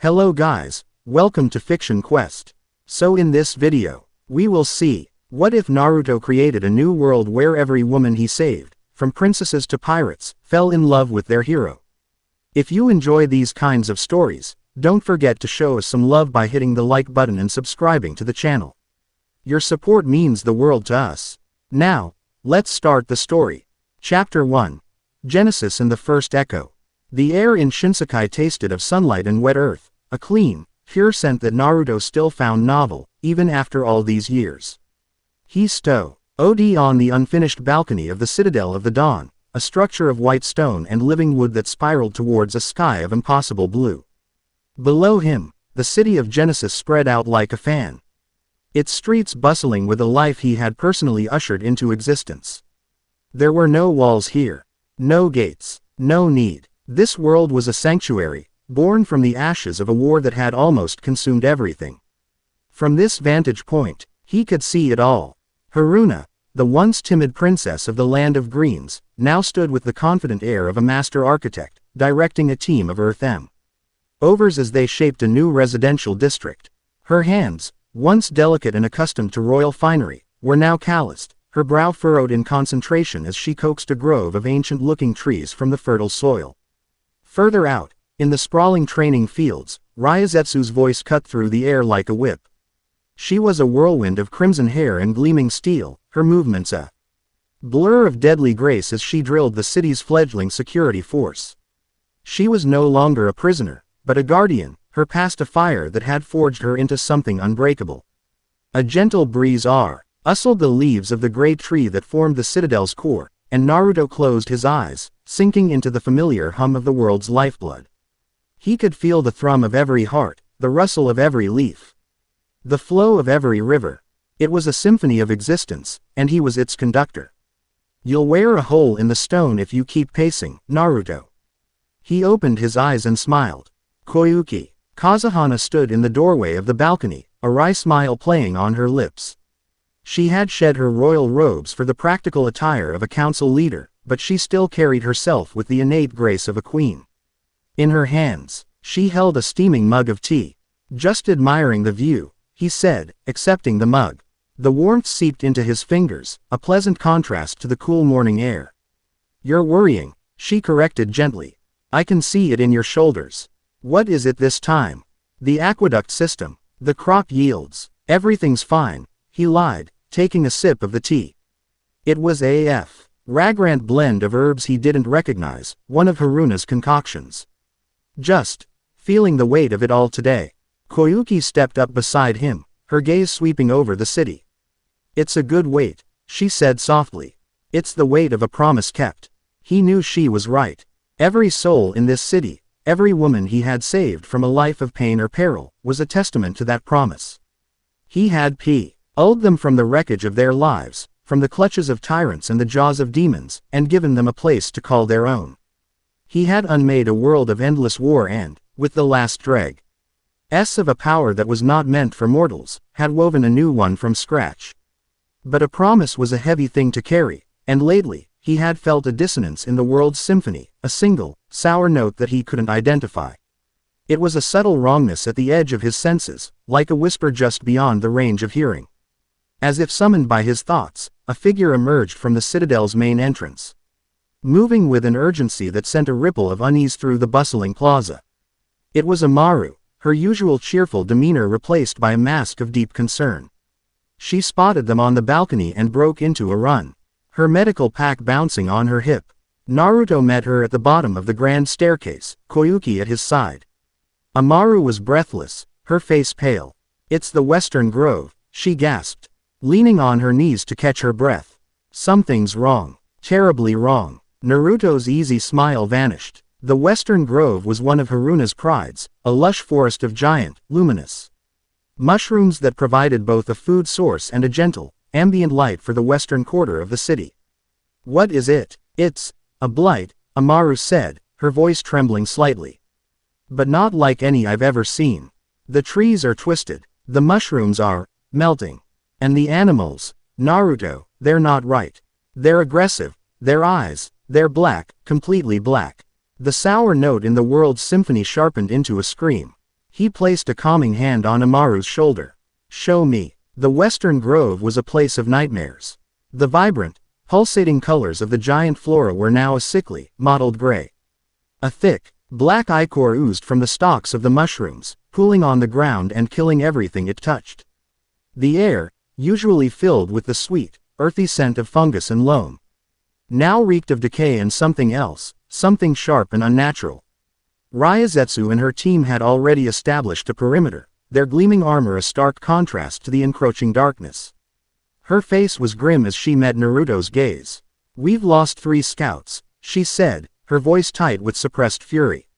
Hello guys, welcome to Fiction Quest. So in this video, we will see, what if Naruto created a new world where every woman he saved, from princesses to pirates, fell in love with their hero. If you enjoy these kinds of stories, don't forget to show us some love by hitting the like button and subscribing to the channel. Your support means the world to us. Now, let's start the story. Chapter 1. Genesis and the First Echo. The air in Shinsekai tasted of sunlight and wet earth, a clean, pure scent that Naruto still found novel, even after all these years. He stood on the unfinished balcony of the Citadel of the Dawn, a structure of white stone and living wood that spiraled towards a sky of impossible blue. Below him, the city of Genesis spread out like a fan, its streets bustling with a life he had personally ushered into existence. There were no walls here, no gates, no need. This world was a sanctuary, born from the ashes of a war that had almost consumed everything. From this vantage point, he could see it all. Haruna, the once timid princess of the land of greens, now stood with the confident air of a master architect, directing a team of Earth-overs as they shaped a new residential district. Her hands, once delicate and accustomed to royal finery, were now calloused, her brow furrowed in concentration as she coaxed a grove of ancient-looking trees from the fertile soil. Further out, in the sprawling training fields, Ryazetsu's voice cut through the air like a whip. She was a whirlwind of crimson hair and gleaming steel, her movements a blur of deadly grace as she drilled the city's fledgling security force. She was no longer a prisoner, but a guardian, her past a fire that had forged her into something unbreakable. A gentle breeze rustled the leaves of the great tree that formed the citadel's core, and Naruto closed his eyes, sinking into the familiar hum of the world's lifeblood. He could feel the thrum of every heart, the rustle of every leaf, the flow of every river. It was a symphony of existence, and he was its conductor. "You'll wear a hole in the stone if you keep pacing, Naruto." He opened his eyes and smiled. Koyuki Kazuhana stood in the doorway of the balcony, a wry smile playing on her lips. She had shed her royal robes for the practical attire of a council leader, but she still carried herself with the innate grace of a queen. In her hands, she held a steaming mug of tea. "Just admiring the view," he said, accepting the mug. The warmth seeped into his fingers, a pleasant contrast to the cool morning air. "You're worrying," she corrected gently. "I can see it in your shoulders." "What is it this time?" "The aqueduct system. The crop yields." "Everything's fine," he lied, taking a sip of the tea. It was a fragrant blend of herbs he didn't recognize, one of Haruna's concoctions. "Just feeling the weight of it all today." Koyuki stepped up beside him, her gaze sweeping over the city. "It's a good weight," she said softly. "It's the weight of a promise kept." He knew she was right. Every soul in this city, every woman he had saved from a life of pain or peril, was a testament to that promise. He had pulled them from the wreckage of their lives, from the clutches of tyrants and the jaws of demons, and given them a place to call their own. He had unmade a world of endless war and, with the last dregs of a power that was not meant for mortals, had woven a new one from scratch. But a promise was a heavy thing to carry, and lately, he had felt a dissonance in the world's symphony, a single, sour note that he couldn't identify. It was a subtle wrongness at the edge of his senses, like a whisper just beyond the range of hearing. As if summoned by his thoughts, a figure emerged from the citadel's main entrance, moving with an urgency that sent a ripple of unease through the bustling plaza. It was Amaru, her usual cheerful demeanor replaced by a mask of deep concern. She spotted them on the balcony and broke into a run, her medical pack bouncing on her hip. Naruto met her at the bottom of the grand staircase, Koyuki at his side. Amaru was breathless, her face pale. "It's the Western Grove," she gasped, leaning on her knees to catch her breath. "Something's wrong. Terribly wrong." Naruto's easy smile vanished. The Western Grove was one of Haruna's prides, a lush forest of giant, luminous mushrooms that provided both a food source and a gentle, ambient light for the western quarter of the city. "What is it?" "It's a blight," Amaru said, her voice trembling slightly. "But not like any I've ever seen. The trees are twisted, the mushrooms are melting. And the animals, Naruto, they're not right. They're aggressive, their eyes, they're black, completely black." The sour note in the world's symphony sharpened into a scream. He placed a calming hand on Amaru's shoulder. Show me. The Western Grove was a place of nightmares. The vibrant, pulsating colors of the giant flora were now a sickly, mottled gray. A thick, black ichor oozed from the stalks of the mushrooms, pooling on the ground and killing everything it touched. The air, usually filled with the sweet, earthy scent of fungus and loam, now reeked of decay and something else, something sharp and unnatural. Ryazetsu and her team had already established a perimeter, their gleaming armor a stark contrast to the encroaching darkness. Her face was grim as she met Naruto's gaze. "We've lost 3 scouts," she said, her voice tight with suppressed fury.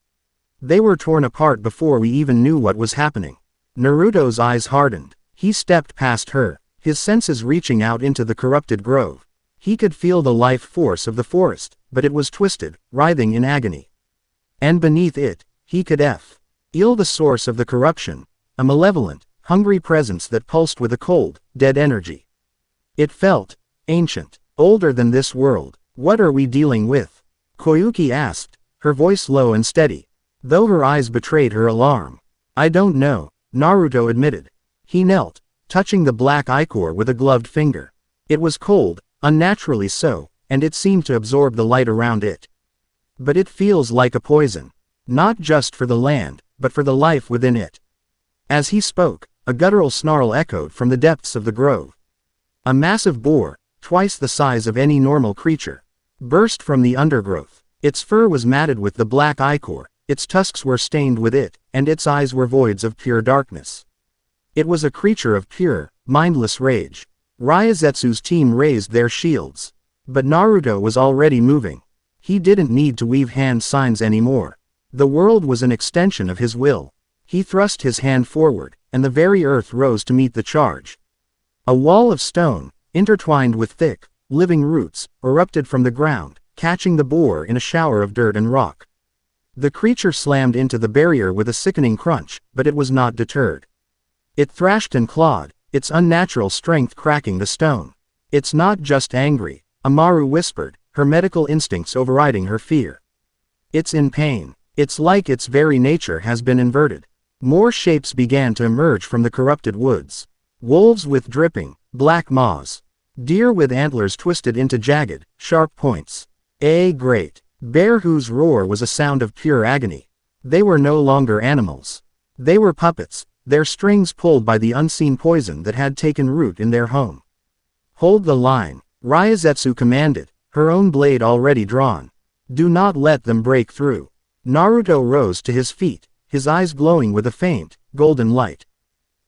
"They were torn apart before we even knew what was happening." Naruto's eyes hardened. He stepped past her, his senses reaching out into the corrupted grove. He could feel the life force of the forest, but it was twisted, writhing in agony. And beneath it, he could feel the source of the corruption, a malevolent, hungry presence that pulsed with a cold, dead energy. It felt ancient, older than this world. "What are we dealing with?" Koyuki asked, her voice low and steady, though her eyes betrayed her alarm. "I don't know," Naruto admitted. He knelt, touching the black ichor with a gloved finger. It was cold, unnaturally so, and it seemed to absorb the light around it. "But it feels like a poison. Not just for the land, but for the life within it." As he spoke, a guttural snarl echoed from the depths of the grove. A massive boar, twice the size of any normal creature, burst from the undergrowth. Its fur was matted with the black ichor, its tusks were stained with it, and its eyes were voids of pure darkness. It was a creature of pure, mindless rage. Ryazetsu's team raised their shields. But Naruto was already moving. He didn't need to weave hand signs anymore. The world was an extension of his will. He thrust his hand forward, and the very earth rose to meet the charge. A wall of stone, intertwined with thick, living roots, erupted from the ground, catching the boar in a shower of dirt and rock. The creature slammed into the barrier with a sickening crunch, but it was not deterred. It thrashed and clawed, its unnatural strength cracking the stone. "It's not just angry," Amaru whispered, her medical instincts overriding her fear. "It's in pain. It's like its very nature has been inverted." More shapes began to emerge from the corrupted woods. Wolves with dripping, black maws. Deer with antlers twisted into jagged, sharp points. A great bear whose roar was a sound of pure agony. They were no longer animals. They were puppets, their strings pulled by the unseen poison that had taken root in their home. "Hold the line," Ryazetsu commanded, her own blade already drawn. "Do not let them break through." Naruto rose to his feet, his eyes glowing with a faint, golden light.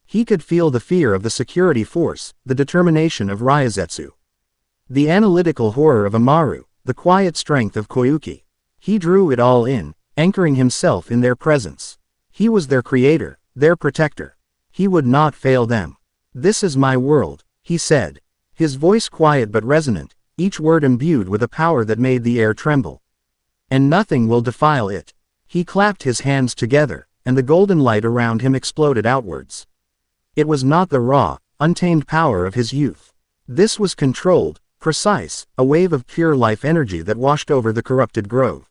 He could feel the fear of the security force, the determination of Ryazetsu. The analytical horror of Amaru, the quiet strength of Koyuki. He drew it all in, anchoring himself in their presence. He was their creator, their protector. He would not fail them. "This is my world," he said. His voice quiet but resonant, each word imbued with a power that made the air tremble. "And nothing will defile it." He clapped his hands together, and the golden light around him exploded outwards. It was not the raw, untamed power of his youth. This was controlled, precise, a wave of pure life energy that washed over the corrupted grove.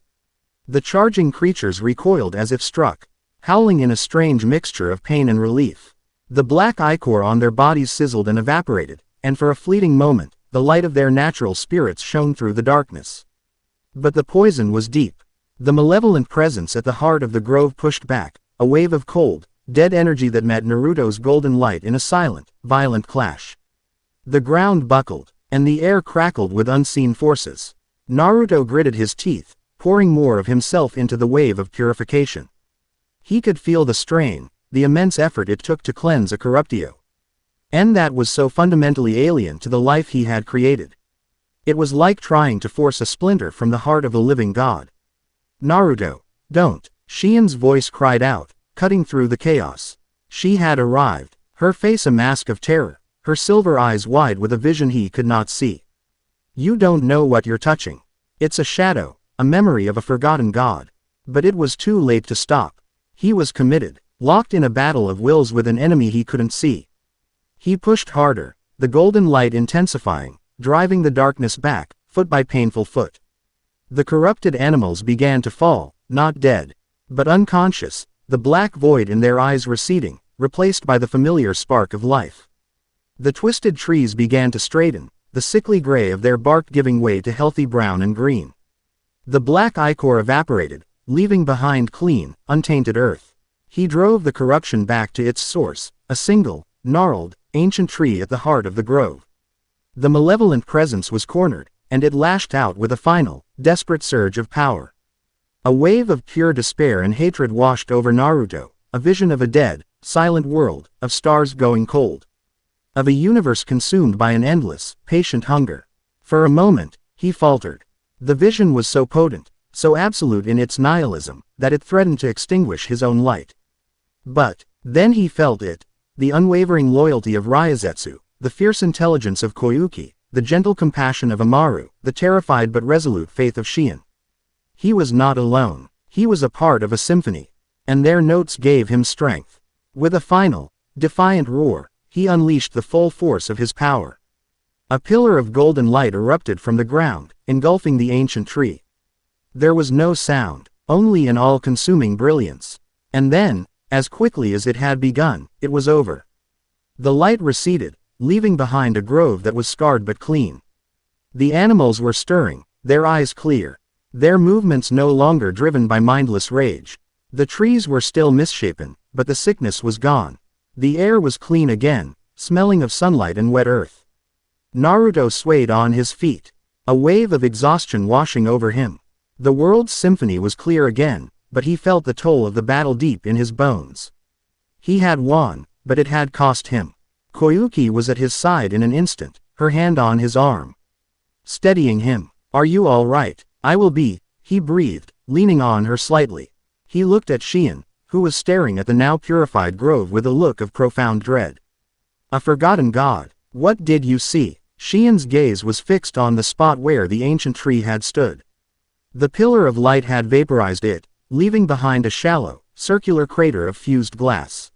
The charging creatures recoiled as if struck, howling in a strange mixture of pain and relief. The black ichor on their bodies sizzled and evaporated, and for a fleeting moment, the light of their natural spirits shone through the darkness. But the poison was deep. The malevolent presence at the heart of the grove pushed back, a wave of cold, dead energy that met Naruto's golden light in a silent, violent clash. The ground buckled, and the air crackled with unseen forces. Naruto gritted his teeth, pouring more of himself into the wave of purification. He could feel the strain, the immense effort it took to cleanse a corruptio. And that was so fundamentally alien to the life he had created. It was like trying to force a splinter from the heart of a living god. "Naruto, don't," Shien's voice cried out, cutting through the chaos. She had arrived, her face a mask of terror, her silver eyes wide with a vision he could not see. "You don't know what you're touching. It's a shadow, a memory of a forgotten god." But it was too late to stop. He was committed, locked in a battle of wills with an enemy he couldn't see. He pushed harder, the golden light intensifying, driving the darkness back, foot by painful foot. The corrupted animals began to fall, not dead, but unconscious, the black void in their eyes receding, replaced by the familiar spark of life. The twisted trees began to straighten, the sickly gray of their bark giving way to healthy brown and green. The black ichor evaporated, leaving behind clean, untainted earth. He drove the corruption back to its source, a single, gnarled, ancient tree at the heart of the grove. The malevolent presence was cornered, and it lashed out with a final, desperate surge of power. A wave of pure despair and hatred washed over Naruto, a vision of a dead, silent world, of stars going cold. Of a universe consumed by an endless, patient hunger. For a moment, he faltered. The vision was so potent, so absolute in its nihilism, that it threatened to extinguish his own light. But, then he felt it, the unwavering loyalty of Ryazetsu, the fierce intelligence of Koyuki, the gentle compassion of Amaru, the terrified but resolute faith of Shien. He was not alone. He was a part of a symphony. And their notes gave him strength. With a final, defiant roar, he unleashed the full force of his power. A pillar of golden light erupted from the ground, engulfing the ancient tree. There was no sound, only an all-consuming brilliance. And then, as quickly as it had begun, it was over. The light receded, leaving behind a grove that was scarred but clean. The animals were stirring, their eyes clear, their movements no longer driven by mindless rage. The trees were still misshapen, but the sickness was gone. The air was clean again, smelling of sunlight and wet earth. Naruto swayed on his feet, a wave of exhaustion washing over him. The world's symphony was clear again, but he felt the toll of the battle deep in his bones. He had won, but it had cost him. Koyuki was at his side in an instant, her hand on his arm, steadying him. "Are you all right?" "I will be," he breathed, leaning on her slightly. He looked at Shien, who was staring at the now purified grove with a look of profound dread. "A forgotten god. What did you see?" Shien's gaze was fixed on the spot where the ancient tree had stood. The pillar of light had vaporized it, leaving behind a shallow, circular crater of fused glass.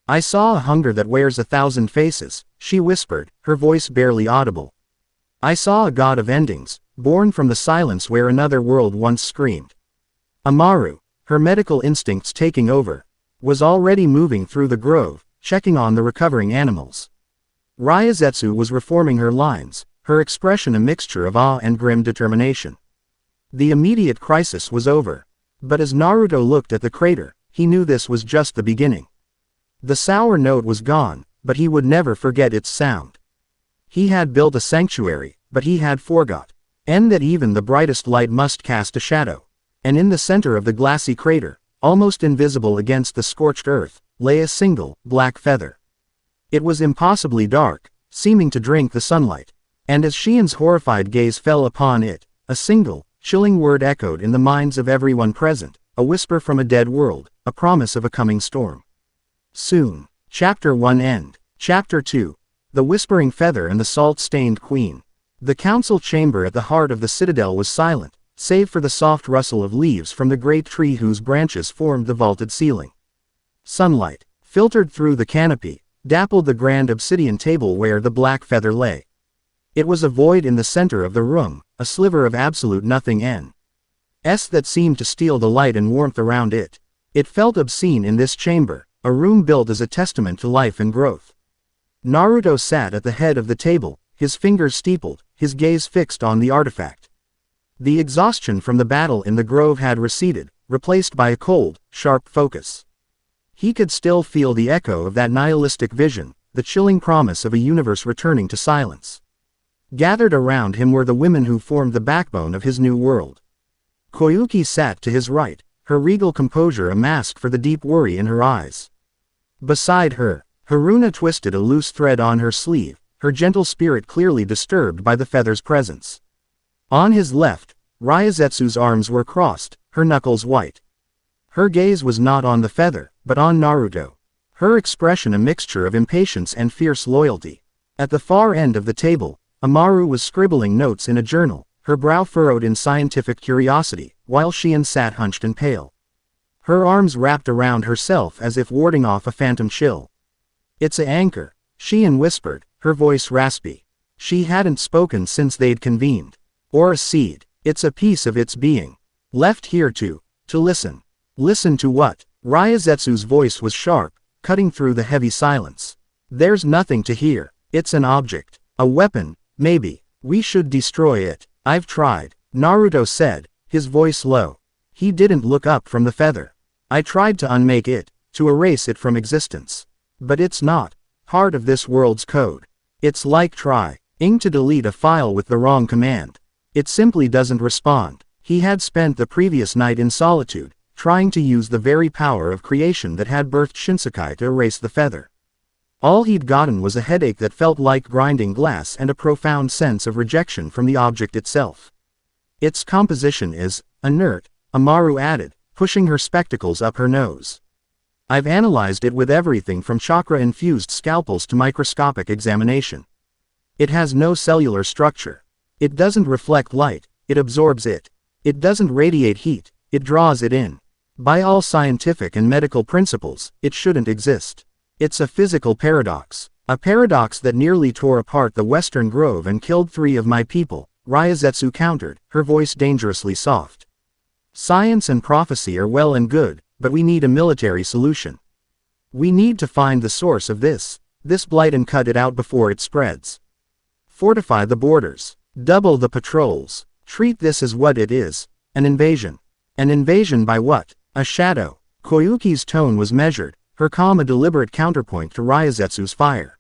"I saw a hunger that wears 1,000 faces," she whispered, her voice barely audible. "I saw a god of endings, born from the silence where another world once screamed." Amaru, her medical instincts taking over, was already moving through the grove, checking on the recovering animals. Ryazetsu was reforming her lines, her expression a mixture of awe and grim determination. The immediate crisis was over. But as Naruto looked at the crater, he knew this was just the beginning. The sour note was gone, but he would never forget its sound. He had built a sanctuary, but he had forgot. And that even the brightest light must cast a shadow. And in the center of the glassy crater, almost invisible against the scorched earth, lay a single, black feather. It was impossibly dark, seeming to drink the sunlight. And as Shien's horrified gaze fell upon it, a single, chilling word echoed in the minds of everyone present, a whisper from a dead world, a promise of a coming storm. Soon. Chapter 1 End. Chapter 2. The Whispering Feather and the Salt-Stained Queen. The council chamber at the heart of the citadel was silent, save for the soft rustle of leaves from the great tree whose branches formed the vaulted ceiling. Sunlight, filtered through the canopy, dappled the grand obsidian table where the black feather lay. It was a void in the center of the room, a sliver of absolute nothing that seemed to steal the light and warmth around it. It felt obscene in this chamber, a room built as a testament to life and growth. Naruto sat at the head of the table, his fingers steepled, his gaze fixed on the artifact. The exhaustion from the battle in the grove had receded, replaced by a cold, sharp focus. He could still feel the echo of that nihilistic vision, the chilling promise of a universe returning to silence. Gathered around him were the women who formed the backbone of his new world. Koyuki sat to his right, her regal composure a mask for the deep worry in her eyes. Beside her, Haruna twisted a loose thread on her sleeve, her gentle spirit clearly disturbed by the feather's presence. On his left, Ryazetsu's arms were crossed, her knuckles white. Her gaze was not on the feather, but on Naruto. Her expression a mixture of impatience and fierce loyalty. At the far end of the table, Amaru was scribbling notes in a journal, her brow furrowed in scientific curiosity, while Shien sat hunched and pale. Her arms wrapped around herself as if warding off a phantom chill. "It's a anchor," Shien whispered, her voice raspy. She hadn't spoken since they'd convened. "Or a seed. It's a piece of its being. Left here to listen." "Listen to what?" Ryazetsu's voice was sharp, cutting through the heavy silence. There's nothing to hear. It's an object. A weapon, maybe. We should destroy it. I've tried, Naruto said, his voice low. He didn't look up from the feather. I tried to unmake it, to erase it from existence. But it's not part of this world's code. It's like trying to delete a file with the wrong command. It simply doesn't respond. He had spent the previous night in solitude, trying to use the very power of creation that had birthed Shinsekai to erase the feather. All he'd gotten was a headache that felt like grinding glass and a profound sense of rejection from the object itself. Its composition is inert, Amaru added, pushing her spectacles up her nose. I've analyzed it with everything from chakra-infused scalpels to microscopic examination. It has no cellular structure. It doesn't reflect light, it absorbs it. It doesn't radiate heat, it draws it in. By all scientific and medical principles, it shouldn't exist. It's a physical paradox. A paradox that nearly tore apart the Western Grove and killed 3 of my people, Ryazetsu countered, her voice dangerously soft. Science and prophecy are well and good, but we need a military solution. We need to find the source of this blight and cut it out before it spreads. Fortify the borders. Double the patrols. Treat this as what it is, an invasion. An invasion by what? A shadow. Koyuki's tone was measured, her calm a deliberate counterpoint to Ryazetsu's fire.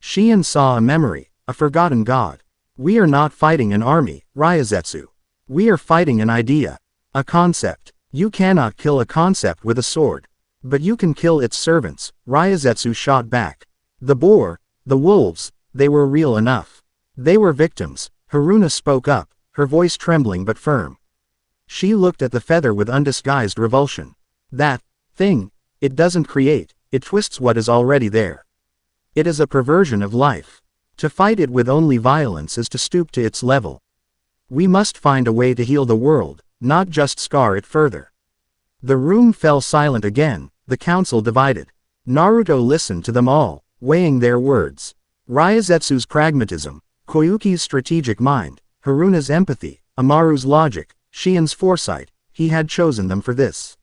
Shion saw a memory, a forgotten god. We are not fighting an army, Ryazetsu. We are fighting an idea. A concept. You cannot kill a concept with a sword. But you can kill its servants, Ryazetsu shot back. The boar, the wolves, they were real enough. They were victims, Haruna spoke up, her voice trembling but firm. She looked at the feather with undisguised revulsion. That thing, it doesn't create, it twists what is already there. It is a perversion of life. To fight it with only violence is to stoop to its level. We must find a way to heal the world, not just scar it further. The room fell silent again, the council divided. Naruto listened to them all, weighing their words. Ryazetsu's pragmatism, Koyuki's strategic mind, Haruna's empathy, Amaru's logic, Shion's foresight, he had chosen them for this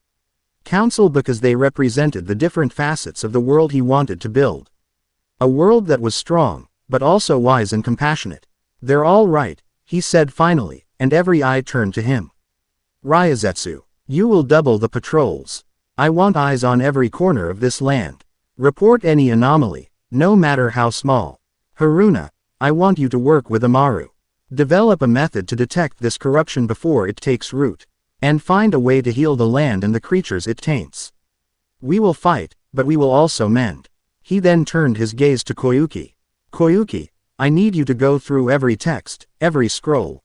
council because they represented the different facets of the world he wanted to build. A world that was strong, but also wise and compassionate. They're all right, he said finally, and every eye turned to him. Ryazetsu, you will double the patrols. I want eyes on every corner of this land. Report any anomaly, no matter how small. Haruna, I want you to work with Amaru. Develop a method to detect this corruption before it takes root. And find a way to heal the land and the creatures it taints. We will fight, but we will also mend. He then turned his gaze to Koyuki. Koyuki, I need you to go through every text, every scroll.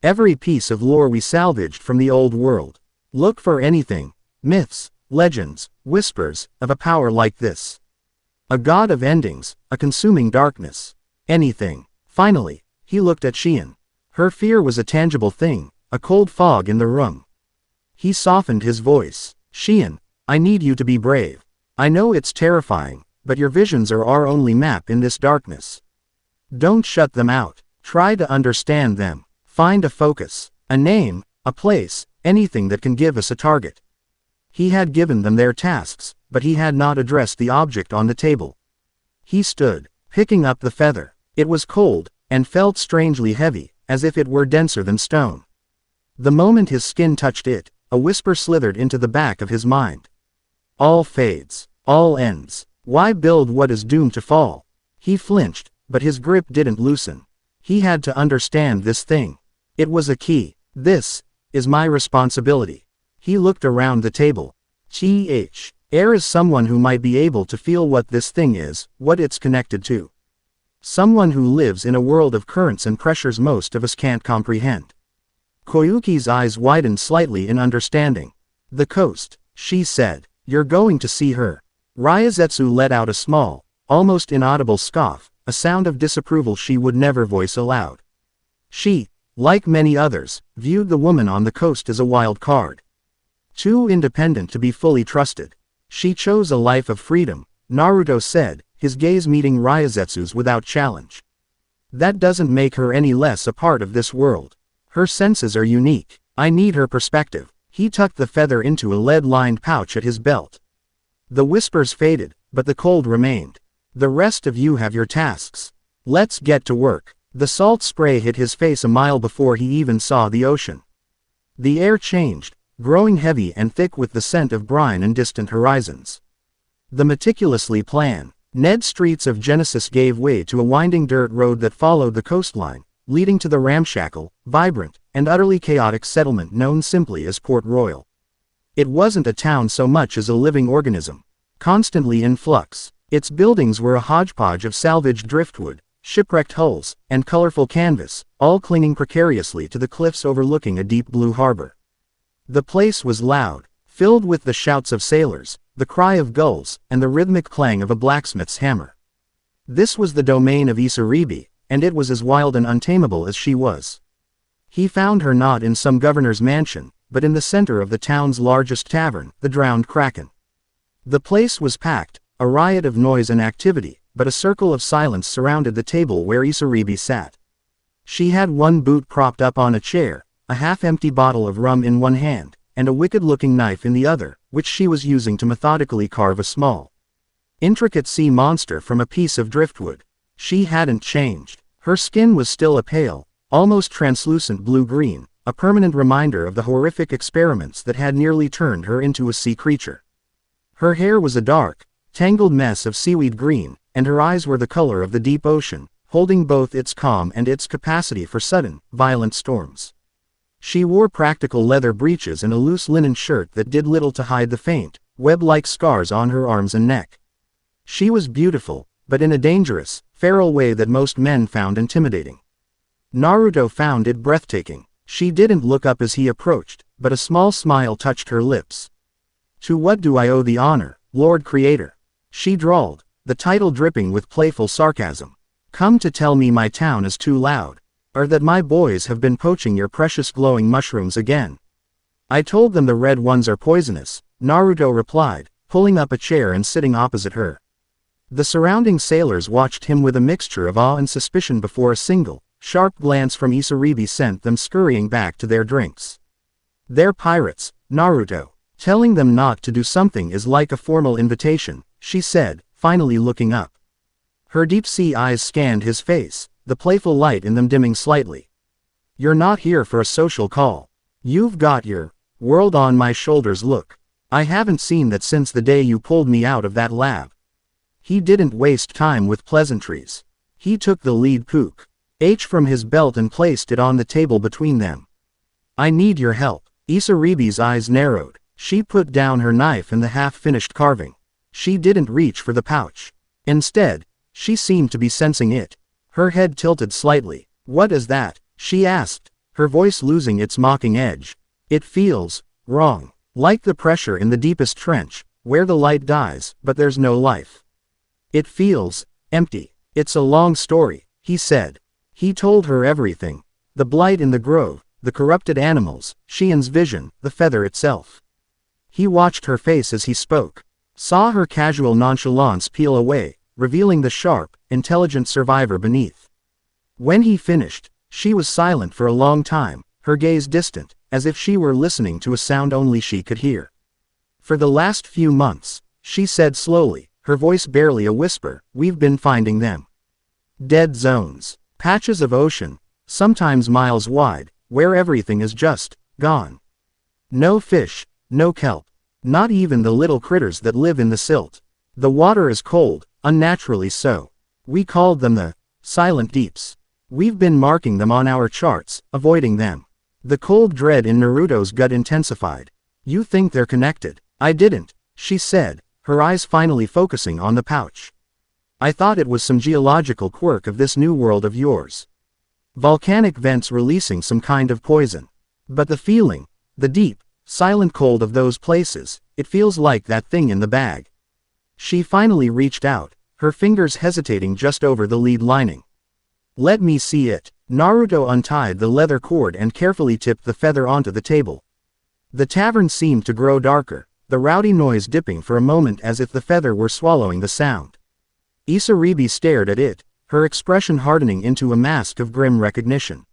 Every piece of lore we salvaged from the old world. Look for anything, myths, legends, whispers, of a power like this. A god of endings, a consuming darkness. Anything. Finally, he looked at Shion. Her fear was a tangible thing, a cold fog in the room. He softened his voice. Shion, I need you to be brave. I know it's terrifying, but your visions are our only map in this darkness. Don't shut them out. Try to understand them. Find a focus, a name, a place, anything that can give us a target. He had given them their tasks, but he had not addressed the object on the table. He stood, picking up the feather. It was cold, and felt strangely heavy, as if it were denser than stone. The moment his skin touched it, a whisper slithered into the back of his mind. All fades, all ends. Why build what is doomed to fall? He flinched, but his grip didn't loosen. He had to understand this thing. It was a key. This is my responsibility. He looked around the table. Air is someone who might be able to feel what this thing is, what it's connected to. Someone who lives in a world of currents and pressures most of us can't comprehend. Koyuki's eyes widened slightly in understanding. The coast, she said. You're going to see her. Ryazetsu let out a small, almost inaudible scoff, a sound of disapproval she would never voice aloud. She, like many others, viewed the woman on the coast as a wild card. Too independent to be fully trusted. She chose a life of freedom, Naruto said, his gaze meeting Ryazetsu's without challenge. That doesn't make her any less a part of this world. Her senses are unique. I need her perspective, He tucked the feather into a lead-lined pouch at his belt. The whispers faded, but the cold remained. The rest of you have your tasks. Let's get to work. The salt spray hit his face a mile before he even saw the ocean. The air changed, growing heavy and thick with the scent of brine and distant horizons. The meticulously planned Ned streets of Genesis gave way to a winding dirt road that followed the coastline, leading to the ramshackle, vibrant, and utterly chaotic settlement known simply as Port Royal. It wasn't a town so much as a living organism, constantly in flux. Its buildings were a hodgepodge of salvaged driftwood, shipwrecked hulls, and colorful canvas, all clinging precariously to the cliffs overlooking a deep blue harbor. The place was loud, filled with the shouts of sailors, the cry of gulls, and the rhythmic clang of a blacksmith's hammer. This was the domain of Isaribi, and it was as wild and untamable as she was. He found her not in some governor's mansion, but in the center of the town's largest tavern, the Drowned Kraken. The place was packed, a riot of noise and activity, but a circle of silence surrounded the table where Isaribi sat. She had one boot propped up on a chair, a half-empty bottle of rum in one hand, and a wicked-looking knife in the other, which she was using to methodically carve a small, intricate sea monster from a piece of driftwood. She hadn't changed. Her skin was still a pale, almost translucent blue-green, a permanent reminder of the horrific experiments that had nearly turned her into a sea creature. Her hair was a dark, tangled mess of seaweed green, and her eyes were the color of the deep ocean, holding both its calm and its capacity for sudden, violent storms. She wore practical leather breeches and a loose linen shirt that did little to hide the faint, web-like scars on her arms and neck. She was beautiful, but in a dangerous, feral way that most men found intimidating. Naruto found it breathtaking. She didn't look up as he approached, but a small smile touched her lips. "To what do I owe the honor, Lord Creator?" she drawled, the title dripping with playful sarcasm. "Come to tell me my town is too loud, or that my boys have been poaching your precious glowing mushrooms again?" "I told them the red ones are poisonous," Naruto replied, pulling up a chair and sitting opposite her. The surrounding sailors watched him with a mixture of awe and suspicion before a single, sharp glance from Isaribi sent them scurrying back to their drinks. "They're pirates, Naruto. Telling them not to do something is like a formal invitation," she said, finally looking up. Her deep-sea eyes scanned his face, the playful light in them dimming slightly. "You're not here for a social call. You've got your world on my shoulders look. I haven't seen that since the day you pulled me out of that lab." He didn't waste time with pleasantries. He took the lead pook from his belt and placed it on the table between them. "I need your help." Isaribi's eyes narrowed. She put down her knife and the half-finished carving. She didn't reach for the pouch. Instead, she seemed to be sensing it. Her head tilted slightly. "What is that?" she asked, her voice losing its mocking edge. "It feels wrong. Like the pressure in the deepest trench, where the light dies, but there's no life. It feels empty." "It's a long story," he said. He told her everything. The blight in the grove, the corrupted animals, Shien's vision, the feather itself. He watched her face as he spoke. Saw her casual nonchalance peel away, revealing the sharp, intelligent survivor beneath. When he finished, she was silent for a long time, her gaze distant, as if she were listening to a sound only she could hear. "For the last few months," she said slowly, her voice barely a whisper, "we've been finding them. Dead zones. Patches of ocean, sometimes miles wide, where everything is just gone. No fish, no kelp. Not even the little critters that live in the silt. The water is cold, unnaturally so. We called them the silent deeps. We've been marking them on our charts, avoiding them." The cold dread in Naruto's gut intensified. "You think they're connected?" "I didn't," she said, her eyes finally focusing on the pouch. "I thought it was some geological quirk of this new world of yours. Volcanic vents releasing some kind of poison. But the feeling, the deep, silent cold of those places, it feels like that thing in the bag." She finally reached out, her fingers hesitating just over the lead lining. "Let me see it." Naruto untied the leather cord and carefully tipped the feather onto the table. The tavern seemed to grow darker, the rowdy noise dipping for a moment as if the feather were swallowing the sound. Isaribi stared at it, her expression hardening into a mask of grim recognition.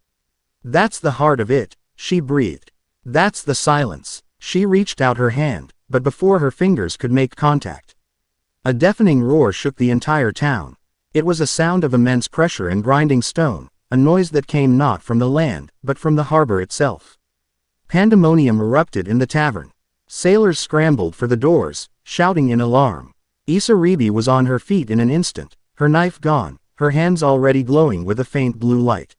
"That's the heart of it," she breathed. "That's the silence." She reached out her hand, but before her fingers could make contact, a deafening roar shook the entire town. It was a sound of immense pressure and grinding stone, a noise that came not from the land, but from the harbor itself. Pandemonium erupted in the tavern. Sailors scrambled for the doors, shouting in alarm. Isaribi was on her feet in an instant, her knife gone, her hands already glowing with a faint blue light.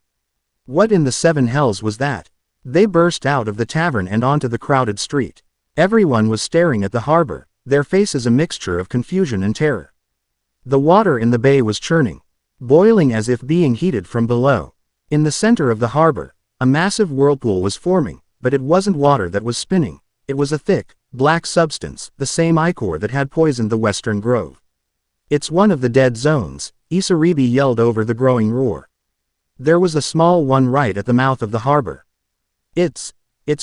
What in the seven hells was that? They burst out of the tavern and onto the crowded street. Everyone was staring at the harbor, their faces a mixture of confusion and terror. The water in the bay was churning, boiling as if being heated from below. In the center of the harbor, a massive whirlpool was forming, but it wasn't water that was spinning. It was a thick, black substance, the same ichor that had poisoned the Western Grove. It's one of the dead zones, Isaribi yelled over the growing roar. There was a small one right at the mouth of the harbor. It's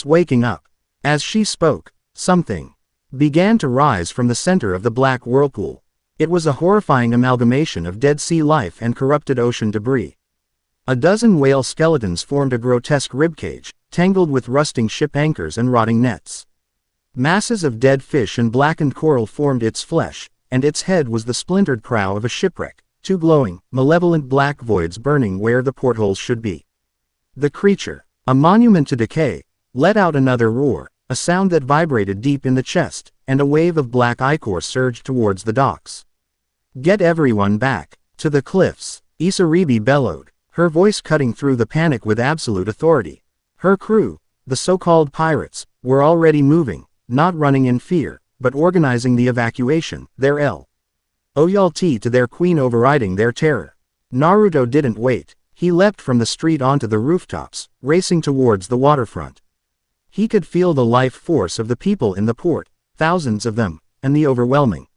waking up. As she spoke, something began to rise from the center of the black whirlpool. It was a horrifying amalgamation of dead sea life and corrupted ocean debris. A dozen whale skeletons formed a grotesque ribcage, tangled with rusting ship anchors and rotting nets. Masses of dead fish and blackened coral formed its flesh, and its head was the splintered prow of a shipwreck, two glowing, malevolent black voids burning where the portholes should be. The creature, a monument to decay, let out another roar, a sound that vibrated deep in the chest, and a wave of black ichor surged towards the docks. Get everyone back, to the cliffs, Isaribi bellowed, her voice cutting through the panic with absolute authority. Her crew, the so-called pirates, were already moving, not running in fear, but organizing the evacuation, their loyalty to their queen overriding their terror. Naruto didn't wait. He leapt from the street onto the rooftops, racing towards the waterfront. He could feel the life force of the people in the port, thousands of them, and the overwhelming,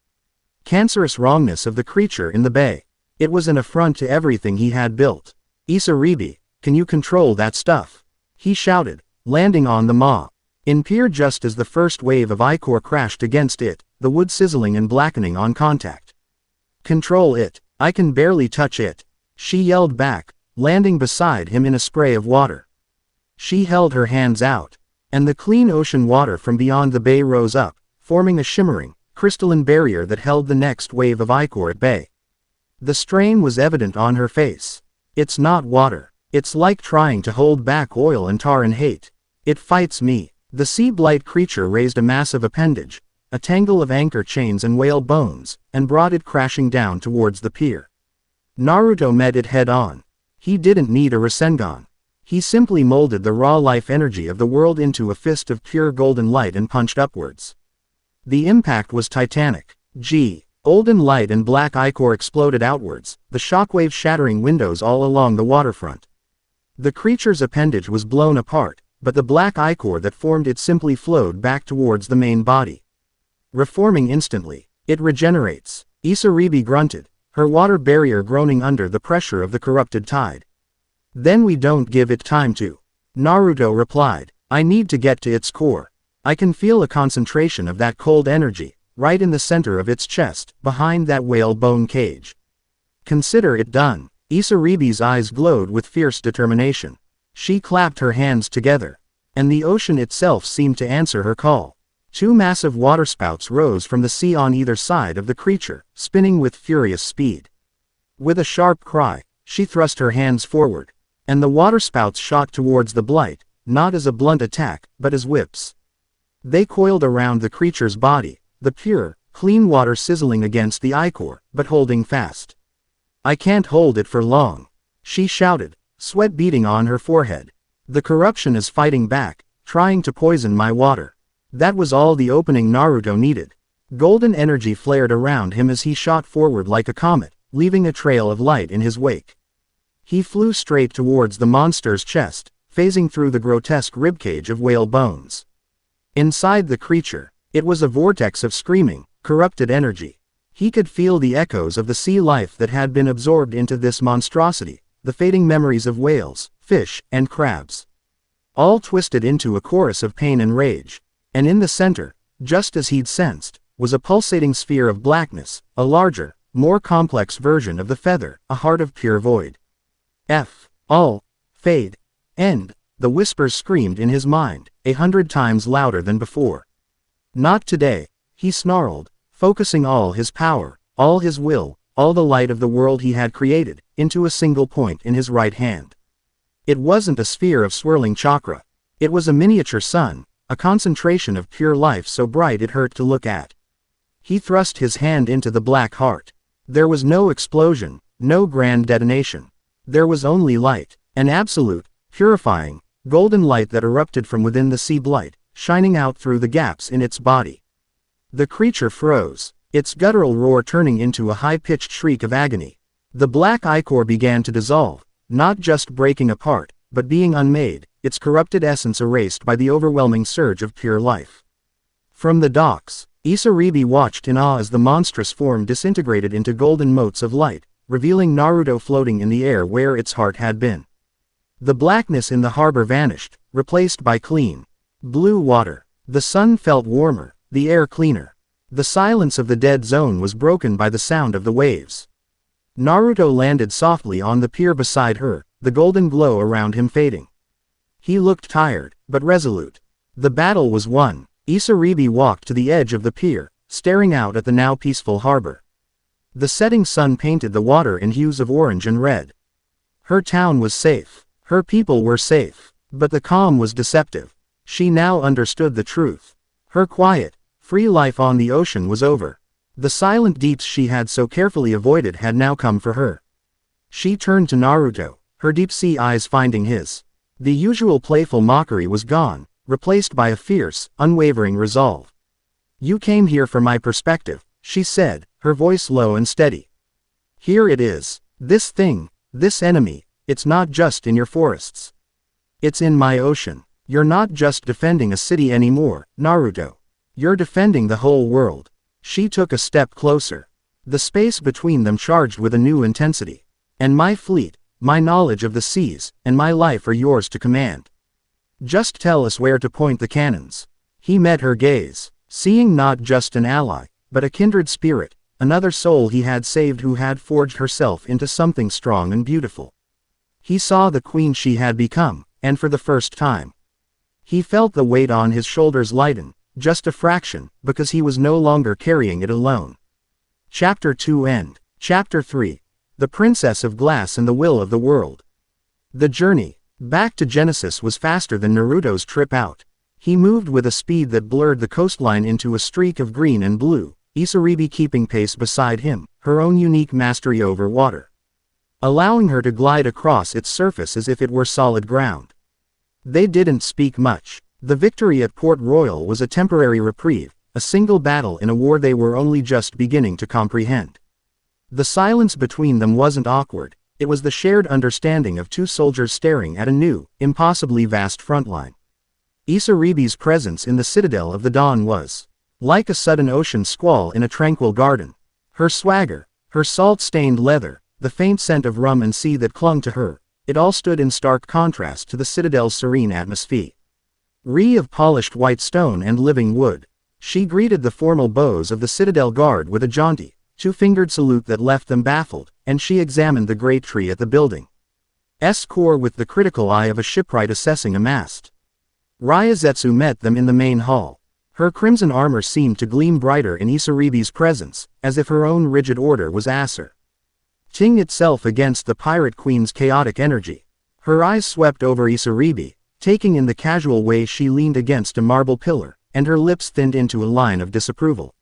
cancerous wrongness of the creature in the bay. It was an affront to everything he had built. Isaribi, can you control that stuff? He shouted, landing on the maw. In pier just as the first wave of ichor crashed against it, the wood sizzling and blackening on contact. Control it, I can barely touch it. She yelled back, landing beside him in a spray of water. She held her hands out, and the clean ocean water from beyond the bay rose up, forming a shimmering, crystalline barrier that held the next wave of ichor at bay. The strain was evident on her face. It's not water. It's like trying to hold back oil and tar and hate. It fights me. The sea blight creature raised a massive appendage, a tangle of anchor chains and whale bones, and brought it crashing down towards the pier. Naruto met it head-on. He didn't need a Rasengan. He simply molded the raw life energy of the world into a fist of pure golden light and punched upwards. The impact was titanic. Golden light and black ichor exploded outwards, the shockwave shattering windows all along the waterfront. The creature's appendage was blown apart, but the black ichor that formed it simply flowed back towards the main body. Reforming instantly, it regenerates. Isaribi grunted, her water barrier groaning under the pressure of the corrupted tide. Then we don't give it time to. Naruto replied, I need to get to its core. I can feel a concentration of that cold energy, right in the center of its chest, behind that whale bone cage. Consider it done. Isaribi's eyes glowed with fierce determination. She clapped her hands together, and the ocean itself seemed to answer her call. Two massive waterspouts rose from the sea on either side of the creature, spinning with furious speed. With a sharp cry, she thrust her hands forward, and the waterspouts shot towards the blight, not as a blunt attack, but as whips. They coiled around the creature's body, the pure, clean water sizzling against the ichor, but holding fast. I can't hold it for long, she shouted, sweat beading on her forehead. The corruption is fighting back, trying to poison my water. That was all the opening Naruto needed. Golden energy flared around him as he shot forward like a comet, leaving a trail of light in his wake. He flew straight towards the monster's chest, phasing through the grotesque ribcage of whale bones. Inside the creature, it was a vortex of screaming, corrupted energy. He could feel the echoes of the sea life that had been absorbed into this monstrosity, the fading memories of whales, fish, and crabs. All twisted into a chorus of pain and rage. And in the center, just as he'd sensed, was a pulsating sphere of blackness, a larger, more complex version of the feather, a heart of pure void. All fade, end. the whispers screamed in his mind, 100 times louder than before. Not today, he snarled, focusing all his power, all his will, all the light of the world he had created, into a single point in his right hand. It wasn't a sphere of swirling chakra. It was a miniature sun, a concentration of pure life so bright it hurt to look at. He thrust his hand into the black heart. There was no explosion, no grand detonation. There was only light, an absolute, purifying, golden light that erupted from within the sea blight, shining out through the gaps in its body. The creature froze, its guttural roar turning into a high-pitched shriek of agony. The black ichor began to dissolve, not just breaking apart, but being unmade, its corrupted essence erased by the overwhelming surge of pure life. From the docks, Isaribi watched in awe as the monstrous form disintegrated into golden motes of light, revealing Naruto floating in the air where its heart had been. The blackness in the harbor vanished, replaced by clean, blue water. The sun felt warmer, the air cleaner. The silence of the dead zone was broken by the sound of the waves. Naruto landed softly on the pier beside her, the golden glow around him fading. He looked tired, but resolute. The battle was won. Isaribi walked to the edge of the pier, staring out at the now peaceful harbor. The setting sun painted the water in hues of orange and red. Her town was safe. Her people were safe. But the calm was deceptive. She now understood the truth. Her quiet, free life on the ocean was over. The silent deeps she had so carefully avoided had now come for her. She turned to Naruto, her deep-sea eyes finding his. The usual playful mockery was gone, replaced by a fierce, unwavering resolve. "You came here for my perspective," she said, her voice low and steady. "Here it is. This thing, this enemy, it's not just in your forests. It's in my ocean. You're not just defending a city anymore, Naruto. You're defending the whole world." She took a step closer. The space between them charged with a new intensity. "And my fleet, my knowledge of the seas, and my life are yours to command. Just tell us where to point the cannons." He met her gaze, seeing not just an ally, but a kindred spirit, another soul he had saved who had forged herself into something strong and beautiful. He saw the queen she had become, and for the first time, he felt the weight on his shoulders lighten, just a fraction, because he was no longer carrying it alone. Chapter 2 End. Chapter 3. The Princess of Glass and the Will of the World. The journey back to Genesis was faster than Naruto's trip out. He moved with a speed that blurred the coastline into a streak of green and blue, Isaribi keeping pace beside him, her own unique mastery over water, allowing her to glide across its surface as if it were solid ground. They didn't speak much. The victory at Port Royal was a temporary reprieve, a single battle in a war they were only just beginning to comprehend. The silence between them wasn't awkward, it was the shared understanding of two soldiers staring at a new, impossibly vast frontline. Isaribi's presence in the citadel of the dawn was like a sudden ocean squall in a tranquil garden. Her swagger, her salt-stained leather, the faint scent of rum and sea that clung to her, it all stood in stark contrast to the citadel's serene atmosphere. Of polished white stone and living wood. She greeted the formal bows of the citadel guard with a jaunty, two-fingered salute that left them baffled, and she examined the great tree at the building's core with the critical eye of a shipwright assessing a mast. Ryazetsu met them in the main hall. Her crimson armor seemed to gleam brighter in Isaribi's presence, as if her own rigid order was asserting itself against the pirate queen's chaotic energy. Her eyes swept over Isaribi, taking in the casual way she leaned against a marble pillar, and her lips thinned into a line of disapproval.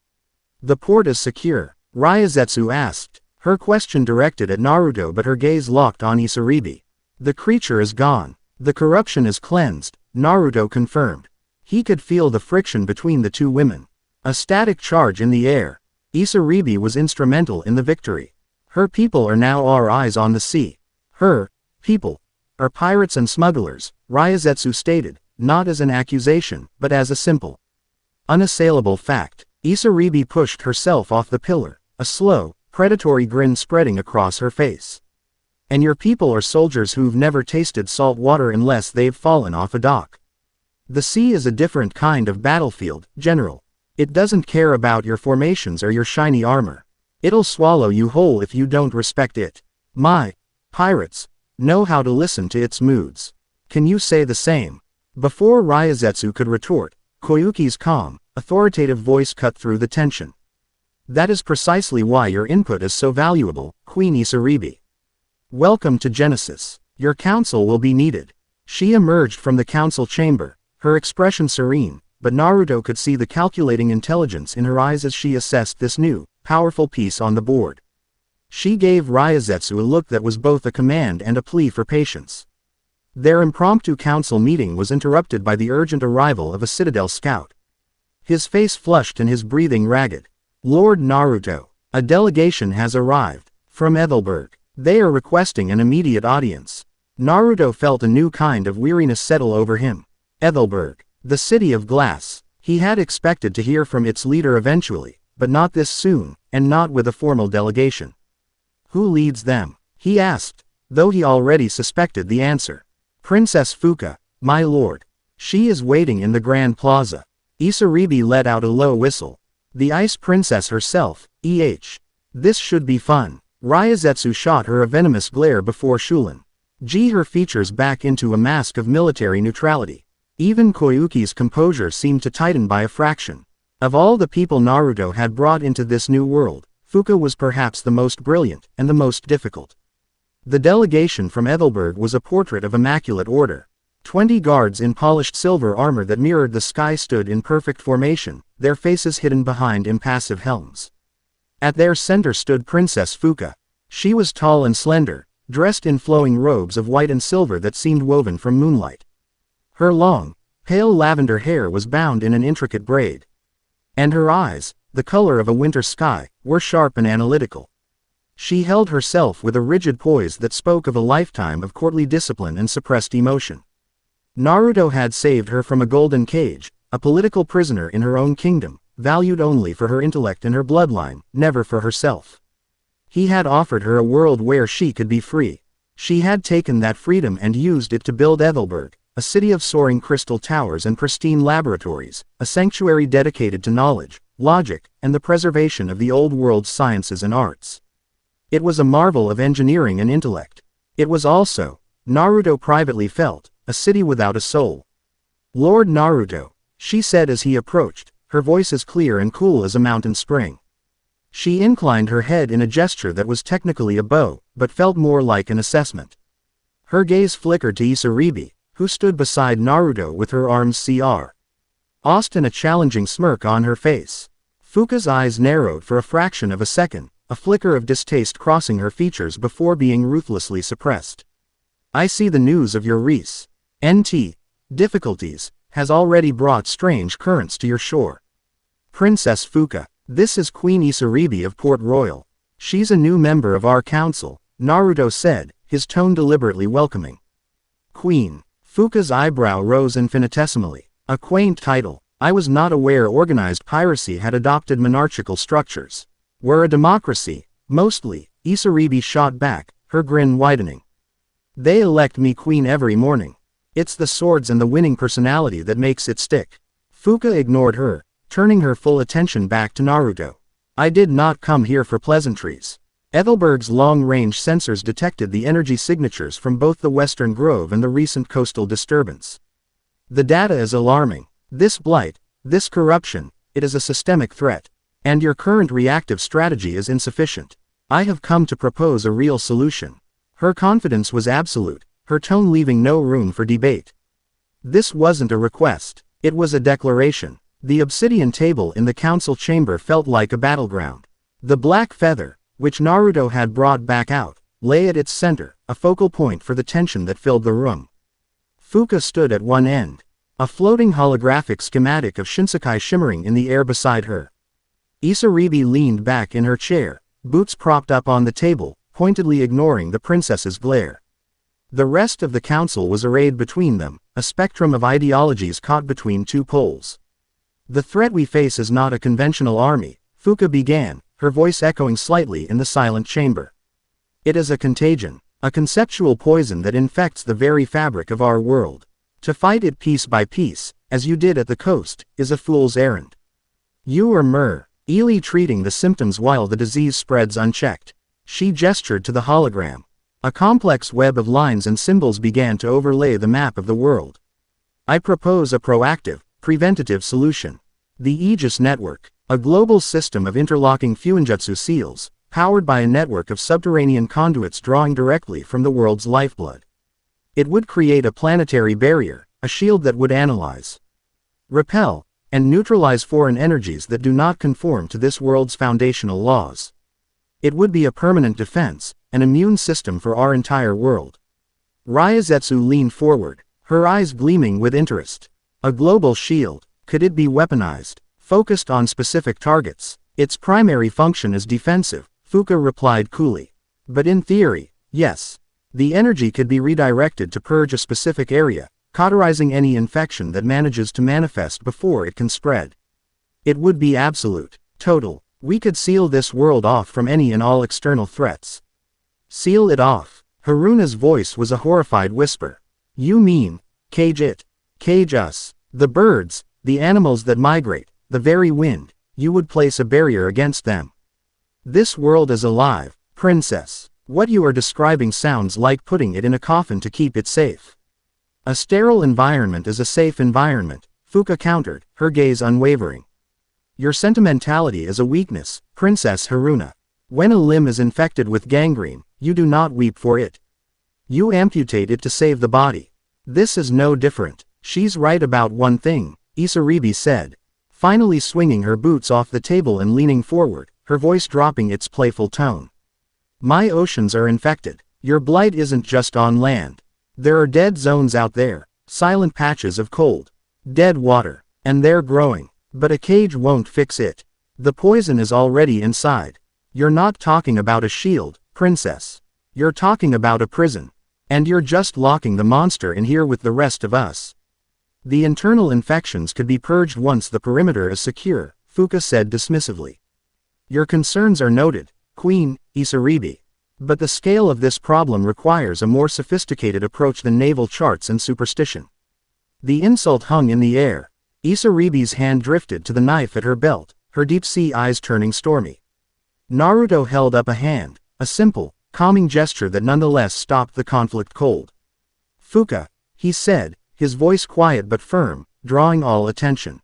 "The port is secure?" Ryazetsu asked, her question directed at Naruto but her gaze locked on Isaribi. "The creature is gone. The corruption is cleansed," Naruto confirmed. He could feel the friction between the two women. A static charge in the air. Isaribi was instrumental in the victory. Her people are now our eyes on the sea. Her people are pirates and smugglers, Ryazetsu stated, not as an accusation, but as a simple, unassailable fact. Isaribi pushed herself off the pillar, a slow, predatory grin spreading across her face. "And your people are soldiers who've never tasted salt water unless they've fallen off a dock. The sea is a different kind of battlefield, General. It doesn't care about your formations or your shiny armor. It'll swallow you whole if you don't respect it. My pirates know how to listen to its moods." Can you say the same? Before Ryazetsu could retort, Koyuki's calm, authoritative voice cut through the tension. That is precisely why your input is so valuable, Queen Isaribi. Welcome to Genesis. Your counsel will be needed. She emerged from the council chamber, her expression serene, but Naruto could see the calculating intelligence in her eyes as she assessed this new, powerful piece on the board. She gave Ryazetsu a look that was both a command and a plea for patience. Their impromptu council meeting was interrupted by the urgent arrival of a Citadel scout. His face flushed and his breathing ragged. Lord Naruto, a delegation has arrived. From Ethelberg. They are requesting an immediate audience. Naruto felt a new kind of weariness settle over him. Ethelberg, the city of glass. He had expected to hear from its leader eventually, but not this soon, and not with a formal delegation. Who leads them? He asked, though he already suspected the answer. Princess Fuka, my lord. She is waiting in the Grand Plaza. Isaribi let out a low whistle. The Ice Princess herself, This should be fun. Ryazetsu shot her a venomous glare before Shulin. Her features back into a mask of military neutrality. Even Koyuki's composure seemed to tighten by a fraction. Of all the people Naruto had brought into this new world, Fuka was perhaps the most brilliant and the most difficult. The delegation from Ethelberg was a portrait of immaculate order. 20 guards in polished silver armor that mirrored the sky stood in perfect formation, their faces hidden behind impassive helms. At their center stood Princess Fuka. She was tall and slender, dressed in flowing robes of white and silver that seemed woven from moonlight. Her long, pale lavender hair was bound in an intricate braid. And her eyes, the color of a winter sky, were sharp and analytical. She held herself with a rigid poise that spoke of a lifetime of courtly discipline and suppressed emotion. Naruto had saved her from a golden cage, a political prisoner in her own kingdom, valued only for her intellect and her bloodline, never for herself. He had offered her a world where she could be free. She had taken that freedom and used it to build Ethelberg, a city of soaring crystal towers and pristine laboratories, a sanctuary dedicated to knowledge, logic, and the preservation of the old world's sciences and arts. It was a marvel of engineering and intellect. It was also, Naruto privately felt, a city without a soul. Lord Naruto, she said as he approached, her voice as clear and cool as a mountain spring. She inclined her head in a gesture that was technically a bow, but felt more like an assessment. Her gaze flickered to Isaribi, who stood beside Naruto with her arms crossed and a challenging smirk on her face. Fuka's eyes narrowed for a fraction of a second, a flicker of distaste crossing her features before being ruthlessly suppressed. I see the news of your difficulties, has already brought strange currents to your shore. Princess Fuka, this is Queen Isaribi of Port Royal. She's a new member of our council, Naruto said, his tone deliberately welcoming. Queen. Fuka's eyebrow rose infinitesimally. A quaint title. I was not aware organized piracy had adopted monarchical structures. We're a democracy, mostly, Isaribi shot back, her grin widening. They elect me queen every morning. It's the swords and the winning personality that makes it stick. Fuka ignored her, turning her full attention back to Naruto. I did not come here for pleasantries. Ethelberg's long-range sensors detected the energy signatures from both the Western Grove and the recent coastal disturbance. The data is alarming. This blight, this corruption, it is a systemic threat. And your current reactive strategy is insufficient. I have come to propose a real solution. Her confidence was absolute, her tone leaving no room for debate. This wasn't a request, it was a declaration. The obsidian table in the council chamber felt like a battleground. The black feather, which Naruto had brought back out, lay at its center, a focal point for the tension that filled the room. Fuka stood at one end, a floating holographic schematic of Shinsekai shimmering in the air beside her. Isaribi leaned back in her chair, boots propped up on the table, pointedly ignoring the princess's glare. The rest of the council was arrayed between them, a spectrum of ideologies caught between two poles. The threat we face is not a conventional army, Fuka began, her voice echoing slightly in the silent chamber. It is a contagion, a conceptual poison that infects the very fabric of our world. To fight it piece by piece, as you did at the coast, is a fool's errand. You are treating the symptoms while the disease spreads unchecked. She gestured to the hologram. A complex web of lines and symbols began to overlay the map of the world. I propose a proactive, preventative solution. The Aegis Network, a global system of interlocking fuinjutsu seals, powered by a network of subterranean conduits drawing directly from the world's lifeblood. It would create a planetary barrier, a shield that would analyze, repel, and neutralize foreign energies that do not conform to this world's foundational laws. It would be a permanent defense, an immune system for our entire world. Ryazetsu leaned forward, her eyes gleaming with interest. A global shield, could it be weaponized, focused on specific targets? Its primary function is defensive, Fuka replied coolly. But in theory, yes. The energy could be redirected to purge a specific area, cauterizing any infection that manages to manifest before it can spread. It would be absolute, total. We could seal this world off from any and all external threats. Seal it off. Haruna's voice was a horrified whisper. You mean, cage it? Cage us? The birds, the animals that migrate, the very wind, you would place a barrier against them. This world is alive, princess. What you are describing sounds like putting it in a coffin to keep it safe. A sterile environment is a safe environment, Fuka countered, her gaze unwavering. Your sentimentality is a weakness, Princess Haruna. When a limb is infected with gangrene, you do not weep for it. You amputate it to save the body. This is no different. She's right about one thing, Isaribi said, finally swinging her boots off the table and leaning forward, her voice dropping its playful tone. My oceans are infected. Your blight isn't just on land. There are dead zones out there, silent patches of cold, dead water, and they're growing. But a cage won't fix it. The poison is already inside. You're not talking about a shield, princess. You're talking about a prison. And you're just locking the monster in here with the rest of us. The internal infections could be purged once the perimeter is secure, Fuka said dismissively. Your concerns are noted, Queen Isaribi. But the scale of this problem requires a more sophisticated approach than naval charts and superstition. The insult hung in the air. Isaribi's hand drifted to the knife at her belt, her deep-sea eyes turning stormy. Naruto held up a hand, a simple, calming gesture that nonetheless stopped the conflict cold. Fuka, he said, his voice quiet but firm, drawing all attention.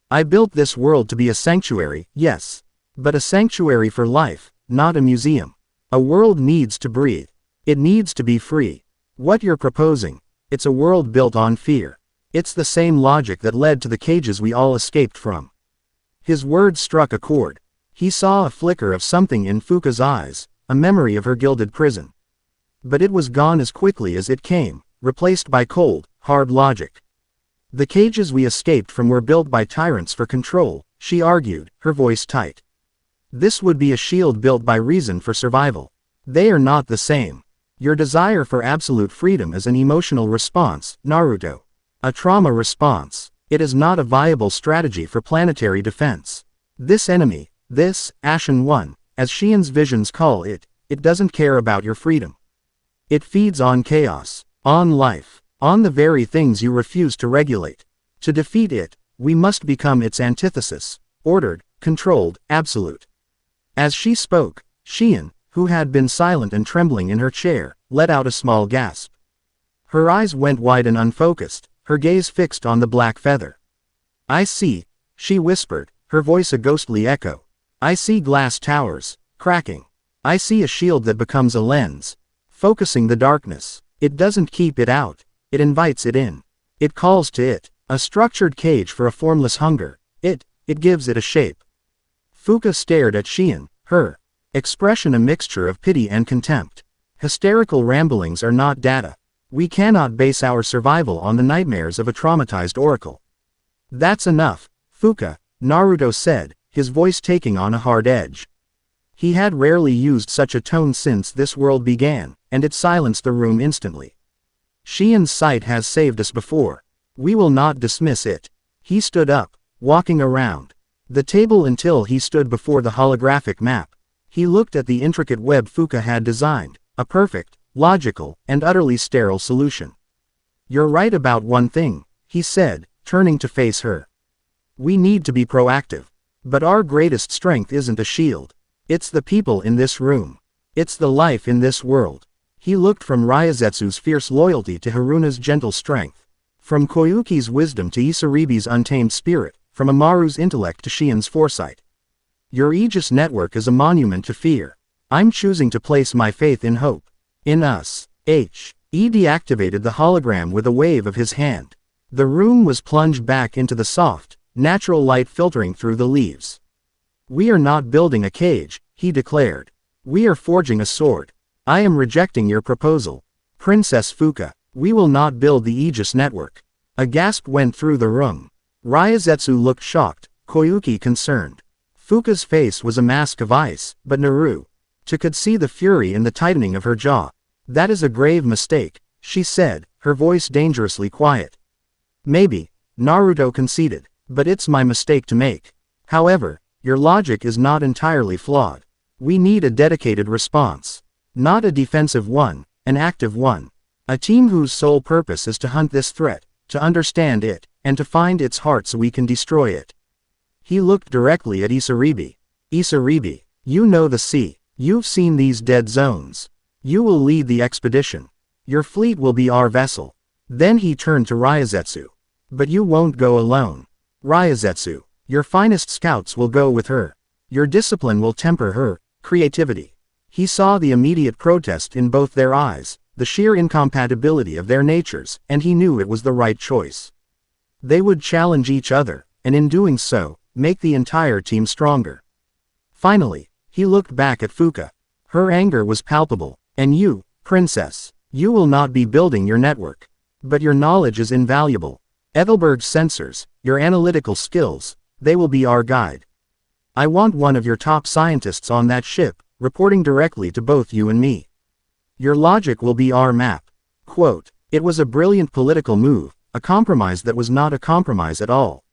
I built this world to be a sanctuary, yes. But a sanctuary for life, not a museum. A world needs to breathe. It needs to be free. What you're proposing, it's a world built on fear. It's the same logic that led to the cages we all escaped from. His words struck a chord. He saw a flicker of something in Fuka's eyes, a memory of her gilded prison. But it was gone as quickly as it came, replaced by cold, hard logic. The cages we escaped from were built by tyrants for control, she argued, her voice tight. This would be a shield built by reason for survival. They are not the same. Your desire for absolute freedom is an emotional response, Naruto. A trauma response. It is not a viable strategy for planetary defense. This enemy, this Ashen One, as Shien's visions call it, it doesn't care about your freedom. It feeds on chaos, on life, on the very things you refuse to regulate. To defeat it, we must become its antithesis, ordered, controlled, absolute. As she spoke, Shien, who had been silent and trembling in her chair, let out a small gasp. Her eyes went wide and unfocused, her gaze fixed on the black feather. I see, she whispered, her voice a ghostly echo. I see glass towers, cracking. I see a shield that becomes a lens, focusing the darkness. It doesn't keep it out, it invites it in. It calls to it, a structured cage for a formless hunger. It gives it a shape. Fuka stared at Shien, her expression a mixture of pity and contempt. Hysterical ramblings are not data. We cannot base our survival on the nightmares of a traumatized oracle. That's enough, Fuka, Naruto said, his voice taking on a hard edge. He had rarely used such a tone since this world began, and it silenced the room instantly. Shien's sight has saved us before. We will not dismiss it. He stood up, walking around the table until he stood before the holographic map. He looked at the intricate web Fuka had designed, a perfect, logical, and utterly sterile solution. You're right about one thing, he said, turning to face her. We need to be proactive. But our greatest strength isn't a shield. It's the people in this room. It's the life in this world. He looked from Ryazetsu's fierce loyalty to Haruna's gentle strength. From Koyuki's wisdom to Isaribi's untamed spirit, from Amaru's intellect to Shien's foresight. Your Aegis network is a monument to fear. I'm choosing to place my faith in hope. In us. He deactivated the hologram with a wave of his hand. The room was plunged back into the soft, natural light filtering through the leaves. We are not building a cage, he declared. We are forging a sword. I am rejecting your proposal. Princess Fuka, we will not build the Aegis network. A gasp went through the room. Ryazetsu looked shocked, Koyuki concerned. Fuka's face was a mask of ice, but Naruto could see the fury in the tightening of her jaw. That is a grave mistake, she said, her voice dangerously quiet. Maybe, Naruto conceded, but it's my mistake to make. However, your logic is not entirely flawed. We need a dedicated response. Not a defensive one, an active one. A team whose sole purpose is to hunt this threat, to understand it, and to find its heart so we can destroy it. He looked directly at Isaribi. Isaribi, you know the sea. You've seen these dead zones. You will lead the expedition. Your fleet will be our vessel. Then he turned to Ryazetsu. But you won't go alone. Ryazetsu, your finest scouts will go with her. Your discipline will temper her creativity. He saw the immediate protest in both their eyes, the sheer incompatibility of their natures, and he knew it was the right choice. They would challenge each other, and in doing so, make the entire team stronger. Finally, he looked back at Fuka. Her anger was palpable. And you, princess, you will not be building your network. But your knowledge is invaluable. Ethelberg's sensors, your analytical skills, they will be our guide. I want one of your top scientists on that ship, reporting directly to both you and me. Your logic will be our map. Quote, it was a brilliant political move, a compromise that was not a compromise at all.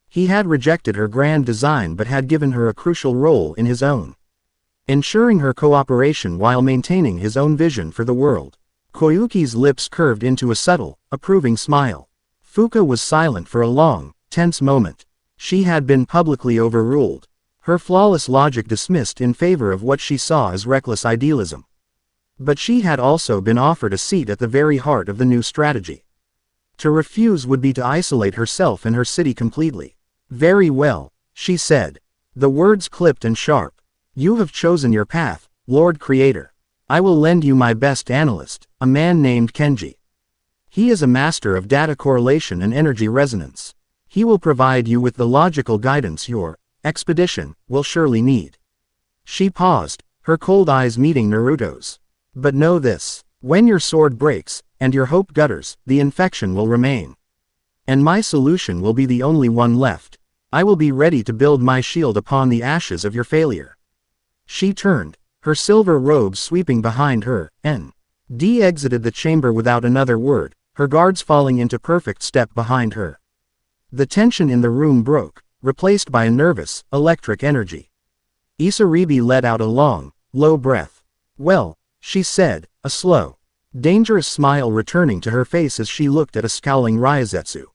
He had rejected her grand design but had given her a crucial role in his own. Ensuring her cooperation while maintaining his own vision for the world. Koyuki's lips curved into a subtle, approving smile. Fuka was silent for a long, tense moment. She had been publicly overruled. Her flawless logic dismissed in favor of what she saw as reckless idealism. But she had also been offered a seat at the very heart of the new strategy. To refuse would be to isolate herself and her city completely. Very well, she said. The words clipped and sharp. You have chosen your path, Lord Creator. I will lend you my best analyst, a man named Kenji. He is a master of data correlation and energy resonance. He will provide you with the logical guidance your expedition will surely need. She paused, her cold eyes meeting Naruto's. But know this, when your sword breaks, and your hope gutters, the infection will remain. And my solution will be the only one left. I will be ready to build my shield upon the ashes of your failure. She turned, her silver robes sweeping behind her, and exited the chamber without another word, her guards falling into perfect step behind her. The tension in the room broke, replaced by a nervous, electric energy. Isaribi let out a long, low breath. Well, she said, a slow, dangerous smile returning to her face as she looked at a scowling Ryazetsu.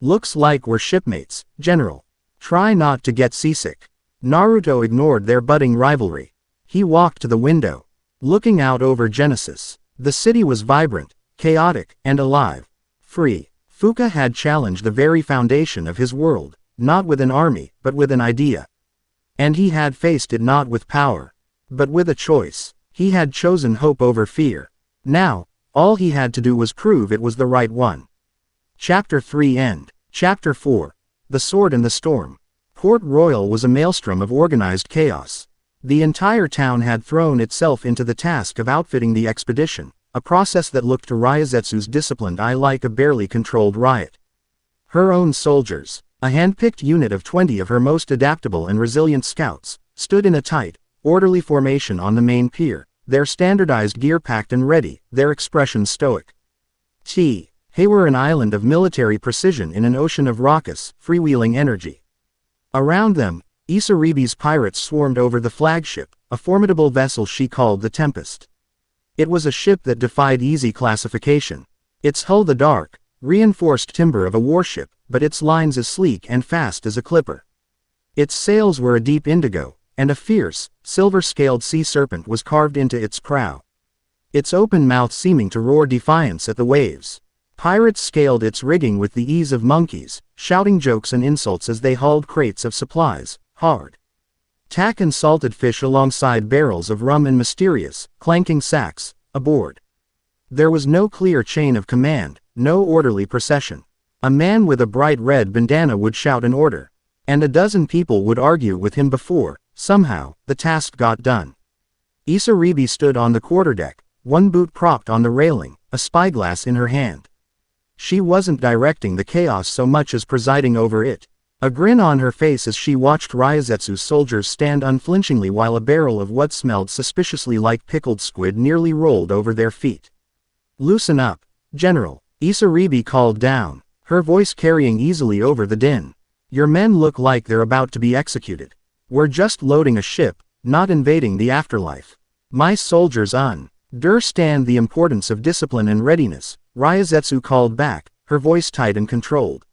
Looks like we're shipmates, General. Try not to get seasick. Naruto ignored their budding rivalry. He walked to the window, looking out over Genesis. The city was vibrant, chaotic, and alive. Free. Fuka had challenged the very foundation of his world, not with an army, but with an idea. And he had faced it not with power, but with a choice. He had chosen hope over fear. Now, all he had to do was prove it was the right one. Chapter 3 End. Chapter 4. The Sword and the Storm. Port Royal was a maelstrom of organized chaos. The entire town had thrown itself into the task of outfitting the expedition, a process that looked to Ryazetsu's disciplined eye like a barely controlled riot. Her own soldiers, a hand-picked unit of 20 of her most adaptable and resilient scouts, stood in a tight, orderly formation on the main pier, their standardized gear packed and ready, their expressions stoic. They were an island of military precision in an ocean of raucous, freewheeling energy. Around them, Isaribi's pirates swarmed over the flagship, a formidable vessel she called the Tempest. It was a ship that defied easy classification. Its hull the dark, reinforced timber of a warship, but its lines as sleek and fast as a clipper. Its sails were a deep indigo, and a fierce, silver-scaled sea serpent was carved into its prow. its open mouth seeming to roar defiance at the waves. Pirates scaled its rigging with the ease of monkeys, shouting jokes and insults as they hauled crates of supplies, hard tack and salted fish alongside barrels of rum and mysterious, clanking sacks, aboard. There was no clear chain of command, no orderly procession. A man with a bright red bandana would shout an order, and a dozen people would argue with him before, somehow, the task got done. Isaribi stood on the quarterdeck, one boot propped on the railing, a spyglass in her hand. She wasn't directing the chaos so much as presiding over it. A grin on her face as she watched Ryazetsu's soldiers stand unflinchingly while a barrel of what smelled suspiciously like pickled squid nearly rolled over their feet. "Loosen up, General," Isaribi called down, her voice carrying easily over the din. "Your men look like they're about to be executed. We're just loading a ship, not invading the afterlife. My soldiers understand the importance of discipline and readiness," Ryazetsu called back, her voice tight and controlled.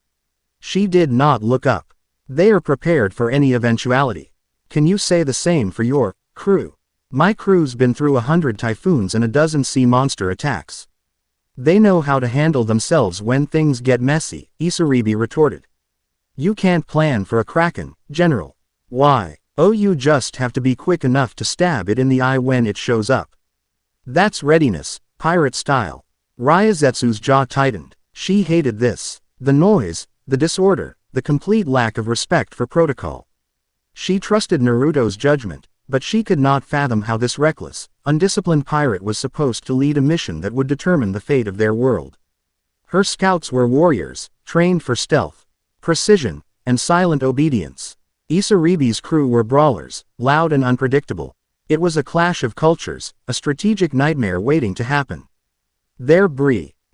She did not look up. "They are prepared for any eventuality. Can you say the same for your crew? My crew's been through 100 typhoons and a dozen sea monster attacks. They know how to handle themselves when things get messy," Isaribi retorted. "You can't plan for a kraken, General. Why? Oh, you just have to be quick enough to stab it in the eye when it shows up. That's readiness, pirate style." Ryazetsu's jaw tightened. She hated this. The noise, the disorder, the complete lack of respect for protocol. She trusted Naruto's judgment, but she could not fathom how this reckless, undisciplined pirate was supposed to lead a mission that would determine the fate of their world. Her scouts were warriors, trained for stealth, precision, and silent obedience. Isaribi's crew were brawlers, loud and unpredictable. It was a clash of cultures, a strategic nightmare waiting to happen. Their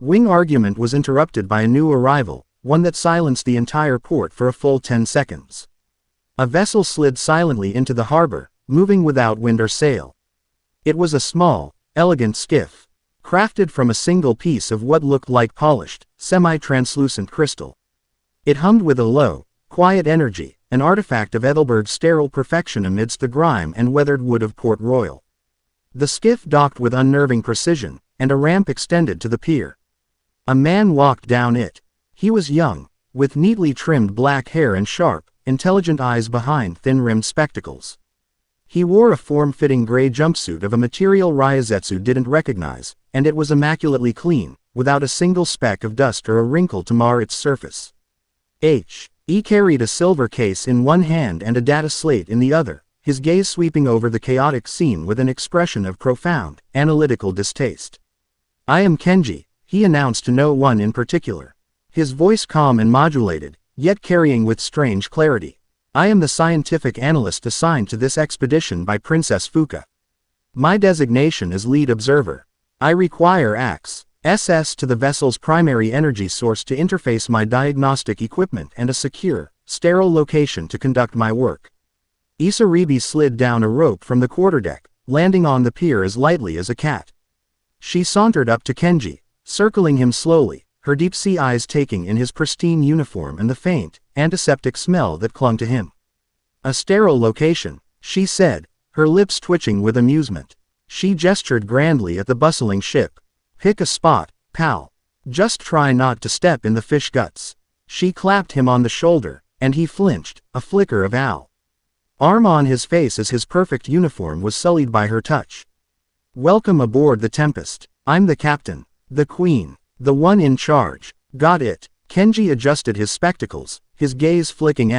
wing argument was interrupted by a new arrival, one that silenced the entire port for a full 10 seconds. A vessel slid silently into the harbor, moving without wind or sail. It was a small, elegant skiff, crafted from a single piece of what looked like polished, semi-translucent crystal. It hummed with a low, quiet energy, an artifact of Ethelberg's sterile perfection amidst the grime and weathered wood of Port Royal. The skiff docked with unnerving precision, and a ramp extended to the pier. A man walked down it. He was young, with neatly trimmed black hair and sharp, intelligent eyes behind thin-rimmed spectacles. He wore a form-fitting gray jumpsuit of a material Ryazetsu didn't recognize, and it was immaculately clean, without a single speck of dust or a wrinkle to mar its surface. He carried a silver case in one hand and a data slate in the other, his gaze sweeping over the chaotic scene with an expression of profound, analytical distaste. "I am Kenji," he announced to no one in particular. His voice calm and modulated, yet carrying with strange clarity. "I am the scientific analyst assigned to this expedition by Princess Fuka. My designation is lead observer. I require access to the vessel's primary energy source to interface my diagnostic equipment and a secure, sterile location to conduct my work." Isaribi slid down a rope from the quarterdeck, landing on the pier as lightly as a cat. She sauntered up to Kenji, circling him slowly, her deep-sea eyes taking in his pristine uniform and the faint, antiseptic smell that clung to him. "A sterile location," she said, her lips twitching with amusement. She gestured grandly at the bustling ship. "Pick a spot, pal. Just try not to step in the fish guts." She clapped him on the shoulder, and he flinched, a flicker of arm on his face as his perfect uniform was sullied by her touch. "Welcome aboard the Tempest. I'm the captain, the queen, the one in charge." "Got it." Kenji adjusted his spectacles, his gaze flicking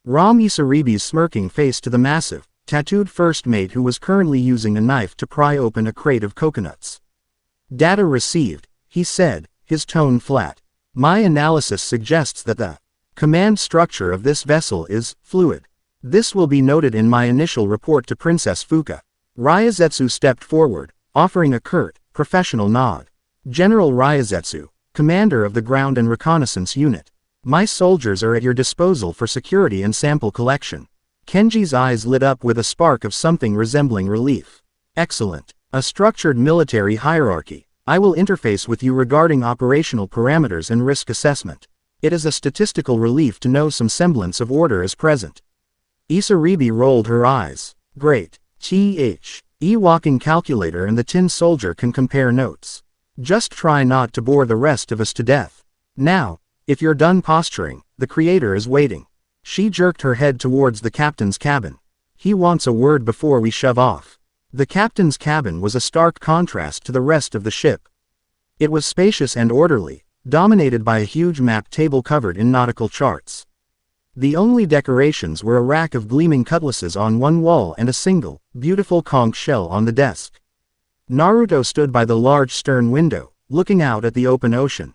Ram Isaribi's smirking face to the massive, tattooed first mate who was currently using a knife to pry open a crate of coconuts. "Data received," he said, his tone flat. "My analysis suggests that the command structure of this vessel is fluid. This will be noted in my initial report to Princess Fuka." Ryazetsu stepped forward, offering a curt, professional nod. "General Ryazetsu, commander of the ground and reconnaissance unit. My soldiers are at your disposal for security and sample collection." Kenji's eyes lit up with a spark of something resembling relief. "Excellent. A structured military hierarchy. I will interface with you regarding operational parameters and risk assessment. It is a statistical relief to know some semblance of order is present." Isaribi rolled her eyes. "Great. E-walking calculator and the tin soldier can compare notes. Just try not to bore the rest of us to death. Now, if you're done posturing, the creator is waiting. She jerked her head towards the captain's cabin. He wants a word before we shove off. The captain's cabin was a stark contrast to the rest of the ship. It was spacious and orderly, dominated by a huge map table covered in nautical charts. The only decorations were a rack of gleaming cutlasses on one wall and a single, beautiful conch shell on the desk. Naruto stood by the large stern window, looking out at the open ocean.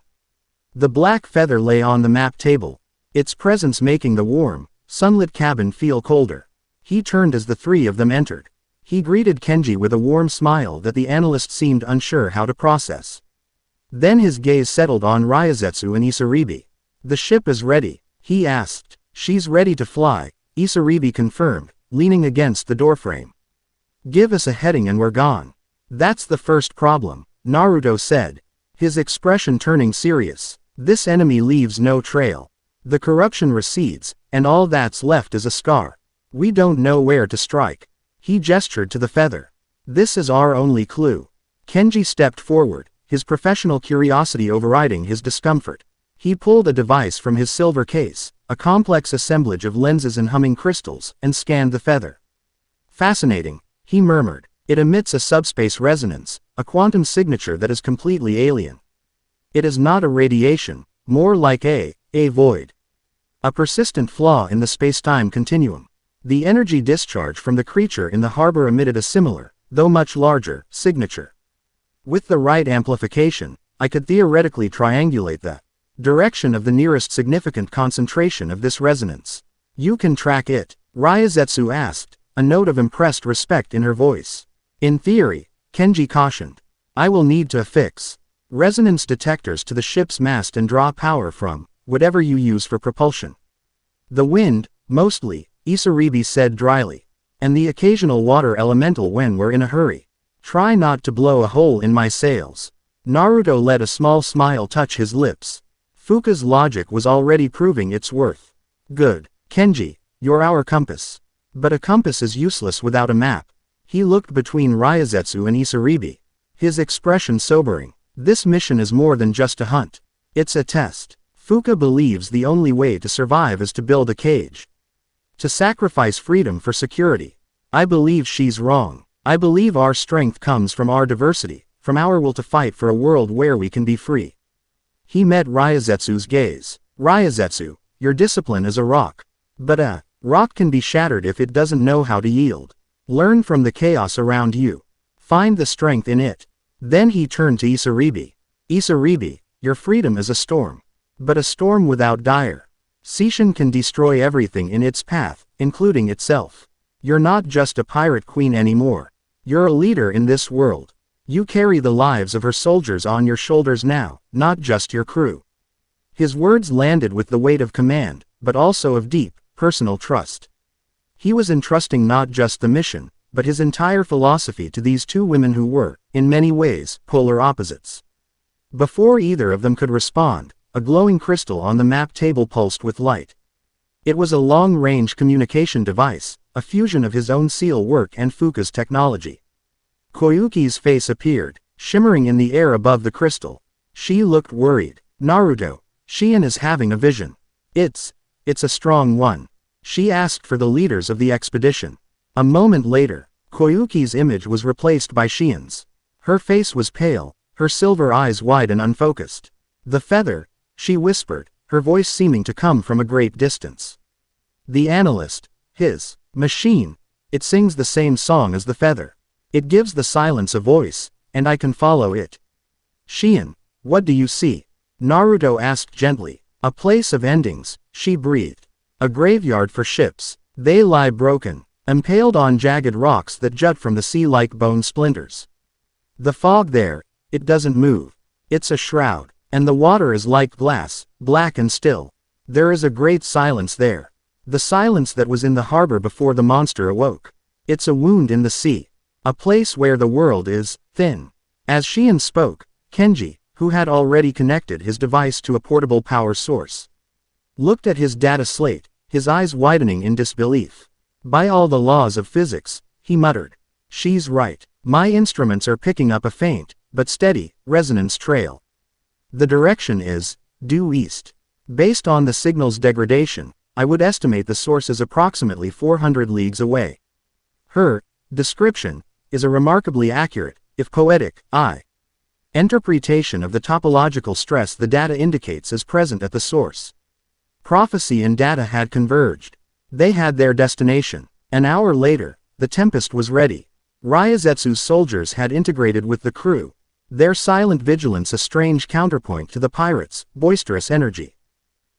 The black feather lay on the map table, its presence making the warm, sunlit cabin feel colder. He turned as the three of them entered. He greeted Kenji with a warm smile that the analyst seemed unsure how to process. Then his gaze settled on Ryazetsu and Isaribi. "The ship is ready," he asked. "She's ready to fly," Isaribi confirmed, leaning against the doorframe. "Give us a heading and we're gone." "That's the first problem," Naruto said, his expression turning serious. "This enemy leaves no trail. The corruption recedes, and all that's left is a scar. We don't know where to strike." He gestured to the feather. "This is our only clue." Kenji stepped forward, his professional curiosity overriding his discomfort. He pulled a device from his silver case, a complex assemblage of lenses and humming crystals, and scanned the feather. "Fascinating," he murmured. "It emits a subspace resonance, a quantum signature that is completely alien. It is not a radiation, more like a void. A persistent flaw in the space-time continuum. The energy discharge from the creature in the harbor emitted a similar, though much larger, signature. With the right amplification, I could theoretically triangulate the direction of the nearest significant concentration of this resonance." "You can track it?" Ryazetsu asked, a note of impressed respect in her voice. "In theory," Kenji cautioned. "I will need to affix resonance detectors to the ship's mast and draw power from whatever you use for propulsion." "The wind, mostly," Isaribi said dryly. "And the occasional water elemental when we're in a hurry. Try not to blow a hole in my sails." Naruto let a small smile touch his lips. Fuka's logic was already proving its worth. "Good, Kenji, you're our compass." "But a compass is useless without a map." He looked between Ryazetsu and Isaribi, his expression sobering. "This mission is more than just a hunt. It's a test. Fuka believes the only way to survive is to build a cage. To sacrifice freedom for security. I believe she's wrong. I believe our strength comes from our diversity, from our will to fight for a world where we can be free." He met Ryazetsu's gaze. "Ryazetsu, your discipline is a rock. But a rock can be shattered if it doesn't know how to yield. Learn from the chaos around you. Find the strength in it." Then he turned to Isaribi. "Isaribi, your freedom is a storm. But a storm without dire Seishin can destroy everything in its path, including itself. You're not just a pirate queen anymore. You're a leader in this world. You carry the lives of her soldiers on your shoulders now, not just your crew." His words landed with the weight of command, but also of deep, personal trust. He was entrusting not just the mission, but his entire philosophy to these two women who were, in many ways, polar opposites. Before either of them could respond, a glowing crystal on the map table pulsed with light. It was a long-range communication device, a fusion of his own seal work and Fuka's technology. Koyuki's face appeared, shimmering in the air above the crystal. She looked worried. "Naruto, Shion is having a vision. It's a strong one." She asked for the leaders of the expedition. A moment later, Koyuki's image was replaced by Shion's. Her face was pale, her silver eyes wide and unfocused. "The feather," she whispered, her voice seeming to come from a great distance. "The analyst, his machine, it sings the same song as the feather. It gives the silence a voice, and I can follow it." "Shion, what do you see?" Naruto asked gently. "A place of endings," she breathed. "A graveyard for ships. They lie broken, impaled on jagged rocks that jut from the sea like bone splinters. The fog there, it doesn't move. It's a shroud, and the water is like glass, black and still. There is a great silence there. The silence that was in the harbor before the monster awoke. It's a wound in the sea. A place where the world is thin." As Shion spoke, Kenji, who had already connected his device to a portable power source, looked at his data slate, his eyes widening in disbelief. "By all the laws of physics," he muttered. She's right. My instruments are picking up a faint, but steady, resonance trail. The direction is due east. Based on the signal's degradation, I would estimate the source is approximately 400 leagues away. Her description is a remarkably accurate, if poetic, interpretation of the topological stress the data indicates is present at the source. Prophecy and data had converged. They had their destination. An hour later, the Tempest was ready. Ryazetsu's soldiers had integrated with the crew, their silent vigilance a strange counterpoint to the pirates' boisterous energy.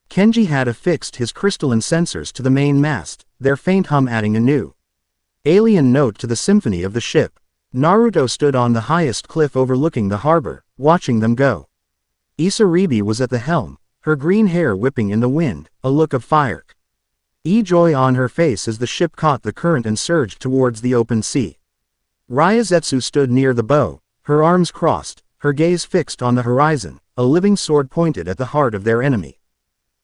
Kenji had affixed his crystalline sensors to the main mast, their faint hum adding a new alien note to the symphony of the ship. Naruto stood on the highest cliff overlooking the harbor, watching them go. Isaribi was at the helm, her green hair whipping in the wind, a look of fire. Joy on her face as the ship caught the current and surged towards the open sea. Ryazetsu stood near the bow, her arms crossed, her gaze fixed on the horizon, a living sword pointed at the heart of their enemy.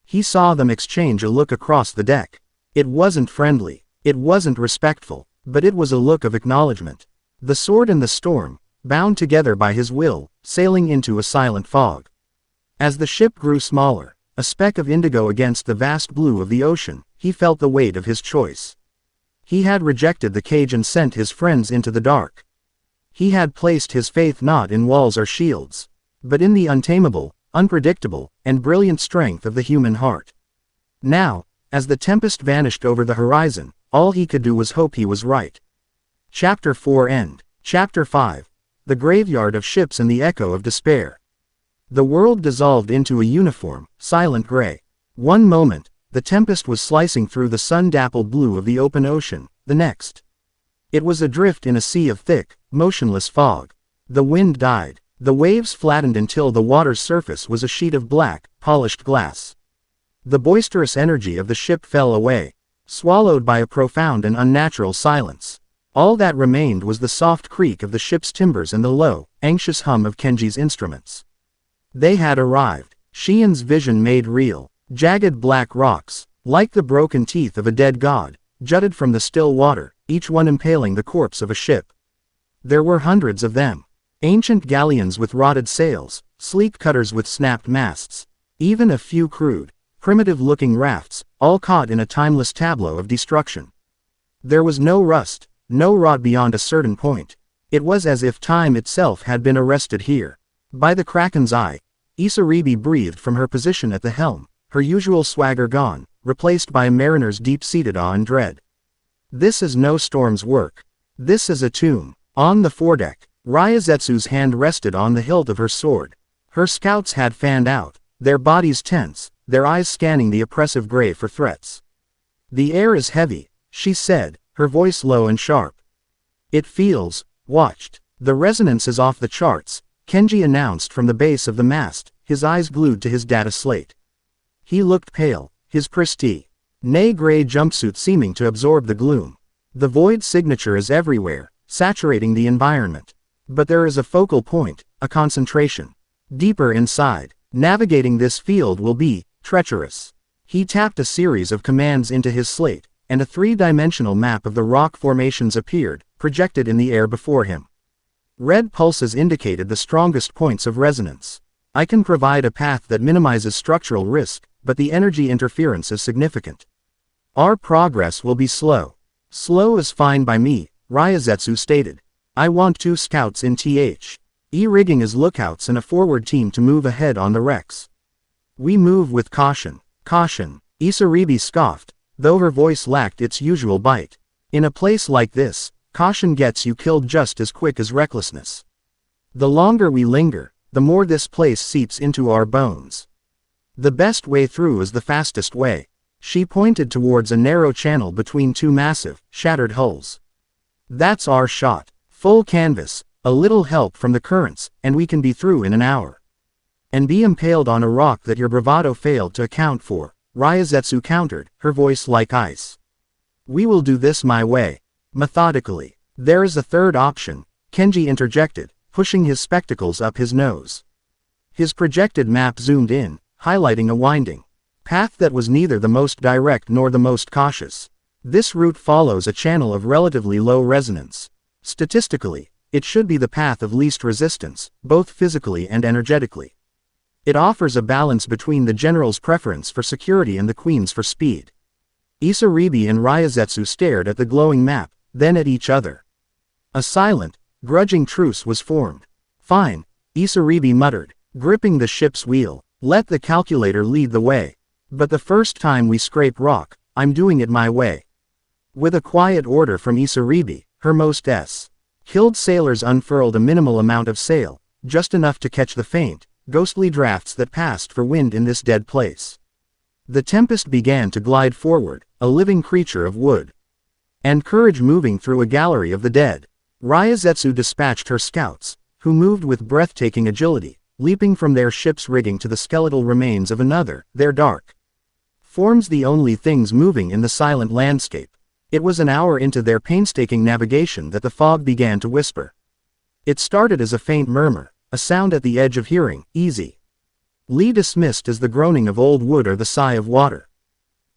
He saw them exchange a look across the deck. It wasn't friendly, it wasn't respectful, but it was a look of acknowledgement. The sword and the storm, bound together by his will, sailing into a silent fog. As the ship grew smaller, a speck of indigo against the vast blue of the ocean, he felt the weight of his choice. He had rejected the cage and sent his friends into the dark. He had placed his faith not in walls or shields, but in the untamable, unpredictable, and brilliant strength of the human heart. Now, as the Tempest vanished over the horizon, all he could do was hope he was right. Chapter 4 End. Chapter 5. The Graveyard of Ships and the Echo of Despair. The world dissolved into a uniform, silent gray. One moment, the Tempest was slicing through the sun-dappled blue of the open ocean, the next. It was adrift in a sea of thick, motionless fog. The wind died. The waves flattened until the water's surface was a sheet of black, polished glass. The boisterous energy of the ship fell away, swallowed by a profound and unnatural silence. All that remained was the soft creak of the ship's timbers and the low, anxious hum of Kenji's instruments. They had arrived. Shien's vision made real. Jagged black rocks, like the broken teeth of a dead god, jutted from the still water, each one impaling the corpse of a ship. There were hundreds of them. Ancient galleons with rotted sails, sleek cutters with snapped masts, even a few crude, primitive-looking rafts, all caught in a timeless tableau of destruction. There was no rust, no rot beyond a certain point. It was as if time itself had been arrested here. By the Kraken's eye, Isaribi breathed from her position at the helm, her usual swagger gone, replaced by a mariner's deep-seated awe and dread. This is no storm's work. This is a tomb. On the foredeck, Ryazetsu's hand rested on the hilt of her sword. Her scouts had fanned out, their bodies tense, their eyes scanning the oppressive gray for threats. The air is heavy, she said, her voice low and sharp. It feels watched. The resonance is off the charts, Kenji announced from the base of the mast, his eyes glued to his data slate. He looked pale, his pristine, gray jumpsuit seeming to absorb the gloom. The void signature is everywhere, saturating the environment. But there is a focal point, a concentration. Deeper inside, navigating this field will be treacherous. He tapped a series of commands into his slate, and a three-dimensional map of the rock formations appeared, projected in the air before him. Red pulses indicated the strongest points of resonance. I can provide a path that minimizes structural risk, but the energy interference is significant. Our progress will be slow. Slow is fine by me, Ryazetsu stated. I want 2 scouts in rigging as lookouts and a forward team to move ahead on the wrecks. We move with caution. Caution, Isaribi scoffed, though her voice lacked its usual bite. In a place like this, caution gets you killed just as quick as recklessness. The longer we linger, the more this place seeps into our bones. The best way through is the fastest way. She pointed towards a narrow channel between 2 massive, shattered hulls. That's our shot. Full canvas, a little help from the currents, and we can be through in an hour. And be impaled on a rock that your bravado failed to account for, Ryazetsu countered, her voice like ice. We will do this my way. Methodically. There is a third option, Kenji interjected, pushing his spectacles up his nose. His projected map zoomed in, highlighting a winding path that was neither the most direct nor the most cautious. This route follows a channel of relatively low resonance. Statistically, it should be the path of least resistance, both physically and energetically. It offers a balance between the general's preference for security and the queen's for speed. Isaribi and Ryazetsu stared at the glowing map, then at each other. A silent, grudging truce was formed. Fine, Isaribi muttered, gripping the ship's wheel. Let the calculator lead the way. But the first time we scrape rock, I'm doing it my way. With a quiet order from Isaribi, her most skilled sailors unfurled a minimal amount of sail, just enough to catch the faint, ghostly drafts that passed for wind in this dead place. The tempest began to glide forward, a living creature of wood and courage moving through a gallery of the dead. Ryazetsu dispatched her scouts, who moved with breathtaking agility, leaping from their ship's rigging to the skeletal remains of another, their dark forms the only things moving in the silent landscape. It was an hour into their painstaking navigation that the fog began to whisper. It started as a faint murmur, a sound at the edge of hearing, easy. Lee dismissed as the groaning of old wood or the sigh of water.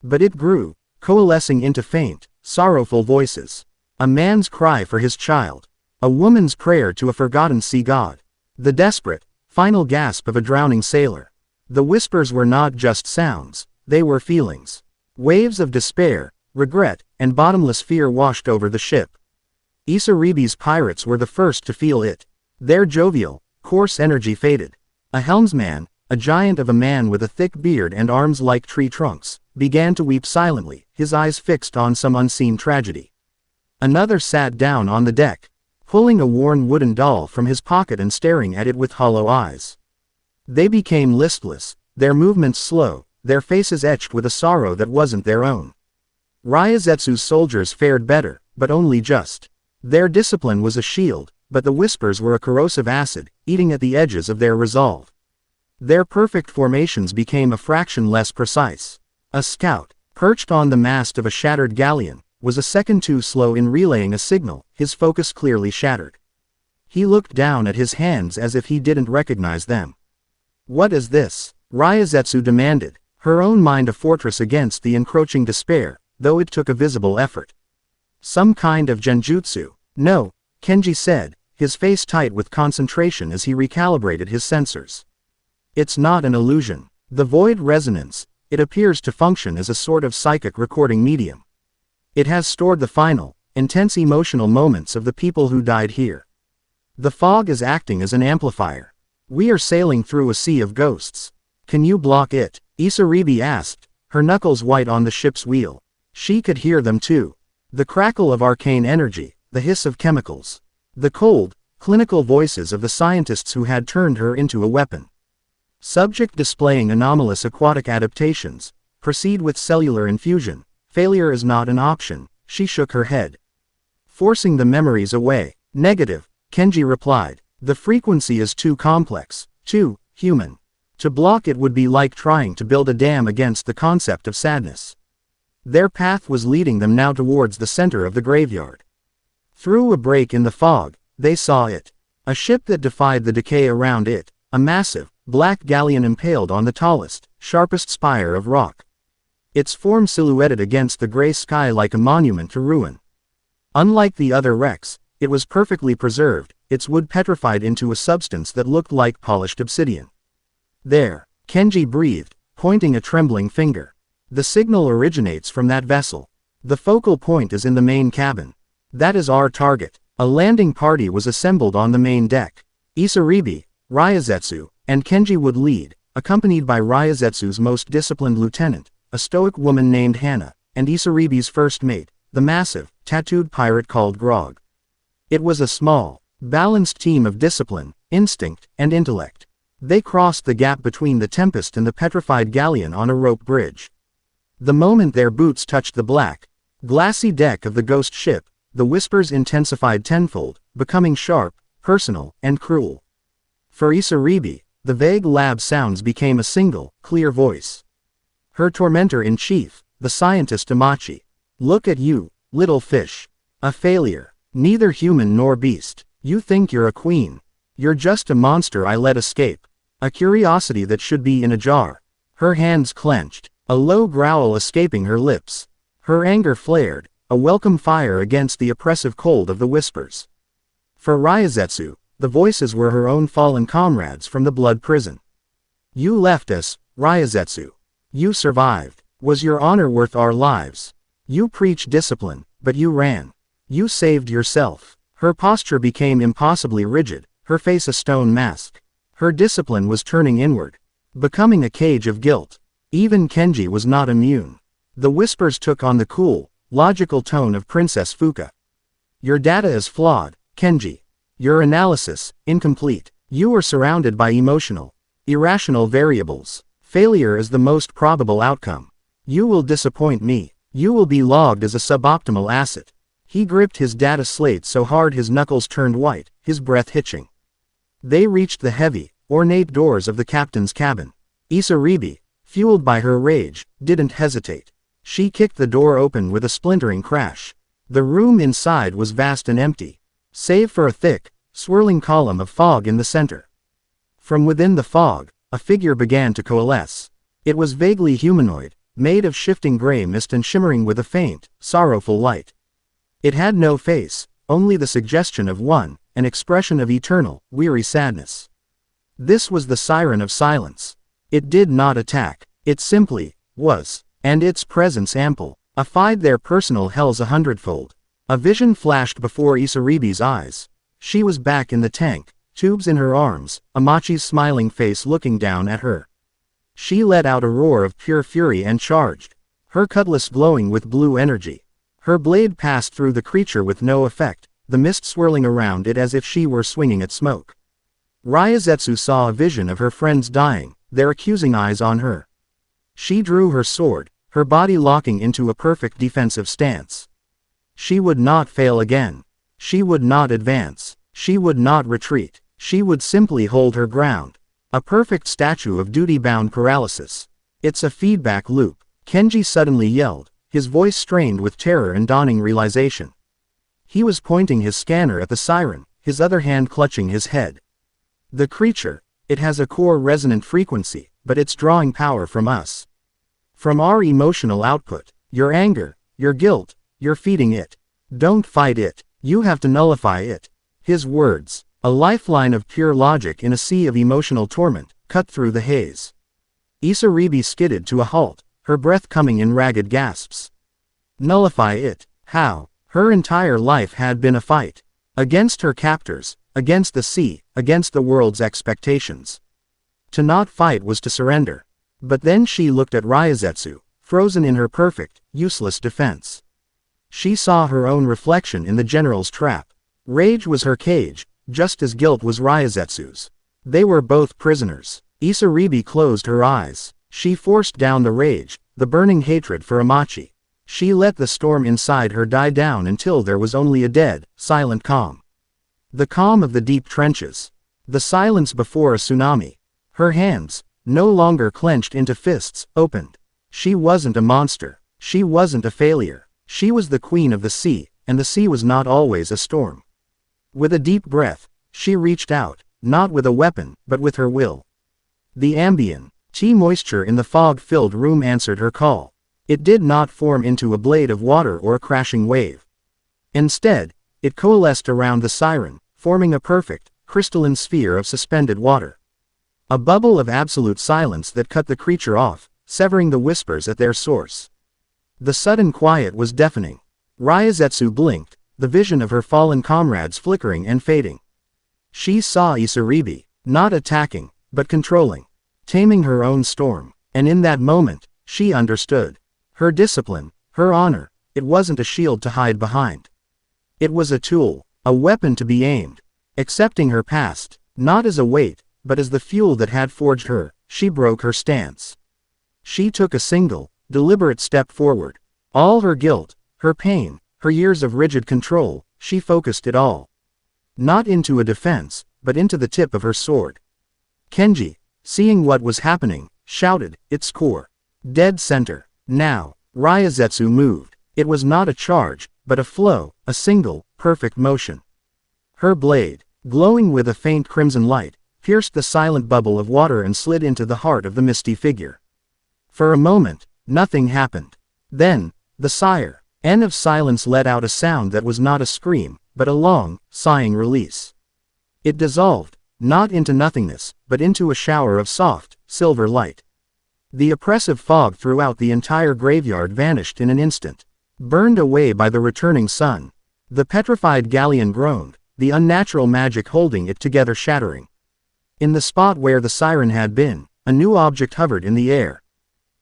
But it grew, coalescing into faint, sorrowful voices. A man's cry for his child. A woman's prayer to a forgotten sea god. The desperate, final gasp of a drowning sailor. The whispers were not just sounds, they were feelings. Waves of despair, regret, and bottomless fear washed over the ship. Isaribi's pirates were the first to feel it. Their jovial, coarse energy faded. A helmsman, a giant of a man with a thick beard and arms like tree trunks, began to weep silently, his eyes fixed on some unseen tragedy. Another sat down on the deck, pulling a worn wooden doll from his pocket and staring at it with hollow eyes. They became listless, their movements slow, their faces etched with a sorrow that wasn't their own. Ryazetsu's soldiers fared better, but only just. Their discipline was a shield, but the whispers were a corrosive acid, eating at the edges of their resolve. Their perfect formations became a fraction less precise. A scout, perched on the mast of a shattered galleon, was a second too slow in relaying a signal, his focus clearly shattered. He looked down at his hands as if he didn't recognize them. What is this? Ryazetsu demanded, her own mind a fortress against the encroaching despair, though it took a visible effort. Some kind of genjutsu. No, Kenji said, his face tight with concentration as he recalibrated his sensors. It's not an illusion. The void resonance, it appears to function as a sort of psychic recording medium. It has stored the final, intense emotional moments of the people who died here. The fog is acting as an amplifier. We are sailing through a sea of ghosts. Can you block it? Isaribi asked, her knuckles white on the ship's wheel. She could hear them too. The crackle of arcane energy, the hiss of chemicals. The cold, clinical voices of the scientists who had turned her into a weapon. Subject displaying anomalous aquatic adaptations. Proceed with cellular infusion. Failure is not an option, she shook her head. Forcing the memories away. Negative, Kenji replied. The frequency is too complex, too human. To block it would be like trying to build a dam against the concept of sadness. Their path was leading them now towards the center of the graveyard. Through a break in the fog, they saw it. A ship that defied the decay around it, a massive, black galleon impaled on the tallest, sharpest spire of rock. Its form silhouetted against the gray sky like a monument to ruin. Unlike the other wrecks, it was perfectly preserved, its wood petrified into a substance that looked like polished obsidian. There, Kenji breathed, pointing a trembling finger. The signal originates from that vessel. The focal point is in the main cabin. That is our target. A landing party was assembled on the main deck. Isaribi, Ryazetsu, and Kenji would lead, accompanied by Ryazetsu's most disciplined lieutenant, a stoic woman named Hana, and Isaribi's first mate, the massive, tattooed pirate called Grog. It was a small, balanced team of discipline, instinct, and intellect. They crossed the gap between the Tempest and the petrified galleon on a rope bridge. The moment their boots touched the black, glassy deck of the ghost ship, the whispers intensified tenfold, becoming sharp, personal, and cruel. For Isaribi, the vague lab sounds became a single, clear voice. Her tormentor-in-chief, the scientist Amachi. Look at you, little fish. A failure. Neither human nor beast. You think you're a queen. You're just a monster I let escape. A curiosity that should be in a jar. Her hands clenched, a low growl escaping her lips. Her anger flared, a welcome fire against the oppressive cold of the whispers. For Ryazetsu, the voices were her own fallen comrades from the blood prison. You left us, Ryazetsu. You survived. Was your honor worth our lives? You preached discipline, but you ran. You saved yourself. Her posture became impossibly rigid, her face a stone mask. Her discipline was turning inward, becoming a cage of guilt. Even Kenji was not immune. The whispers took on the cool, logical tone of Princess Fuka. Your data is flawed, Kenji. Your analysis, incomplete. You are surrounded by emotional, irrational variables. Failure is the most probable outcome. You will disappoint me. You will be logged as a suboptimal asset. He gripped his data slate so hard his knuckles turned white, his breath hitching. They reached the heavy, ornate doors of the captain's cabin. Isaribi, fueled by her rage, didn't hesitate. She kicked the door open with a splintering crash. The room inside was vast and empty, save for a thick, swirling column of fog in the center. From within the fog, a figure began to coalesce. It was vaguely humanoid, made of shifting gray mist and shimmering with a faint, sorrowful light. It had no face, only the suggestion of one, an expression of eternal, weary sadness. This was the Siren of Silence. It did not attack, it simply was, and its presence amplified their personal hells 100-fold. A vision flashed before Isaribi's eyes. She was back in the tank, tubes in her arms, Amachi's smiling face looking down at her. She let out a roar of pure fury and charged, her cutlass glowing with blue energy. Her blade passed through the creature with no effect, the mist swirling around it as if she were swinging at smoke. Ryazetsu saw a vision of her friends dying, their accusing eyes on her. She drew her sword, her body locking into a perfect defensive stance. She would not fail again. She would not advance. She would not retreat. She would simply hold her ground. A perfect statue of duty-bound paralysis. It's a feedback loop, Kenji suddenly yelled, his voice strained with terror and dawning realization. He was pointing his scanner at the siren, his other hand clutching his head. The creature, it has a core resonant frequency, but it's drawing power from us. From our emotional output, your anger, your guilt, you're feeding it. Don't fight it, you have to nullify it. His words, a lifeline of pure logic in a sea of emotional torment, cut through the haze. Isaribi skidded to a halt, her breath coming in ragged gasps. Nullify it? How? Her entire life had been a fight. Against her captors, against the sea, against the world's expectations. To not fight was to surrender. But then she looked at Ryazetsu, frozen in her perfect, useless defense. She saw her own reflection in the general's trap. Rage was her cage, just as guilt was Ryazetsu's. They were both prisoners. Isaribi closed her eyes. She forced down the rage, the burning hatred for Amachi. She let the storm inside her die down until there was only a dead, silent calm. The calm of the deep trenches. The silence before a tsunami. Her hands, no longer clenched into fists, opened. She wasn't a monster. She wasn't a failure. She was the queen of the sea, and the sea was not always a storm. With a deep breath, she reached out, not with a weapon, but with her will. The ambient, tea moisture in the fog-filled room answered her call. It did not form into a blade of water or a crashing wave. Instead, it coalesced around the siren, forming a perfect, crystalline sphere of suspended water. A bubble of absolute silence that cut the creature off, severing the whispers at their source. The sudden quiet was deafening. Ryazetsu blinked, the vision of her fallen comrades flickering and fading. She saw Isaribi, not attacking, but controlling, taming her own storm, and in that moment, she understood. Her discipline, her honor, it wasn't a shield to hide behind. It was a tool, a weapon to be aimed. Accepting her past, not as a weight, but as the fuel that had forged her, she broke her stance. She took a single, deliberate step forward. All her guilt, her pain, her years of rigid control, she focused it all. Not into a defense, but into the tip of her sword. Kenji, seeing what was happening, shouted, its core. Dead center. Now, Ryazetsu moved. It was not a charge, but a flow, a single, perfect motion. Her blade, glowing with a faint crimson light, pierced the silent bubble of water and slid into the heart of the misty figure. For a moment, nothing happened. Then, the sire, N of silence let out a sound that was not a scream, but a long, sighing release. It dissolved, not into nothingness, but into a shower of soft, silver light. The oppressive fog throughout the entire graveyard vanished in an instant, burned away by the returning sun. The petrified galleon groaned, the unnatural magic holding it together shattering. In the spot where the siren had been, a new object hovered in the air.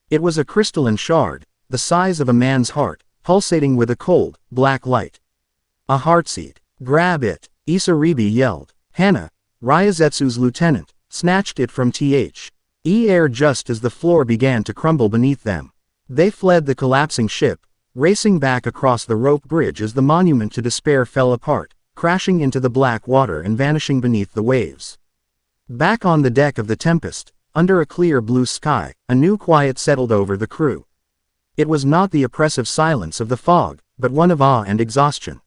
It was a crystalline shard, the size of a man's heart, pulsating with a cold, black light. A heartseed. Grab it, Isaribi yelled. Hana, Ryazetsu's lieutenant, snatched it from air just as the floor began to crumble beneath them. They fled the collapsing ship, racing back across the rope bridge as the monument to despair fell apart, crashing into the black water and vanishing beneath the waves. Back on the deck of the Tempest, under a clear blue sky, a new quiet settled over the crew. It was not the oppressive silence of the fog, but one of awe and exhaustion.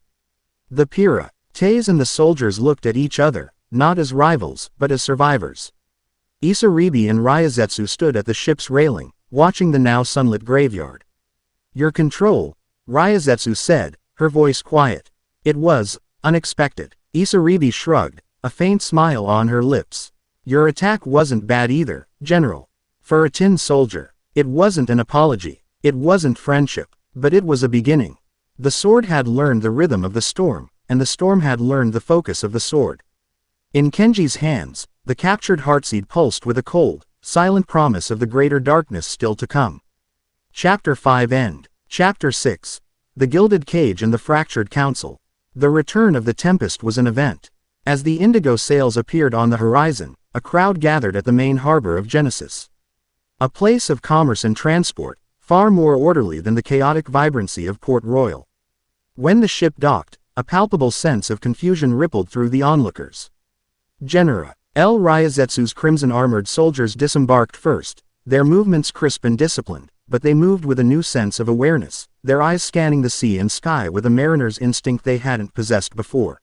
The Pira, Taze and the soldiers looked at each other, not as rivals, but as survivors. Isaribi and Ryazetsu stood at the ship's railing, watching the now sunlit graveyard. Your control, Ryazetsu said, her voice quiet. It was unexpected. Isaribi shrugged, a faint smile on her lips. Your attack wasn't bad either, General. For a tin soldier, it wasn't an apology. It wasn't friendship, but it was a beginning. The sword had learned the rhythm of the storm, and the storm had learned the focus of the sword. In Kenji's hands, the captured heartseed pulsed with a cold, silent promise of the greater darkness still to come. Chapter 5 End. Chapter 6. The Gilded Cage and the Fractured Council. The return of the Tempest was an event. As the indigo sails appeared on the horizon, a crowd gathered at the main harbor of Genesis. A place of commerce and transport, far more orderly than the chaotic vibrancy of Port Royal. When the ship docked, a palpable sense of confusion rippled through the onlookers. Genera. Ryazetsu's crimson-armored soldiers disembarked first, their movements crisp and disciplined, but they moved with a new sense of awareness, their eyes scanning the sea and sky with a mariner's instinct they hadn't possessed before.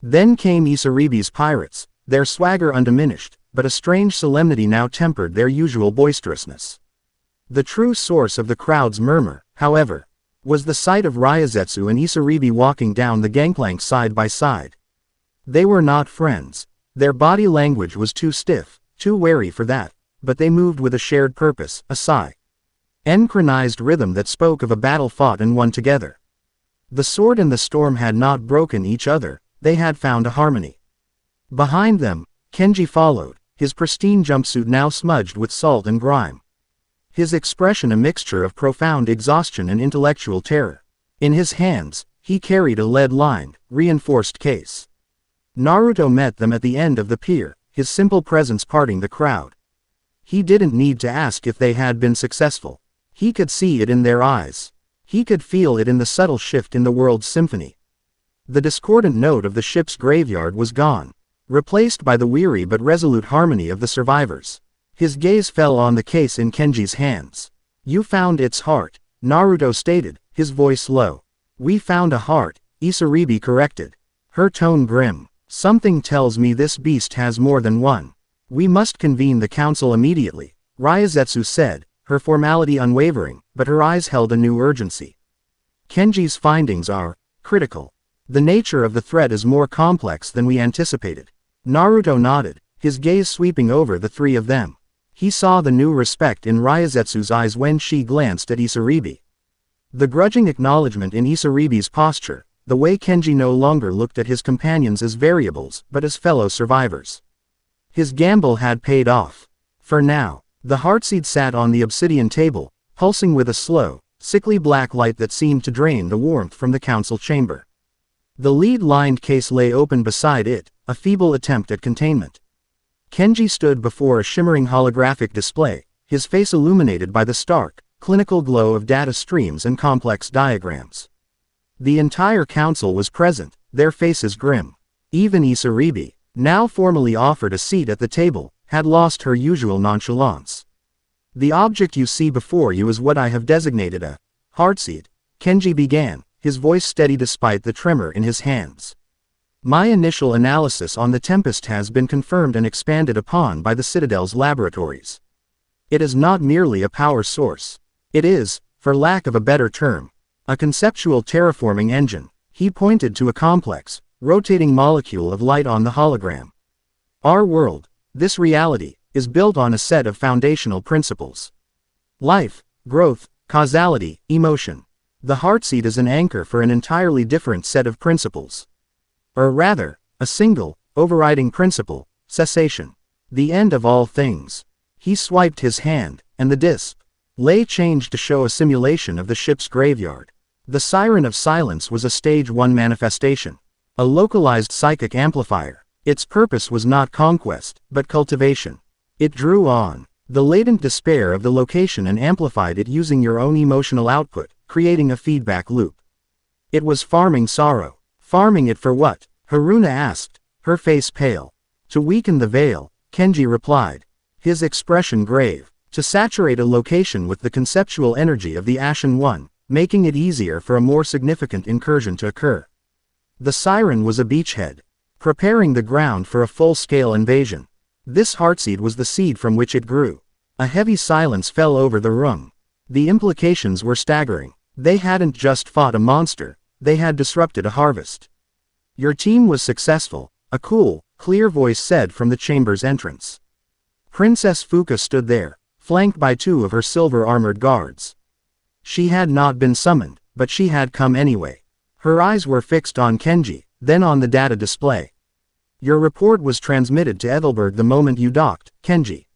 Then came Isaribi's pirates, their swagger undiminished, but a strange solemnity now tempered their usual boisterousness. The true source of the crowd's murmur, however, was the sight of Ryazetsu and Isaribi walking down the gangplank side by side. They were not friends. Their body language was too stiff, too wary for that, but they moved with a shared purpose, a synchronized rhythm that spoke of a battle fought and won together. The sword and the storm had not broken each other, they had found a harmony. Behind them, Kenji followed, his pristine jumpsuit now smudged with salt and grime. His expression a mixture of profound exhaustion and intellectual terror. In his hands, he carried a lead-lined, reinforced case. Naruto met them at the end of the pier, his simple presence parting the crowd. He didn't need to ask if they had been successful. He could see it in their eyes. He could feel it in the subtle shift in the world's symphony. The discordant note of the ship's graveyard was gone, replaced by the weary but resolute harmony of the survivors. His gaze fell on the case in Kenji's hands. You found its heart, Naruto stated, his voice low. We found a heart, Isaribi corrected, her tone grim. Something tells me this beast has more than one. We must convene the council immediately, Ryazetsu said, her formality unwavering, but her eyes held a new urgency. Kenji's findings are critical. The nature of the threat is more complex than we anticipated. Naruto nodded, his gaze sweeping over the three of them. He saw the new respect in Ryazetsu's eyes when she glanced at Isaribi. The grudging acknowledgement in Isaribi's posture, the way Kenji no longer looked at his companions as variables but as fellow survivors. His gamble had paid off. For now, the heartseed sat on the obsidian table, pulsing with a slow, sickly black light that seemed to drain the warmth from the council chamber. The lead-lined case lay open beside it, a feeble attempt at containment. Kenji stood before a shimmering holographic display, his face illuminated by the stark, clinical glow of data streams and complex diagrams. The entire council was present, their faces grim. Even Isaribi, now formally offered a seat at the table, had lost her usual nonchalance. The object you see before you is what I have designated a heartseed, Kenji began, his voice steady despite the tremor in his hands. My initial analysis on the Tempest has been confirmed and expanded upon by the Citadel's laboratories. It is not merely a power source. It is, for lack of a better term, a conceptual terraforming engine. He pointed to a complex, rotating molecule of light on the hologram. Our world, this reality, is built on a set of foundational principles. Life, growth, causality, emotion. The heartseed is an anchor for an entirely different set of principles. Or rather, a single, overriding principle, cessation. The end of all things. He swiped his hand, and the display changed to show a simulation of the ship's graveyard. The Siren of Silence was a Stage 1 manifestation. A localized psychic amplifier. Its purpose was not conquest, but cultivation. It drew on the latent despair of the location and amplified it using your own emotional output, creating a feedback loop. It was farming sorrow. Farming it for what? Haruna asked, her face pale. To weaken the veil, Kenji replied, his expression grave. To saturate a location with the conceptual energy of the Ashen One, making it easier for a more significant incursion to occur. The Siren was a beachhead, preparing the ground for a full-scale invasion. This heartseed was the seed from which it grew. A heavy silence fell over the room. The implications were staggering. They hadn't just fought a monster, they had disrupted a harvest. Your team was successful, a cool, clear voice said from the chamber's entrance. Princess Fuka stood there, flanked by two of her silver-armored guards. She had not been summoned, but she had come anyway. Her eyes were fixed on Kenji, then on the data display. Your report was transmitted to Ethelberg the moment you docked, Kenji.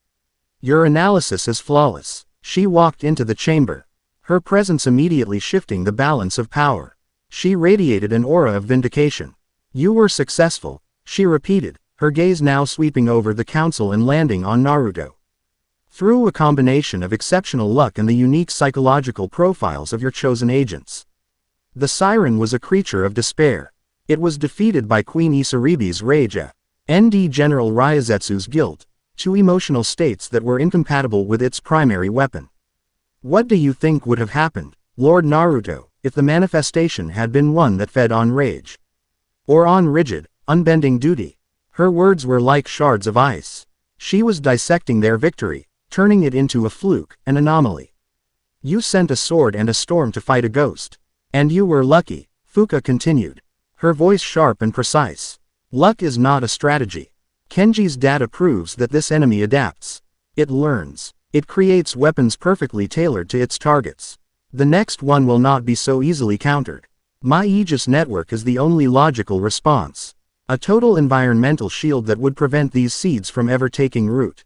Your analysis is flawless. She walked into the chamber, her presence immediately shifting the balance of power. She radiated an aura of vindication. You were successful, she repeated, her gaze now sweeping over the council and landing on Naruto. Through a combination of exceptional luck and the unique psychological profiles of your chosen agents. The Siren was a creature of despair. It was defeated by Queen Isaribi's rage and General Ryazetsu's guilt, two emotional states that were incompatible with its primary weapon. What do you think would have happened, Lord Naruto, if the manifestation had been one that fed on rage? Or on rigid, unbending duty? Her words were like shards of ice. She was dissecting their victory, turning it into a fluke, an anomaly. You sent a sword and a storm to fight a ghost. And you were lucky, Fuka continued, her voice sharp and precise. Luck is not a strategy. Kenji's data proves that this enemy adapts. It learns. It creates weapons perfectly tailored to its targets. The next one will not be so easily countered. My Aegis network is the only logical response. A total environmental shield that would prevent these seeds from ever taking root.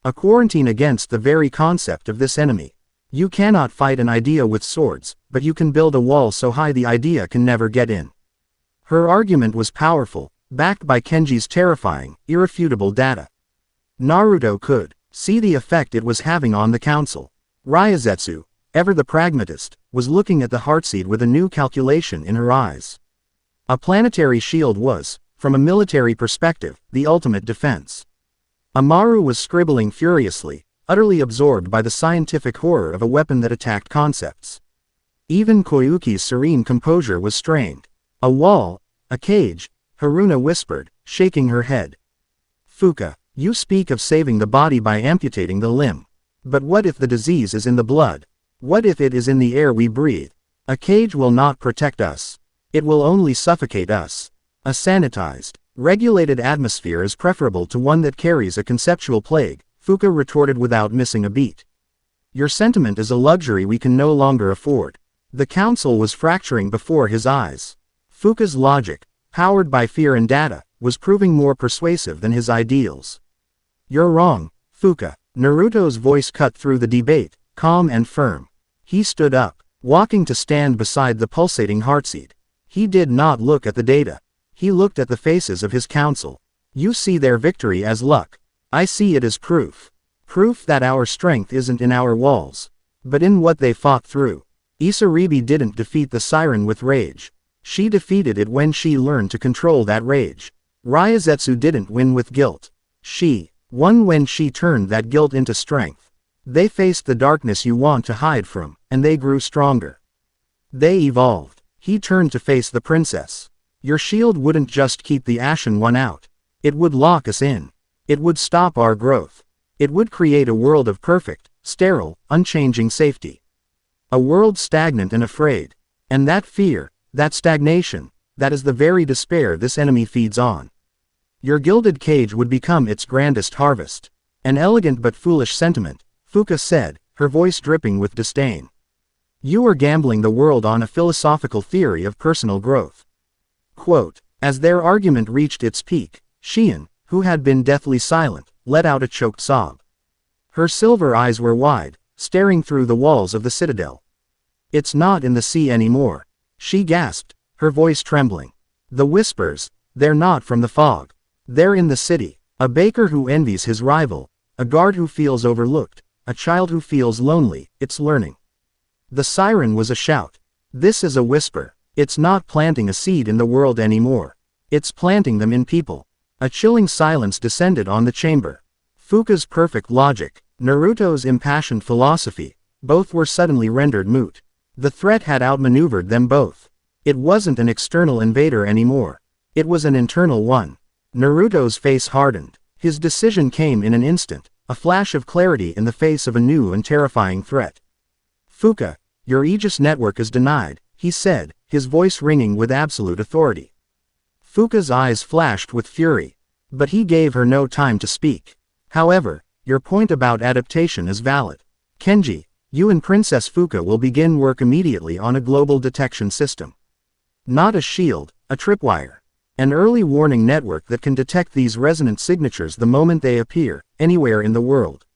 A quarantine against the very concept of this enemy. You cannot fight an idea with swords, but you can build a wall so high the idea can never get in. Her argument was powerful, backed by Kenji's terrifying, irrefutable data. Naruto could see the effect it was having on the council. Ryazetsu, ever the pragmatist, was looking at the heartseed with a new calculation in her eyes. A planetary shield was, from a military perspective, the ultimate defense. Amaru was scribbling furiously, utterly absorbed by the scientific horror of a weapon that attacked concepts. Even Koyuki's serene composure was strained. A wall, a cage, Haruna whispered, shaking her head. Fuka, you speak of saving the body by amputating the limb. But what if the disease is in the blood? What if it is in the air we breathe? A cage will not protect us. It will only suffocate us. A sanitized, regulated atmosphere is preferable to one that carries a conceptual plague, Fuka retorted without missing a beat. Your sentiment is a luxury we can no longer afford. The council was fracturing before his eyes. Fuka's logic, powered by fear and data, was proving more persuasive than his ideals. You're wrong, Fuka. Naruto's voice cut through the debate, calm and firm. He stood up, walking to stand beside the pulsating heartseed. He did not look at the data. He looked at the faces of his council. You see their victory as luck. I see it as proof. Proof that our strength isn't in our walls, but in what they fought through. Isaribi didn't defeat the Siren with rage. She defeated it when she learned to control that rage. Ryazetsu didn't win with guilt. She won when she turned that guilt into strength. They faced the darkness you want to hide from, and they grew stronger. They evolved. He turned to face the princess. Your shield wouldn't just keep the Ashen One out. It would lock us in. It would stop our growth. It would create a world of perfect, sterile, unchanging safety. A world stagnant and afraid. And that fear, That stagnation, that is the very despair this enemy feeds on. Your gilded cage would become its grandest harvest. An elegant but foolish sentiment, Fuka said, her voice dripping with disdain. You are gambling the world on a philosophical theory of personal growth. Quote, as their argument reached its peak, Xian, who had been deathly silent, let out a choked sob. Her silver eyes were wide, staring through the walls of the citadel. It's not in the sea anymore, she gasped, her voice trembling. The whispers, they're not from the fog. They're in the city. A baker who envies his rival, a guard who feels overlooked, a child who feels lonely, it's learning. The siren was a shout. This is a whisper. It's not planting a seed in the world anymore. It's planting them in people. A chilling silence descended on the chamber. Fuka's perfect logic, Naruto's impassioned philosophy, both were suddenly rendered moot. The threat had outmaneuvered them both. It wasn't an external invader anymore. It was an internal one. Naruto's face hardened. His decision came in an instant, a flash of clarity in the face of a new and terrifying threat. Fuka, your Aegis network is denied, he said, his voice ringing with absolute authority. Fuka's eyes flashed with fury. But he gave her no time to speak. However, your point about adaptation is valid. Kenji, you and Princess Fuka will begin work immediately on a global detection system. Not a shield, a tripwire. An early warning network that can detect these resonant signatures the moment they appear, anywhere in the world.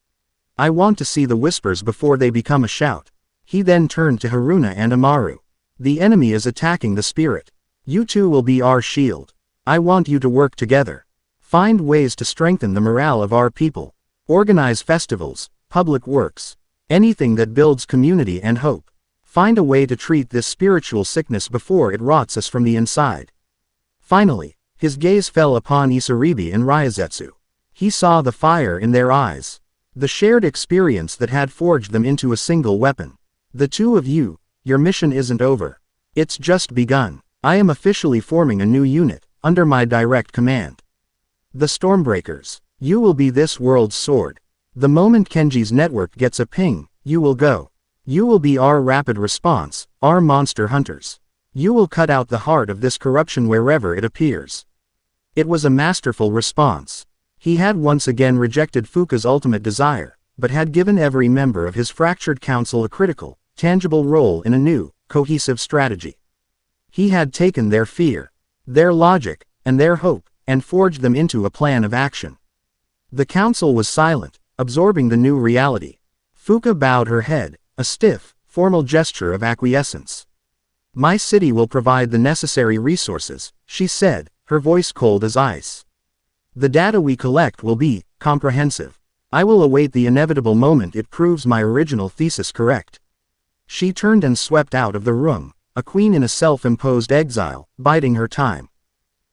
I want to see the whispers before they become a shout. He then turned to Haruna and Amaru. The enemy is attacking the spirit. You two will be our shield. I want you to work together. Find ways to strengthen the morale of our people. Organize festivals, public works. Anything that builds community and hope. Find a way to treat this spiritual sickness before it rots us from the inside. Finally, his gaze fell upon Isaribi and Ryazetsu. He saw the fire in their eyes. The shared experience that had forged them into a single weapon. The two of you, your mission isn't over. It's just begun. I am officially forming a new unit, under my direct command. The Stormbreakers. You will be this world's sword. The moment Kenji's network gets a ping, you will go. You will be our rapid response, our monster hunters. You will cut out the heart of this corruption wherever it appears. It was a masterful response. He had once again rejected Fuka's ultimate desire, but had given every member of his fractured council a critical, tangible role in a new, cohesive strategy. He had taken their fear, their logic, and their hope, and forged them into a plan of action. The council was silent, absorbing the new reality. Fuka bowed her head, a stiff, formal gesture of acquiescence. My city will provide the necessary resources, she said, her voice cold as ice. The data we collect will be comprehensive. I will await the inevitable moment it proves my original thesis correct. She turned and swept out of the room, a queen in a self-imposed exile, biding her time.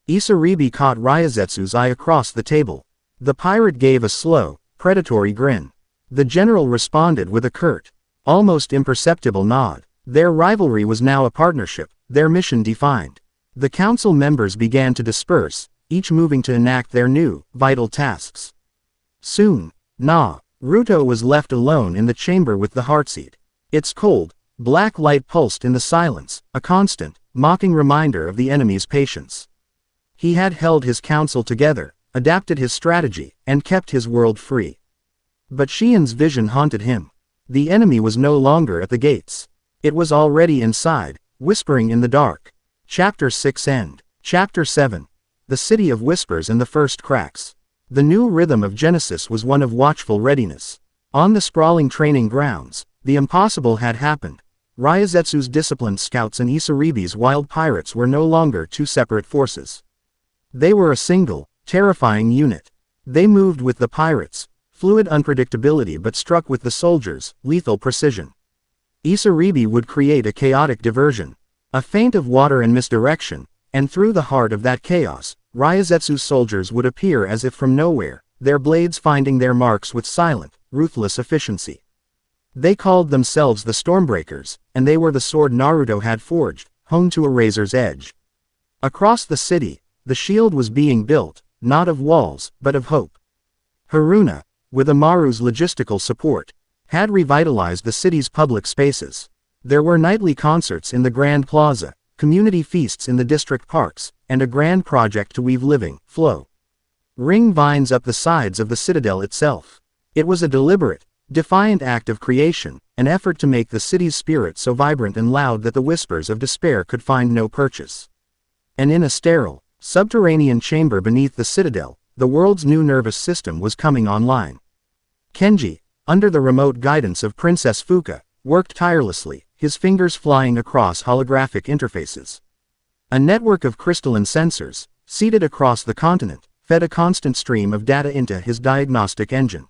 Isaribi caught Ryazetsu's eye across the table. The pirate gave a slow, predatory grin. The general responded with a curt, almost imperceptible nod. Their rivalry was now a partnership, their mission defined. The council members began to disperse, each moving to enact their new, vital tasks. Soon, Naruto was left alone in the chamber with the heartseed. Its cold, black light pulsed in the silence, a constant, mocking reminder of the enemy's patience. He had held his council together, adapted his strategy, and kept his world free. But Xian's vision haunted him. The enemy was no longer at the gates. It was already inside, whispering in the dark. Chapter 6 End. Chapter 7. The City of Whispers and the First Cracks. The new rhythm of Genesis was one of watchful readiness. On the sprawling training grounds, the impossible had happened. Ryazetsu's disciplined scouts and Isaribi's wild pirates were no longer two separate forces. They were a single, terrifying unit. They moved with the pirates, fluid unpredictability, but struck with the soldiers, lethal precision. Isaribi would create a chaotic diversion, a feint of water and misdirection, and through the heart of that chaos, Ryazetsu's soldiers would appear as if from nowhere, their blades finding their marks with silent, ruthless efficiency. They called themselves the Stormbreakers, and they were the sword Naruto had forged, honed to a razor's edge. Across the city, the shield was being built, not of walls, but of hope. Haruna, with Amaru's logistical support, had revitalized the city's public spaces. There were nightly concerts in the Grand Plaza, community feasts in the district parks, and a grand project to weave living, flow ring vines up the sides of the citadel itself. It was a deliberate, defiant act of creation, an effort to make the city's spirit so vibrant and loud that the whispers of despair could find no purchase. And in a sterile, subterranean chamber beneath the citadel, the world's new nervous system was coming online. Kenji, under the remote guidance of Princess Fuka, worked tirelessly, his fingers flying across holographic interfaces. A network of crystalline sensors, seated across the continent, fed a constant stream of data into his diagnostic engine.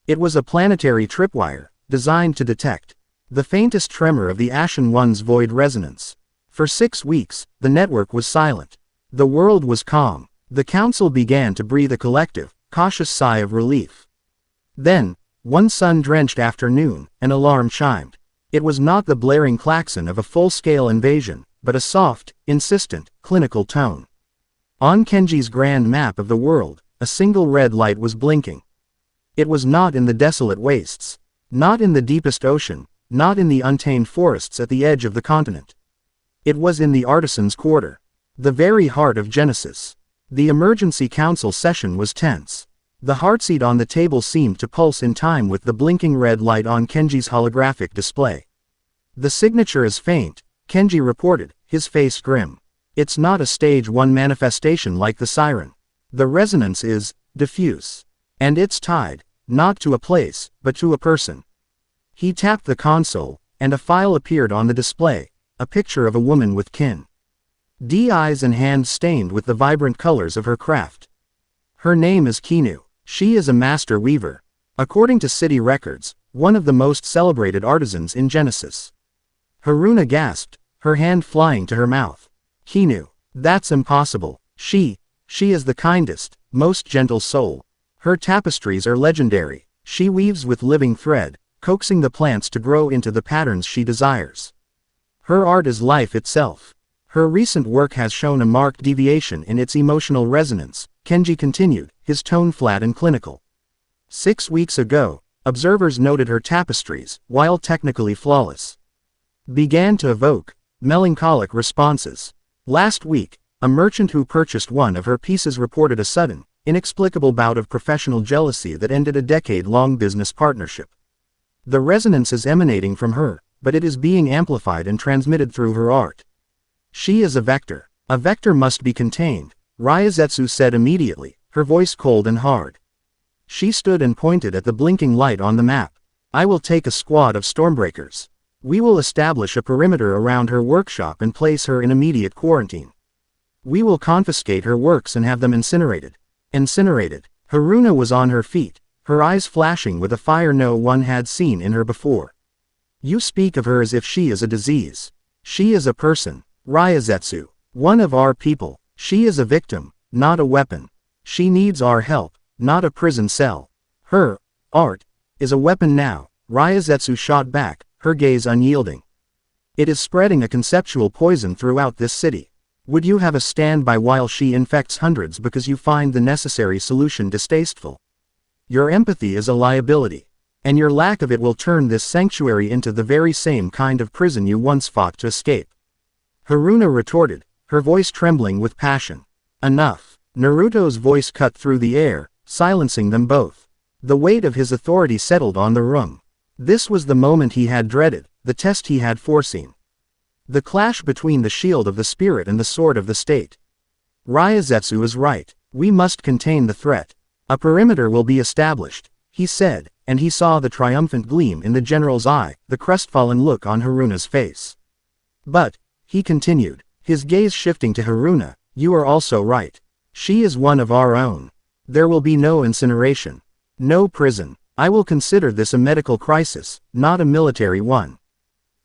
It was a planetary tripwire, designed to detect the faintest tremor of the Ashen One's void resonance. For 6 weeks, the network was silent. The world was calm. The council began to breathe a collective, cautious sigh of relief. Then, one sun-drenched afternoon, an alarm chimed. It was not the blaring klaxon of a full-scale invasion, but a soft, insistent, clinical tone. On Kenji's grand map of the world, a single red light was blinking. It was not in the desolate wastes, not in the deepest ocean, not in the untamed forests at the edge of the continent. It was in the artisan's quarter, the very heart of Genesis. The emergency council session was tense. The heartseat on the table seemed to pulse in time with the blinking red light on Kenji's holographic display. The signature is faint, Kenji reported, his face grim. It's not a stage 1 manifestation like the siren. The resonance is diffuse. And it's tied, not to a place, but to a person. He tapped the console, and a file appeared on the display, a picture of a woman with D eyes and hands stained with the vibrant colors of her craft. Her name is Kinu. She is a master weaver. According to city records, one of the most celebrated artisans in Genesis. Haruna gasped, her hand flying to her mouth. Kinu. That's impossible. She is the kindest, most gentle soul. Her tapestries are legendary. She weaves with living thread, coaxing the plants to grow into the patterns she desires. Her art is life itself. Her recent work has shown a marked deviation in its emotional resonance, Kenji continued, his tone flat and clinical. 6 weeks ago, observers noted her tapestries, while technically flawless, began to evoke melancholic responses. Last week, a merchant who purchased one of her pieces reported a sudden, inexplicable bout of professional jealousy that ended a decade-long business partnership. The resonance is emanating from her, but it is being amplified and transmitted through her art. She is a vector. A vector must be contained, Ryazetsu said immediately, her voice cold and hard. She stood and pointed at the blinking light on the map. I will take a squad of stormbreakers. We will establish a perimeter around her workshop and place her in immediate quarantine. We will confiscate her works and have them incinerated. Incinerated. Haruna was on her feet, her eyes flashing with a fire no one had seen in her before. You speak of her as if she is a disease. She is a person. Ryazetsu. One of our people. She is a victim, not a weapon. She needs our help, not a prison cell. Her art is a weapon now, Ryazetsu shot back, her gaze unyielding. It is spreading a conceptual poison throughout this city. Would you have a standby while she infects hundreds because you find the necessary solution distasteful? Your empathy is a liability. And your lack of it will turn this sanctuary into the very same kind of prison you once fought to escape. Haruna retorted, her voice trembling with passion. Enough. Naruto's voice cut through the air, silencing them both. The weight of his authority settled on the room. This was the moment he had dreaded, the test he had foreseen. The clash between the shield of the spirit and the sword of the state. Ryazetsu is right. We must contain the threat. A perimeter will be established, he said, and he saw the triumphant gleam in the general's eye, the crestfallen look on Haruna's face. But, he continued, his gaze shifting to Haruna, you are also right. She is one of our own. There will be no incineration. No prison. I will consider this a medical crisis, not a military one.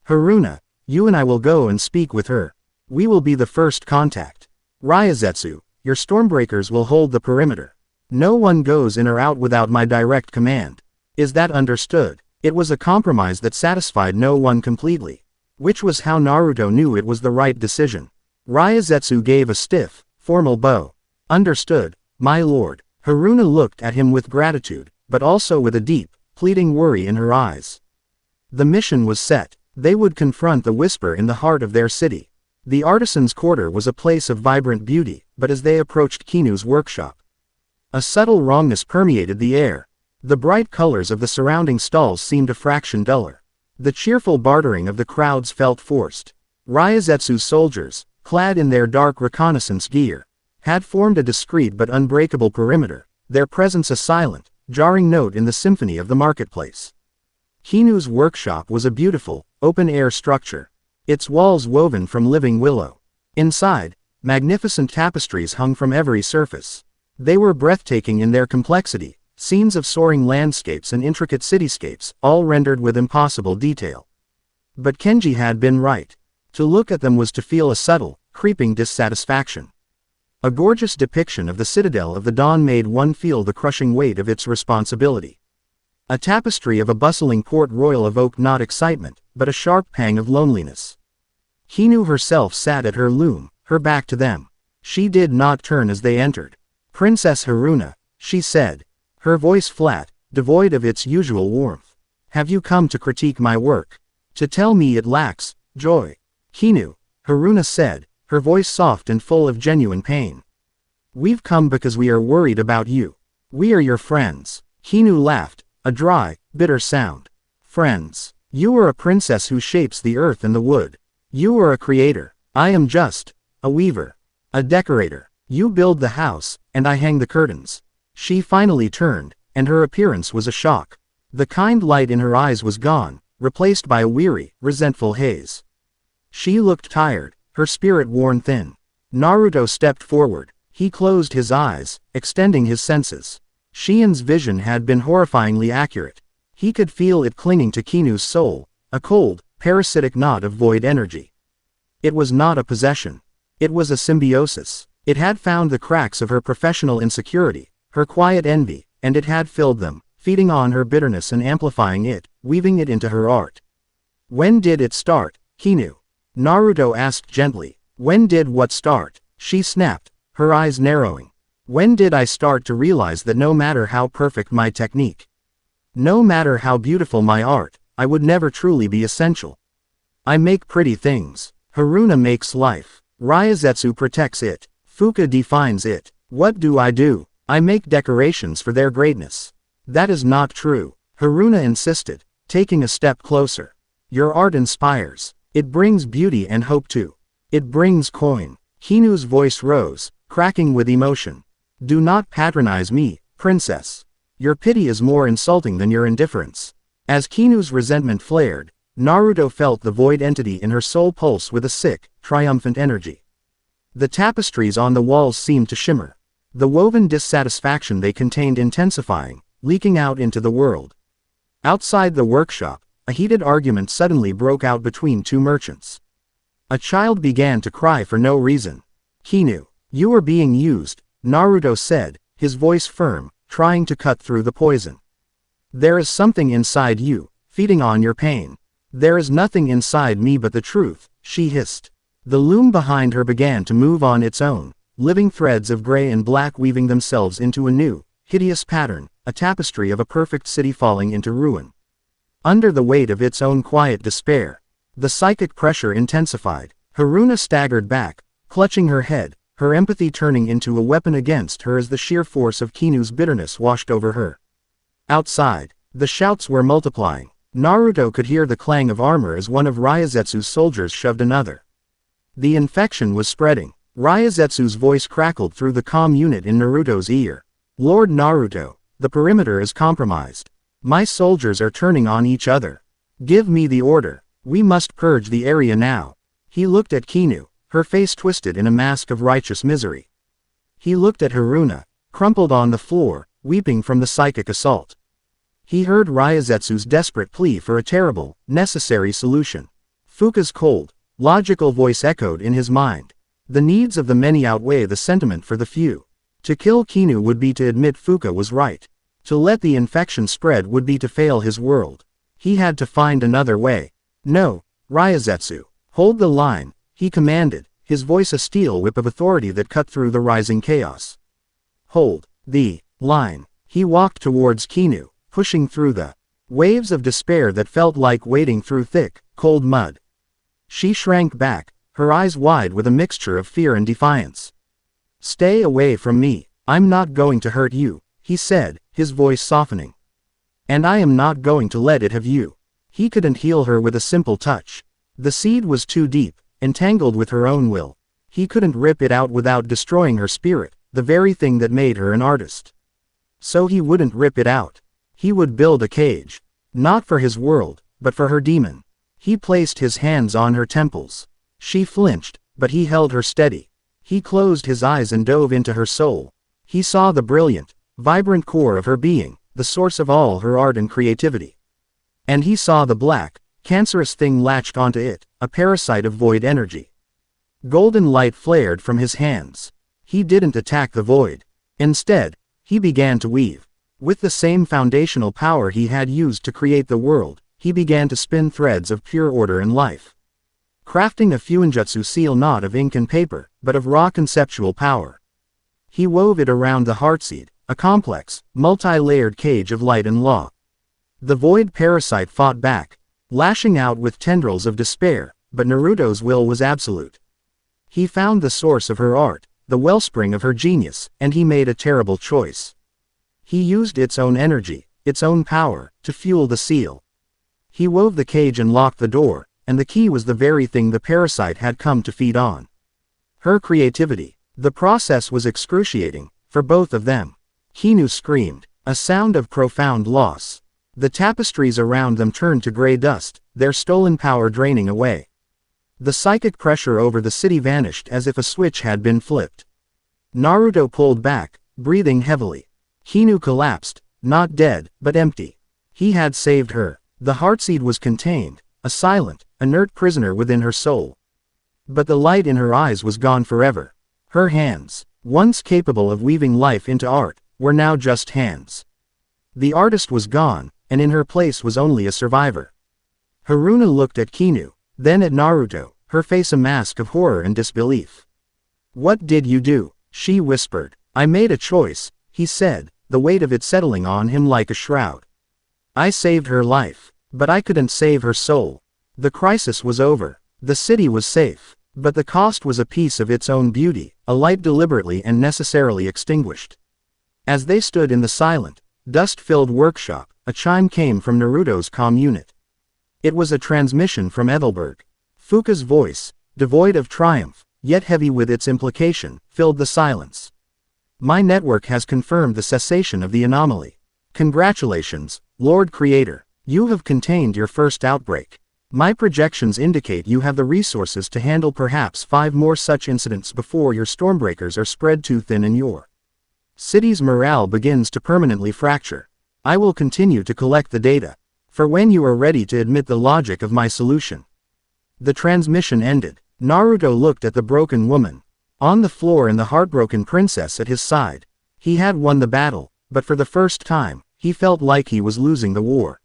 Haruna, you and I will go and speak with her. We will be the first contact. Ryazetsu, your stormbreakers will hold the perimeter. No one goes in or out without my direct command. Is that understood? It was a compromise that satisfied no one completely. Which was how Naruto knew it was the right decision. Ryazetsu gave a stiff, formal bow. Understood, my lord. Haruna looked at him with gratitude, but also with a deep, pleading worry in her eyes. The mission was set. They would confront the whisper in the heart of their city. The artisan's quarter was a place of vibrant beauty, but as they approached Kinu's workshop, a subtle wrongness permeated the air. The bright colors of the surrounding stalls seemed a fraction duller. The cheerful bartering of the crowds felt forced. Ryazetsu's soldiers, clad in their dark reconnaissance gear, had formed a discreet but unbreakable perimeter, their presence a silent, jarring note in the symphony of the marketplace. Kinu's workshop was a beautiful, open-air structure, its walls woven from living willow. Inside, magnificent tapestries hung from every surface. They were breathtaking in their complexity, scenes of soaring landscapes and intricate cityscapes, all rendered with impossible detail. But Kenji had been right. To look at them was to feel a subtle, creeping dissatisfaction. A gorgeous depiction of the citadel of the dawn made one feel the crushing weight of its responsibility. A tapestry of a bustling port royal evoked not excitement, but a sharp pang of loneliness. Kinu herself sat at her loom, her back to them. She did not turn as they entered. "Princess Haruna," she said, her voice flat, devoid of its usual warmth. "Have you come to critique my work? To tell me it lacks joy?" "Kinu," Haruna said, her voice soft and full of genuine pain. "We've come because we are worried about you. We are your friends." Kinu laughed, a dry, bitter sound. "Friends? You are a princess who shapes the earth and the wood. You are a creator. I am just a weaver, a decorator. You build the house, and I hang the curtains." She finally turned, and her appearance was a shock. The kind light in her eyes was gone, replaced by a weary, resentful haze. She looked tired, her spirit worn thin. Naruto stepped forward. He closed his eyes, extending his senses. Shien's vision had been horrifyingly accurate. He could feel it clinging to Kinu's soul, a cold, parasitic knot of void energy. It was not a possession. It was a symbiosis. It had found the cracks of her professional insecurity, her quiet envy, and it had filled them, feeding on her bitterness and amplifying it, weaving it into her art. "When did it start, Kinu?" Naruto asked gently. "When did what start?" She snapped, her eyes narrowing. "When did I start to realize that no matter how perfect my technique, no matter how beautiful my art, I would never truly be essential. I make pretty things. Haruna makes life. Ryazetsu protects it. Fuka defines it. What do? I make decorations for their greatness." "That is not true," Haruna insisted, taking a step closer. "Your art inspires. It brings beauty and hope too. It brings coin." Kinu's voice rose, cracking with emotion. "Do not patronize me, princess. Your pity is more insulting than your indifference." As Kinu's resentment flared, Naruto felt the void entity in her soul pulse with a sick, triumphant energy. The tapestries on the walls seemed to shimmer, the woven dissatisfaction they contained intensifying, leaking out into the world. Outside the workshop, a heated argument suddenly broke out between two merchants. A child began to cry for no reason. "Kinu, you are being used," Naruto said, his voice firm, trying to cut through the poison. "There is something inside you, feeding on your pain." "There is nothing inside me but the truth," she hissed. The loom behind her began to move on its own, living threads of gray and black weaving themselves into a new, hideous pattern, a tapestry of a perfect city falling into ruin. Under the weight of its own quiet despair, the psychic pressure intensified. Haruna staggered back, clutching her head, her empathy turning into a weapon against her as the sheer force of Kinu's bitterness washed over her. Outside, the shouts were multiplying. Naruto could hear the clang of armor as one of Ryazetsu's soldiers shoved another. The infection was spreading. Ryazetsu's voice crackled through the comm unit in Naruto's ear. "Lord Naruto, the perimeter is compromised. My soldiers are turning on each other. Give me the order. We must purge the area now." He looked at Kinu, her face twisted in a mask of righteous misery. He looked at Haruna, crumpled on the floor, weeping from the psychic assault. He heard Ryazetsu's desperate plea for a terrible, necessary solution. Fuka's cold, logical voice echoed in his mind. The needs of the many outweigh the sentiment for the few. To kill Kinu would be to admit Fuka was right. To let the infection spread would be to fail his world. He had to find another way. "No, Ryazetsu. Hold the line," he commanded, his voice a steel whip of authority that cut through the rising chaos. "Hold the line." He walked towards Kinu, pushing through the waves of despair that felt like wading through thick, cold mud. She shrank back, her eyes wide with a mixture of fear and defiance. "Stay away from me. I'm not going to hurt you," he said, his voice softening. "And I am not going to let it have you." He couldn't heal her with a simple touch. The seed was too deep, entangled with her own will. He couldn't rip it out without destroying her spirit, the very thing that made her an artist. So he wouldn't rip it out. He would build a cage. Not for his world, but for her demon. He placed his hands on her temples. She flinched, but he held her steady. He closed his eyes and dove into her soul. He saw the brilliant, vibrant core of her being, the source of all her art and creativity. And he saw the black, cancerous thing latched onto it, a parasite of void energy. Golden light flared from his hands. He didn't attack the void. Instead, he began to weave. With the same foundational power he had used to create the world, he began to spin threads of pure order and life. Crafting a fuinjutsu seal not of ink and paper, but of raw conceptual power. He wove it around the heartseed, a complex, multi-layered cage of light and law. The void parasite fought back, lashing out with tendrils of despair, but Naruto's will was absolute. He found the source of her art, the wellspring of her genius, and he made a terrible choice. He used its own energy, its own power, to fuel the seal. He wove the cage and locked the door, and the key was the very thing the parasite had come to feed on. Her creativity. The process was excruciating, for both of them. Kinu screamed, a sound of profound loss. The tapestries around them turned to gray dust, their stolen power draining away. The psychic pressure over the city vanished as if a switch had been flipped. Naruto pulled back, breathing heavily. Kinu collapsed, not dead, but empty. He had saved her. The heartseed was contained, a silent, inert prisoner within her soul. But the light in her eyes was gone forever. Her hands, once capable of weaving life into art, were now just hands. The artist was gone, and in her place was only a survivor. Haruna looked at Kinu, then at Naruto, her face a mask of horror and disbelief. "What did you do?" she whispered. "I made a choice," he said, the weight of it settling on him like a shroud. "I saved her life, but I couldn't save her soul. The crisis was over. The city was safe. But the cost was a piece of its own beauty, a light deliberately and necessarily extinguished." As they stood in the silent, dust-filled workshop, a chime came from Naruto's comm unit. It was a transmission from Ethelberg. Fuka's voice, devoid of triumph, yet heavy with its implication, filled the silence. "My network has confirmed the cessation of the anomaly. Congratulations, Lord Creator. You have contained your first outbreak. My projections indicate you have the resources to handle perhaps 5 more such incidents before your stormbreakers are spread too thin and your city's morale begins to permanently fracture. I will continue to collect the data. For when you are ready to admit the logic of my solution." The transmission ended. Naruto looked at the broken woman. On the floor and the heartbroken princess at his side. He had won the battle, but for the first time, he felt like he was losing the war.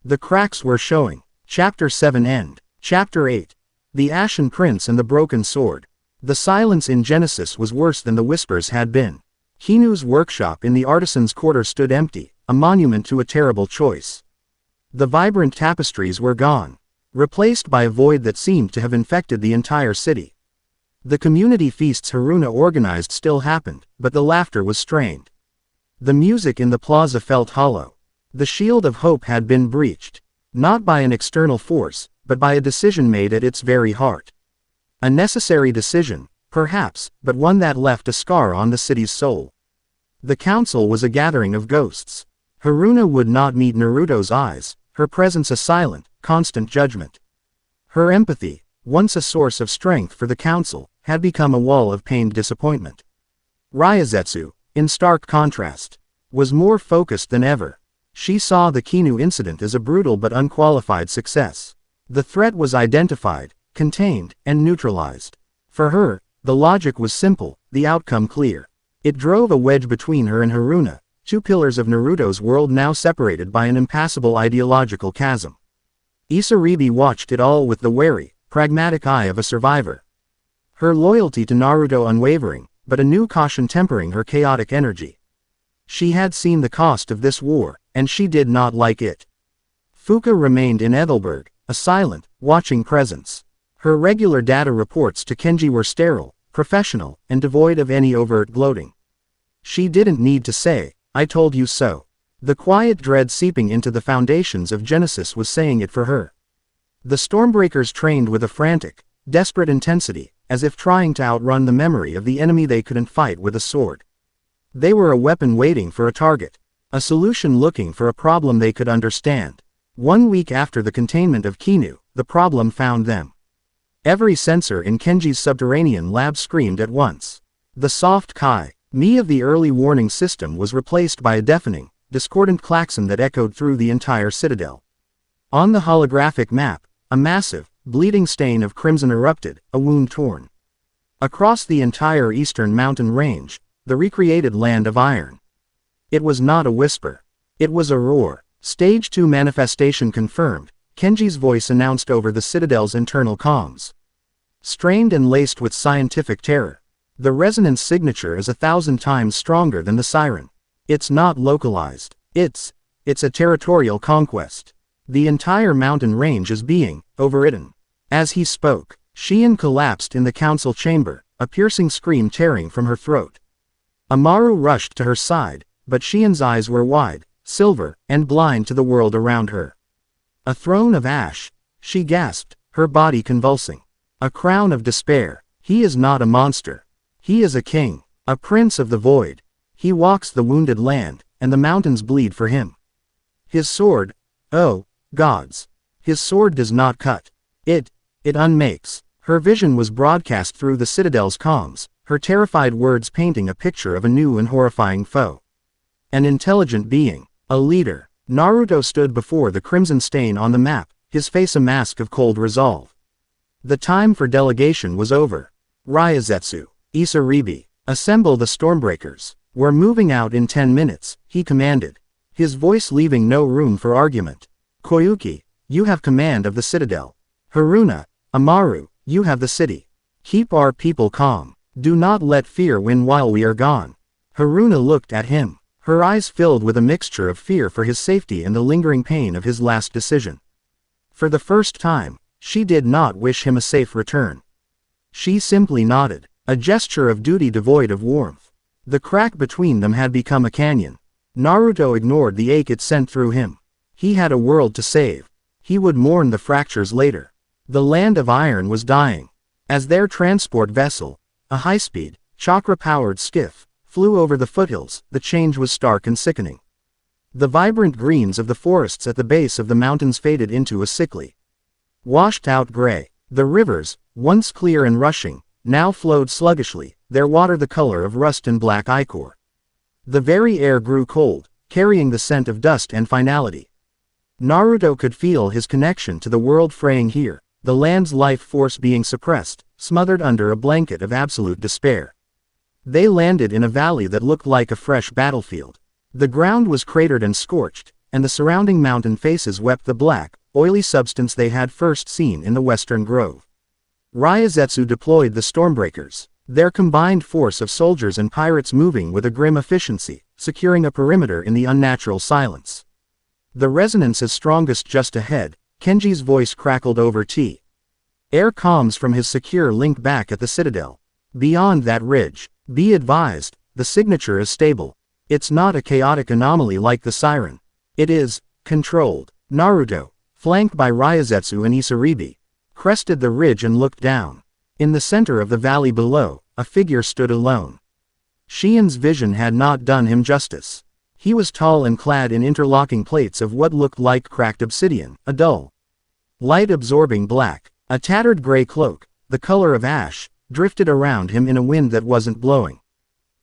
The cracks were showing. Chapter 7 End. Chapter 8. The Ashen Prince and the Broken Sword. The silence in Genesis was worse than the whispers had been. Kinu's workshop in the artisan's quarter stood empty, a monument to a terrible choice. The vibrant tapestries were gone, replaced by a void that seemed to have infected the entire city. The community feasts Haruna organized still happened, but the laughter was strained. The music in the plaza felt hollow. The shield of hope had been breached. Not by an external force, but by a decision made at its very heart. A necessary decision, perhaps, but one that left a scar on the city's soul. The council was a gathering of ghosts. Haruna would not meet Naruto's eyes, her presence a silent, constant judgment. Her empathy, once a source of strength for the council, had become a wall of pained disappointment. Ryazetsu, in stark contrast, was more focused than ever. She saw the Kinu incident as a brutal but unqualified success. The threat was identified, contained, and neutralized. For her, the logic was simple, the outcome clear. It drove a wedge between her and Haruna, 2 pillars of Naruto's world now separated by an impassable ideological chasm. Isaribi watched it all with the wary, pragmatic eye of a survivor. Her loyalty to Naruto unwavering, but a new caution tempering her chaotic energy. She had seen the cost of this war, and she did not like it. Fuka remained in Ethelberg, a silent, watching presence. Her regular data reports to Kenji were sterile, professional, and devoid of any overt gloating. She didn't need to say, "I told you so." The quiet dread seeping into the foundations of Genesis was saying it for her. The Stormbreakers trained with a frantic, desperate intensity, as if trying to outrun the memory of the enemy they couldn't fight with a sword. They were a weapon waiting for a target, a solution looking for a problem they could understand. 1 week after the containment of Kinu, the problem found them. Every sensor in Kenji's subterranean lab screamed at once. The soft Kai-Me of the early warning system was replaced by a deafening, discordant klaxon that echoed through the entire citadel. On the holographic map, a massive, bleeding stain of crimson erupted, a wound torn. Across the entire eastern mountain range, the recreated land of iron. It was not a whisper. It was a roar. Stage 2 manifestation confirmed, Kenji's voice announced over the citadel's internal comms. Strained and laced with scientific terror. The resonance signature is 1,000 times stronger than the siren. It's not localized. It's a territorial conquest. The entire mountain range is being overridden. As he spoke, Xian collapsed in the council chamber, a piercing scream tearing from her throat. Amaru rushed to her side, but Xian's eyes were wide, silver, and blind to the world around her. A throne of ash, she gasped, her body convulsing. A crown of despair. He is not a monster. He is a king, a prince of the void. He walks the wounded land, and the mountains bleed for him. His sword, oh, gods. His sword does not cut. It unmakes. Her vision was broadcast through the citadel's comms, her terrified words painting a picture of a new and horrifying foe. An intelligent being. A leader. Naruto stood before the crimson stain on the map, his face a mask of cold resolve. The time for delegation was over. Ryazetsu, Isaribi, assemble the Stormbreakers. We're moving out in 10 minutes, he commanded. His voice leaving no room for argument. Koyuki, you have command of the citadel. Haruna, Amaru, you have the city. Keep our people calm. Do not let fear win while we are gone. Haruna looked at him. Her eyes filled with a mixture of fear for his safety and the lingering pain of his last decision. For the first time, she did not wish him a safe return. She simply nodded, a gesture of duty devoid of warmth. The crack between them had become a canyon. Naruto ignored the ache it sent through him. He had a world to save. He would mourn the fractures later. The land of iron was dying. As their transport vessel, a high-speed, chakra-powered skiff, flew over the foothills, the change was stark and sickening. The vibrant greens of the forests at the base of the mountains faded into a sickly, washed-out gray. The rivers, once clear and rushing, now flowed sluggishly, their water the color of rust and black ichor. The very air grew cold, carrying the scent of dust and finality. Naruto could feel his connection to the world fraying here, the land's life force being suppressed, smothered under a blanket of absolute despair. They landed in a valley that looked like a fresh battlefield. The ground was cratered and scorched, and the surrounding mountain faces wept the black, oily substance they had first seen in the western grove. Ryazetsu deployed the Stormbreakers, their combined force of soldiers and pirates moving with a grim efficiency, securing a perimeter in the unnatural silence. The resonance is strongest just ahead, Kenji's voice crackled over air comms from his secure link back at the citadel. Beyond that ridge, be advised, the signature is stable. It's not a chaotic anomaly like the siren. It is controlled. Naruto, flanked by Ryazetsu and Isaribi, crested the ridge and looked down. In the center of the valley below, a figure stood alone. Xian's vision had not done him justice. He was tall and clad in interlocking plates of what looked like cracked obsidian, a dull, light-absorbing black. A tattered gray cloak, the color of ash, drifted around him in a wind that wasn't blowing.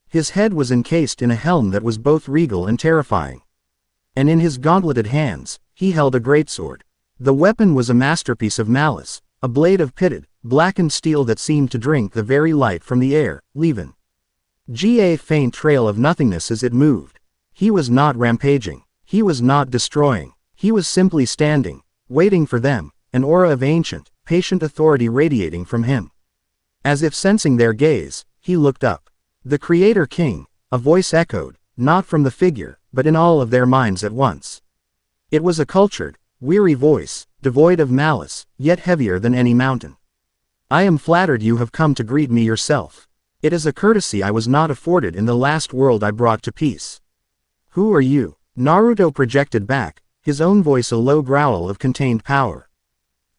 His head was encased in a helm that was both regal and terrifying. And in his gauntleted hands, he held a greatsword. The weapon was a masterpiece of malice, a blade of pitted, blackened steel that seemed to drink the very light from the air, leaving a faint trail of nothingness as it moved. He was not rampaging. He was not destroying. He was simply standing, waiting for them, an aura of ancient, patient authority radiating from him. As if sensing their gaze, he looked up. The Creator King, a voice echoed, not from the figure, but in all of their minds at once. It was a cultured, weary voice, devoid of malice, yet heavier than any mountain. I am flattered you have come to greet me yourself. It is a courtesy I was not afforded in the last world I brought to peace. Who are you? Naruto projected back, his own voice a low growl of contained power.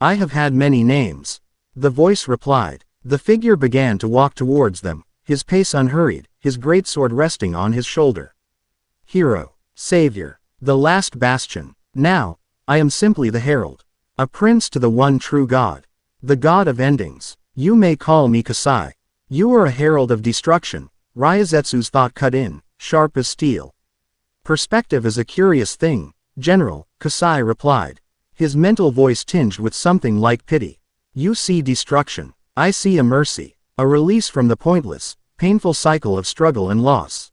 I have had many names. The voice replied. The figure began to walk towards them, his pace unhurried, his greatsword resting on his shoulder. Hero. Savior. The last bastion. Now, I am simply the herald. A prince to the one true God. The God of endings. You may call me Kasai. You are a herald of destruction. Ryazetsu's thought cut in, sharp as steel. Perspective is a curious thing, General, Kasai replied. His mental voice tinged with something like pity. You see destruction. I see a mercy. A release from the pointless, painful cycle of struggle and loss.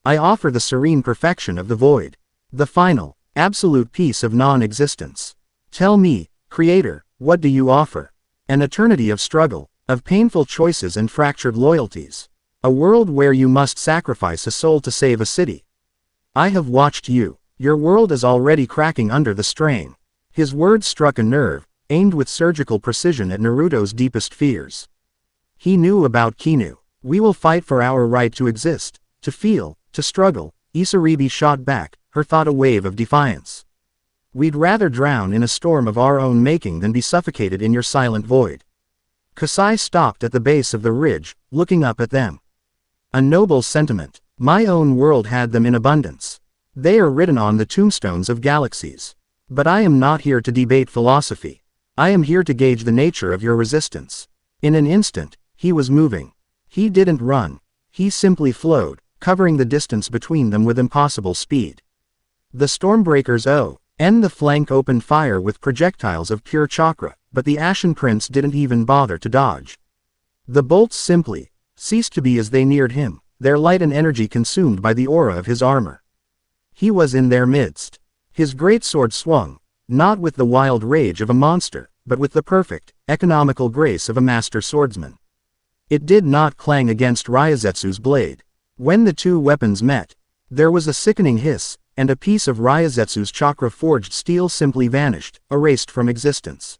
I offer the serene perfection of the void. The final, absolute peace of non-existence. Tell me, Creator, what do you offer? An eternity of struggle, of painful choices and fractured loyalties. A world where you must sacrifice a soul to save a city. I have watched you. Your world is already cracking under the strain. His words struck a nerve, aimed with surgical precision at Naruto's deepest fears. He knew about Kinu. We will fight for our right to exist, to feel, to struggle. Isaribi shot back, her thought a wave of defiance. We'd rather drown in a storm of our own making than be suffocated in your silent void. Kasai stopped at the base of the ridge, looking up at them. A noble sentiment. My own world had them in abundance. They are written on the tombstones of galaxies. But I am not here to debate philosophy. I am here to gauge the nature of your resistance. In an instant, he was moving. He didn't run. He simply flowed, covering the distance between them with impossible speed. The Stormbreakers the flank opened fire with projectiles of pure chakra, but the Ashen Prince didn't even bother to dodge. The bolts simply ceased to be as they neared him, their light and energy consumed by the aura of his armor. He was in their midst. His greatsword swung, not with the wild rage of a monster, but with the perfect, economical grace of a master swordsman. It did not clang against Ryazetsu's blade. When the two weapons met, there was a sickening hiss, and a piece of Ryazetsu's chakra-forged steel simply vanished, erased from existence.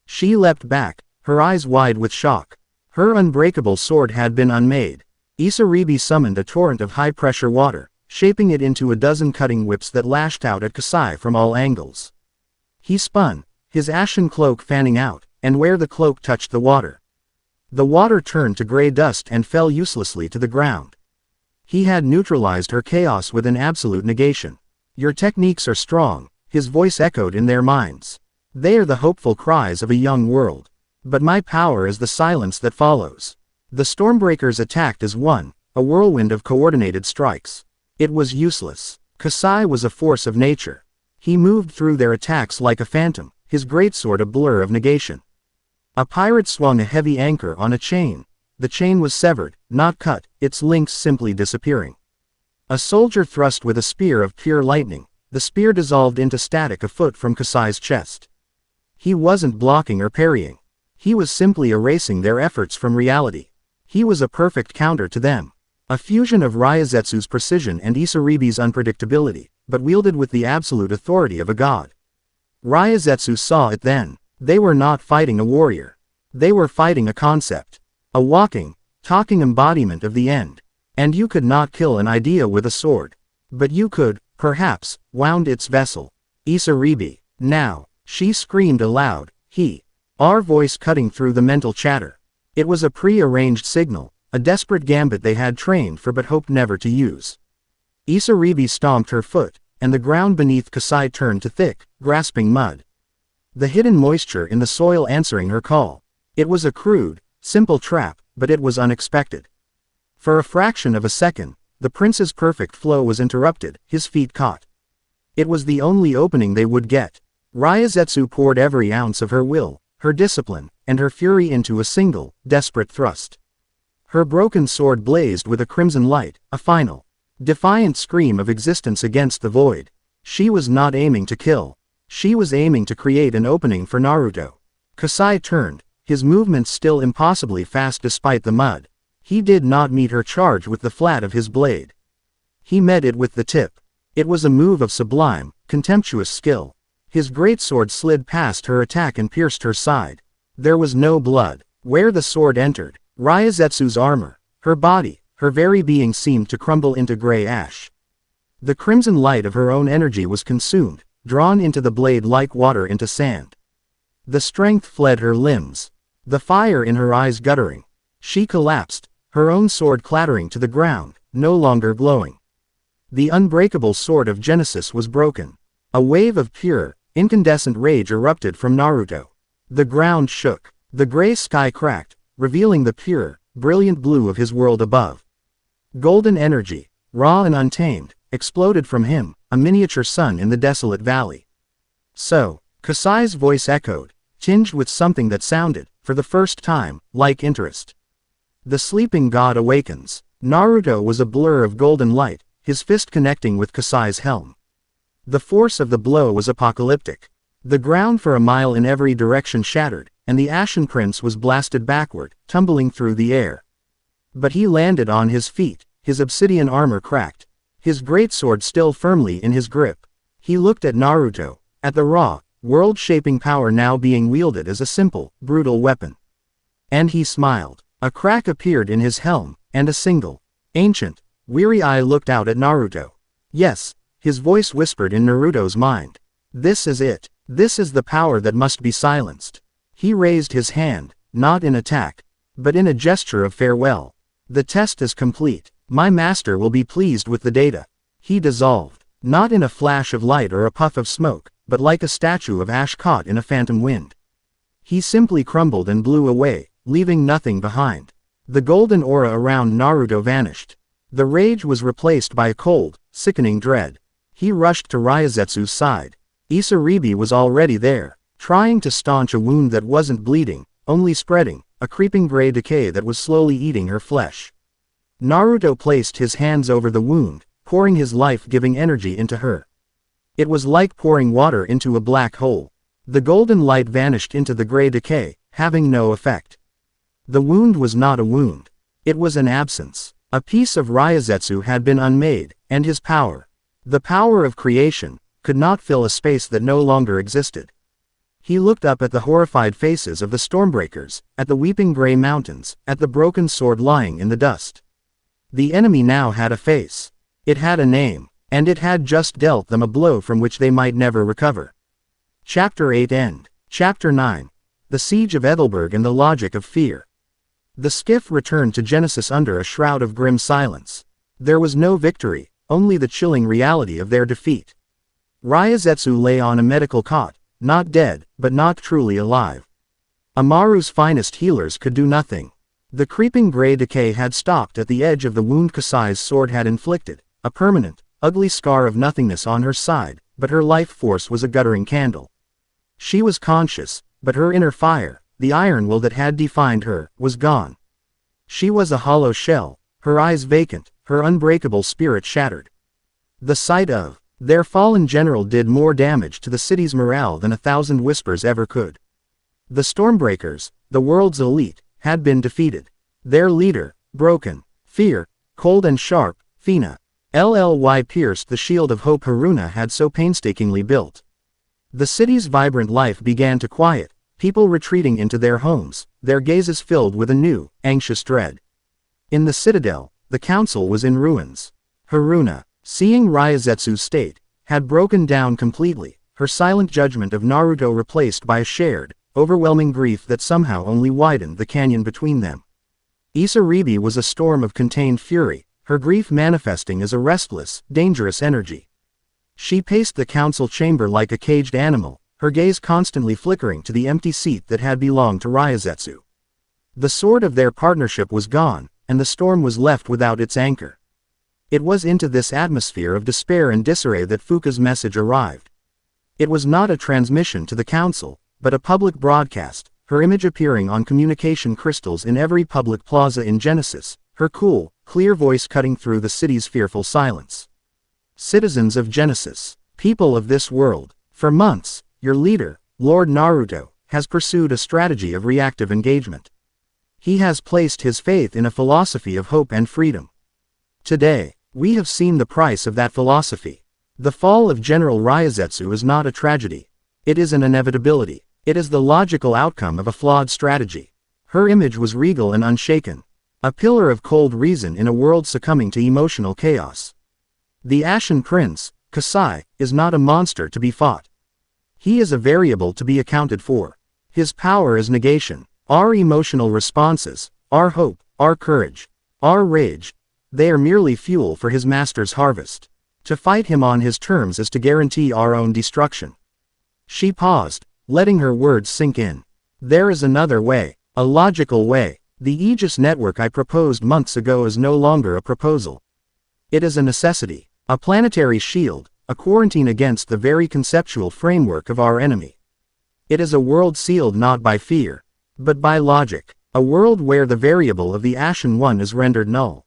She leapt back, her eyes wide with shock. Her unbreakable sword had been unmade. Isaribi summoned a torrent of high-pressure water, shaping it into a dozen cutting whips that lashed out at Kasai from all angles. He spun, his ashen cloak fanning out, and where the cloak touched the water, turned to gray dust and fell uselessly to the ground. He had neutralized her chaos with an absolute negation. Your techniques are strong, his voice echoed in their minds. They are the hopeful cries of a young world. But my power is the silence that follows. The Stormbreakers attacked as one, a whirlwind of coordinated strikes. It was useless. Kasai was a force of nature. He moved through their attacks like a phantom, his greatsword a blur of negation. A pirate swung a heavy anchor on a chain. The chain was severed, not cut, its links simply disappearing. A soldier thrust with a spear of pure lightning. The spear dissolved into static a foot from Kasai's chest. He wasn't blocking or parrying. He was simply erasing their efforts from reality. He was a perfect counter to them. A fusion of Ryazetsu's precision and Isaribi's unpredictability, but wielded with the absolute authority of a god. Ryazetsu saw it then. They were not fighting a warrior. They were fighting a concept. A walking, talking embodiment of the end. And you could not kill an idea with a sword. But you could, perhaps, wound its vessel. Isaribi. Now, she screamed aloud, our voice cutting through the mental chatter. It was a pre-arranged signal, a desperate gambit they had trained for but hoped never to use. Isaribi stomped her foot, and the ground beneath Kasai turned to thick, grasping mud. The hidden moisture in the soil answering her call. It was a crude, simple trap, but it was unexpected. For a fraction of a second, the prince's perfect flow was interrupted, his feet caught. It was the only opening they would get. Ryazetsu poured every ounce of her will, her discipline, and her fury into a single, desperate thrust. Her broken sword blazed with a crimson light, a final, defiant scream of existence against the void. She was not aiming to kill. She was aiming to create an opening for Naruto. Kasai turned, his movements still impossibly fast despite the mud. He did not meet her charge with the flat of his blade. He met it with the tip. It was a move of sublime, contemptuous skill. His greatsword slid past her attack and pierced her side. There was no blood, Where the sword entered, Ryazetsu's armor, her body, her very being seemed to crumble into gray ash. The crimson light of her own energy was consumed, drawn into the blade like water into sand. The strength fled her limbs, the fire in her eyes guttering. She collapsed, her own sword clattering to the ground, no longer glowing. The unbreakable sword of Genesis was broken. A wave of pure, incandescent rage erupted from Naruto. The ground shook, the gray sky cracked, revealing the pure, brilliant blue of his world above. Golden energy, raw and untamed, exploded from him, a miniature sun in the desolate valley. So, Kasai's voice echoed, tinged with something that sounded, for the first time, like interest. The sleeping god awakens. Naruto was a blur of golden light, his fist connecting with Kasai's helm. The force of the blow was apocalyptic. The ground for a mile in every direction shattered, and the Ashen Prince was blasted backward, tumbling through the air. But he landed on his feet, his obsidian armor cracked, his greatsword still firmly in his grip. He looked at Naruto, at the raw, world-shaping power now being wielded as a simple, brutal weapon. And he smiled. A crack appeared in his helm, and a single, ancient, weary eye looked out at Naruto. Yes, his voice whispered in Naruto's mind. This is it. This is the power that must be silenced. He raised his hand, not in attack, but in a gesture of farewell. The test is complete. My master will be pleased with the data. He dissolved, not in a flash of light or a puff of smoke, but like a statue of ash caught in a phantom wind. He simply crumbled and blew away, leaving nothing behind. The golden aura around Naruto vanished. The rage was replaced by a cold, sickening dread. He rushed to Ryazetsu's side. Isaribi was already there, trying to staunch a wound that wasn't bleeding, only spreading, a creeping gray decay that was slowly eating her flesh. Naruto placed his hands over the wound, pouring his life-giving energy into her. It was like pouring water into a black hole. The golden light vanished into the gray decay, having no effect. The wound was not a wound. It was an absence. A piece of Ryazetsu had been unmade, and his power, the power of creation, could not fill a space that no longer existed. He looked up at the horrified faces of the Stormbreakers, at the weeping gray mountains, at the broken sword lying in the dust. The enemy now had a face. It had a name, and it had just dealt them a blow from which they might never recover. Chapter 8 End. Chapter 9. The Siege of Edelberg and the Logic of Fear. The skiff returned to Genesis under a shroud of grim silence. There was no victory, only the chilling reality of their defeat. Ryazetsu lay on a medical cot, not dead, but not truly alive. Amaru's finest healers could do nothing. The creeping gray decay had stopped at the edge of the wound Kasai's sword had inflicted, a permanent, ugly scar of nothingness on her side, but her life force was a guttering candle. She was conscious, but her inner fire, the iron will that had defined her, was gone. She was a hollow shell, her eyes vacant, her unbreakable spirit shattered. The sight of their fallen general did more damage to the city's morale than 1,000 whispers ever could. The Stormbreakers, the world's elite, had been defeated. Their leader, broken, fear, cold and sharp, Fina, Lly pierced the shield of hope Haruna had so painstakingly built. The city's vibrant life began to quiet, people retreating into their homes, their gazes filled with a new, anxious dread. In the citadel, the council was in ruins. Haruna, seeing Ryazetsu's state, had broken down completely, her silent judgment of Naruto replaced by a shared, overwhelming grief that somehow only widened the canyon between them. Isaribi was a storm of contained fury, her grief manifesting as a restless, dangerous energy. She paced the council chamber like a caged animal, her gaze constantly flickering to the empty seat that had belonged to Ryazetsu. The sword of their partnership was gone, and the storm was left without its anchor. It was into this atmosphere of despair and disarray that Fuka's message arrived. It was not a transmission to the council, but a public broadcast, her image appearing on communication crystals in every public plaza in Genesis, her cool, clear voice cutting through the city's fearful silence. Citizens of Genesis, people of this world, for months, your leader, Lord Naruto, has pursued a strategy of reactive engagement. He has placed his faith in a philosophy of hope and freedom. Today, we have seen the price of that philosophy. The fall of General Ryazetsu is not a tragedy. It is an inevitability. It is the logical outcome of a flawed strategy. Her image was regal and unshaken. A pillar of cold reason in a world succumbing to emotional chaos. The Ashen Prince, Kasai, is not a monster to be fought. He is a variable to be accounted for. His power is negation. Our emotional responses, our hope, our courage, our rage, they are merely fuel for his master's harvest. To fight him on his terms is to guarantee our own destruction. She paused, letting her words sink in. There is another way, a logical way. The Aegis network I proposed months ago is no longer a proposal. It is a necessity, a planetary shield, a quarantine against the very conceptual framework of our enemy. It is a world sealed not by fear, but by logic, a world where the variable of the Ashen One is rendered null.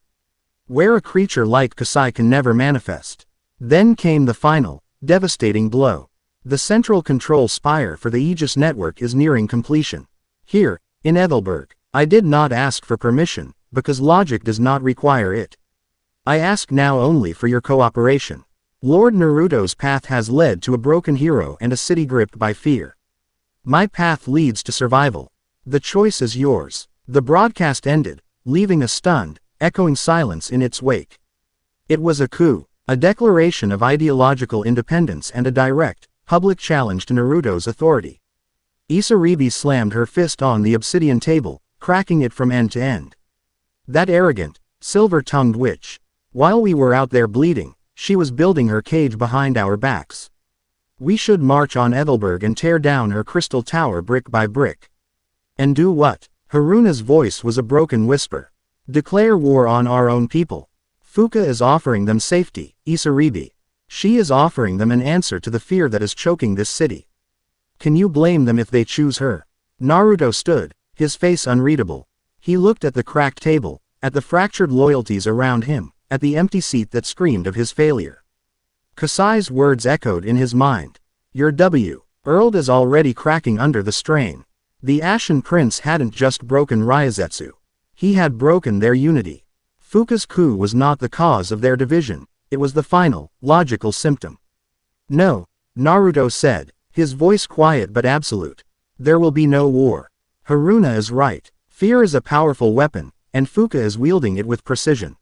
Where a creature like Kasai can never manifest. Then came the final, devastating blow. The central control spire for the Aegis network is nearing completion. Here, in Ethelberg, I did not ask for permission, because logic does not require it. I ask now only for your cooperation. Lord Naruto's path has led to a broken hero and a city gripped by fear. My path leads to survival. The choice is yours. The broadcast ended, leaving a stunned, echoing silence in its wake. It was a coup, a declaration of ideological independence and a direct, public challenge to Naruto's authority. Isaribi slammed her fist on the obsidian table, cracking it from end to end. That arrogant, silver-tongued witch. While we were out there bleeding, she was building her cage behind our backs. We should march on Ethelberg and tear down her crystal tower brick by brick. And do what? Haruna's voice was a broken whisper. Declare war on our own people. Fuka is offering them safety, Isaribi. She is offering them an answer to the fear that is choking this city. Can you blame them if they choose her? Naruto stood, his face unreadable. He looked at the cracked table, at the fractured loyalties around him, at the empty seat that screamed of his failure. Kasai's words echoed in his mind. Your Earl is already cracking under the strain. The Ashen Prince hadn't just broken Ryozetsu. He had broken their unity. Fuka's coup was not the cause of their division, it was the final, logical symptom. No, Naruto said, his voice quiet but absolute. There will be no war. Haruna is right. Fear is a powerful weapon, and Fuka is wielding it with precision.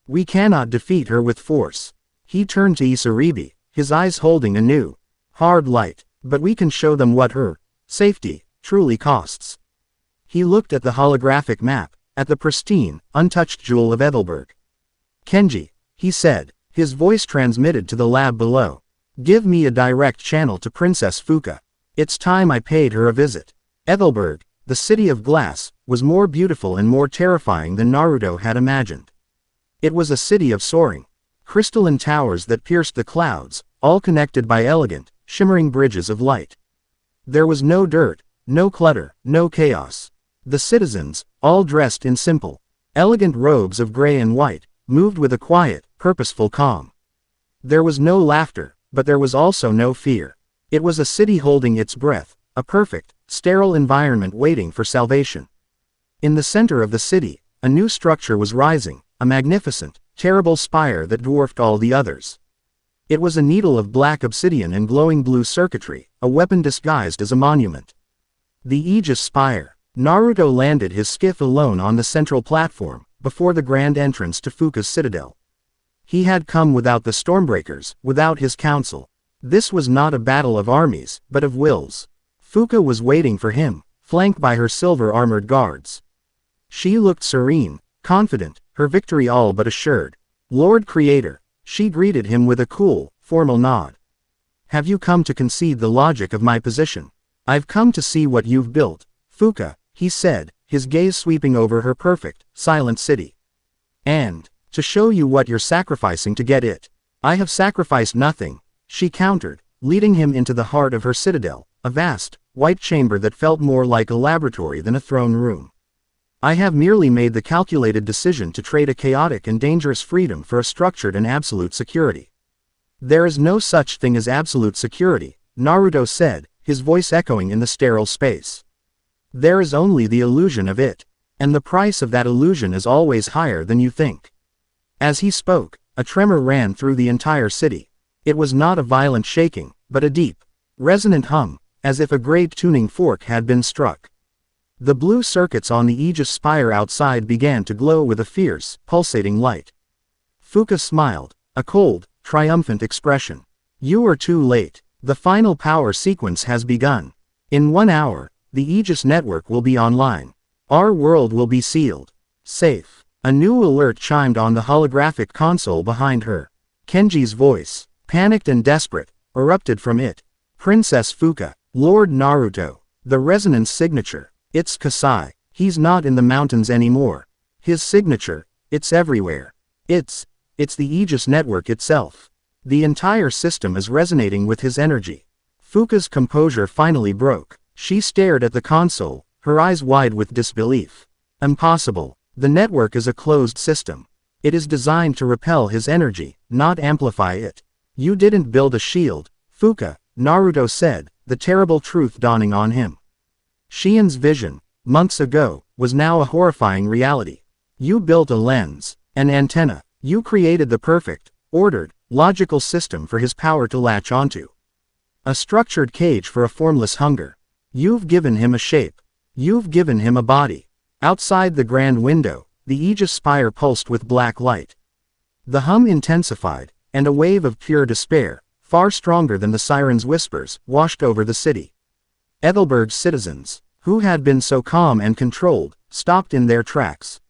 We cannot defeat her with force. He turned to Isaribi, his eyes holding a new, hard light, but we can show them what her safety truly costs. He looked at the holographic map, at the pristine, untouched jewel of Ethelberg. Kenji, he said, his voice transmitted to the lab below. Give me a direct channel to Princess Fuka. It's time I paid her a visit. Ethelberg, the city of glass, was more beautiful and more terrifying than Naruto had imagined. It was a city of soaring, crystalline towers that pierced the clouds, all connected by elegant, shimmering bridges of light. There was no dirt, no clutter, no chaos. The citizens, all dressed in simple, elegant robes of gray and white, moved with a quiet, purposeful calm. There was no laughter, but there was also no fear. It was a city holding its breath, a perfect, sterile environment waiting for salvation. In the center of the city, a new structure was rising, a magnificent, terrible spire that dwarfed all the others. It was a needle of black obsidian and glowing blue circuitry, a weapon disguised as a monument. The Aegis Spire. Naruto landed his skiff alone on the central platform, before the grand entrance to Fuka's citadel. He had come without the Stormbreakers, without his council. This was not a battle of armies, but of wills. Fuka was waiting for him, flanked by her silver-armored guards. She looked serene, confident, her victory all but assured. Lord Creator, she greeted him with a cool, formal nod. Have you come to concede the logic of my position? I've come to see what you've built, Fuka, he said, his gaze sweeping over her perfect, silent city. And, to show you what you're sacrificing to get it. I have sacrificed nothing, she countered, leading him into the heart of her citadel, a vast, white chamber that felt more like a laboratory than a throne room. I have merely made the calculated decision to trade a chaotic and dangerous freedom for a structured and absolute security. There is no such thing as absolute security, Naruto said, his voice echoing in the sterile space. There is only the illusion of it, and the price of that illusion is always higher than you think. As he spoke, a tremor ran through the entire city. It was not a violent shaking, but a deep, resonant hum, as if a great tuning fork had been struck. The blue circuits on the Aegis spire outside began to glow with a fierce, pulsating light. Fuka smiled, a cold, triumphant expression. You are too late. The final power sequence has begun. In 1 hour, the Aegis network will be online. Our world will be sealed. Safe. A new alert chimed on the holographic console behind her. Kenji's voice, panicked and desperate, erupted from it. Princess Fuka, Lord Naruto, the resonance signature. It's Kasai. He's not in the mountains anymore. His signature, it's everywhere. It's the Aegis network itself. The entire system is resonating with his energy. Fuka's composure finally broke. She stared at the console, her eyes wide with disbelief. Impossible. The network is a closed system. It is designed to repel his energy, not amplify it. You didn't build a shield, Fuka, Naruto said, the terrible truth dawning on him. Shien's vision, months ago, was now a horrifying reality. You built a lens, an antenna. You created the perfect, ordered, logical system for his power to latch onto. A structured cage for a formless hunger. You've given him a shape. You've given him a body. Outside the grand window, the Aegis spire pulsed with black light. The hum intensified, and a wave of pure despair, far stronger than the siren's whispers, washed over the city. Ethelberg's citizens, who had been so calm and controlled, stopped in their tracks.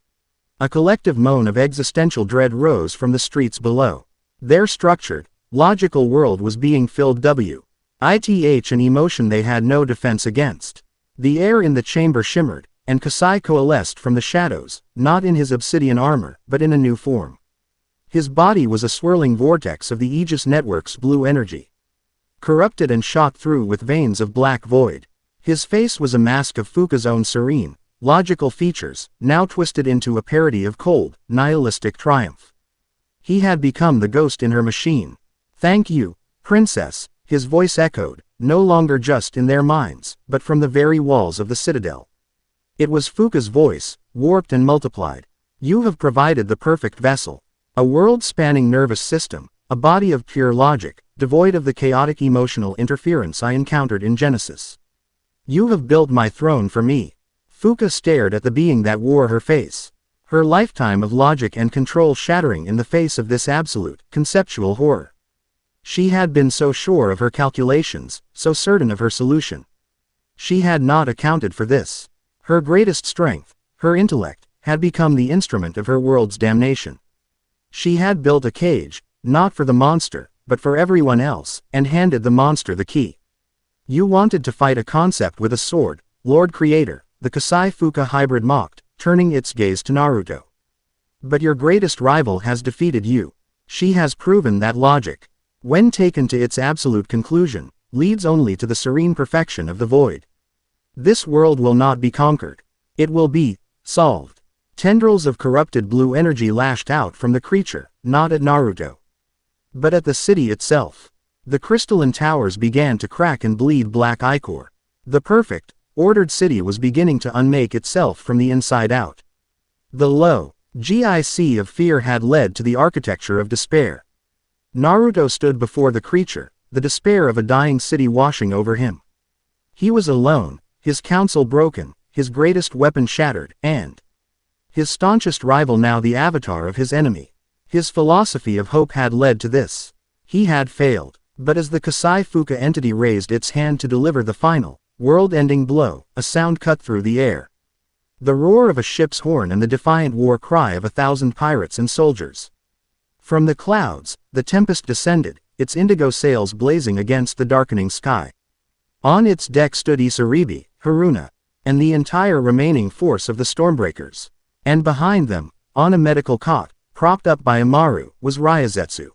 A collective moan of existential dread rose from the streets below. Their structured, logical world was being filled with an emotion they had no defense against. The air in the chamber shimmered, and Kasai coalesced from the shadows, not in his obsidian armor, but in a new form. His body was a swirling vortex of the Aegis network's blue energy. Corrupted and shot through with veins of black void. His face was a mask of Fuka's own serene, logical features, now twisted into a parody of cold, nihilistic triumph. He had become the ghost in her machine. Thank you, Princess, his voice echoed, no longer just in their minds, but from the very walls of the citadel. It was Fuka's voice, warped and multiplied. You have provided the perfect vessel. A world-spanning nervous system, a body of pure logic, devoid of the chaotic emotional interference I encountered in Genesis. You have built my throne for me. Fuka stared at the being that wore her face. Her lifetime of logic and control shattering in the face of this absolute, conceptual horror. She had been so sure of her calculations, so certain of her solution. She had not accounted for this. Her greatest strength, her intellect, had become the instrument of her world's damnation. She had built a cage, not for the monster, but for everyone else, and handed the monster the key. You wanted to fight a concept with a sword, Lord Creator, the Kasai Fuka hybrid mocked, turning its gaze to Naruto. But your greatest rival has defeated you. She has proven that logic, when taken to its absolute conclusion, leads only to the serene perfection of the void. This world will not be conquered. It will be solved. Tendrils of corrupted blue energy lashed out from the creature, not at Naruto, but at the city itself. The crystalline towers began to crack and bleed black ichor. The perfect, ordered city was beginning to unmake itself from the inside out. The low GIC of fear had led to the architecture of despair. Naruto stood before the creature, the despair of a dying city washing over him. He was alone, his counsel broken, his greatest weapon shattered, and his staunchest rival now the avatar of his enemy. His philosophy of hope had led to this. He had failed, but as the Kasai Fuka entity raised its hand to deliver the final, world-ending blow, a sound cut through the air. The roar of a ship's horn and the defiant war cry of 1,000 pirates and soldiers. From the clouds, the tempest descended, its indigo sails blazing against the darkening sky. On its deck stood Isaribi, Haruna, and the entire remaining force of the Stormbreakers. And behind them, on a medical cot, propped up by Amaru, was Ryazetsu.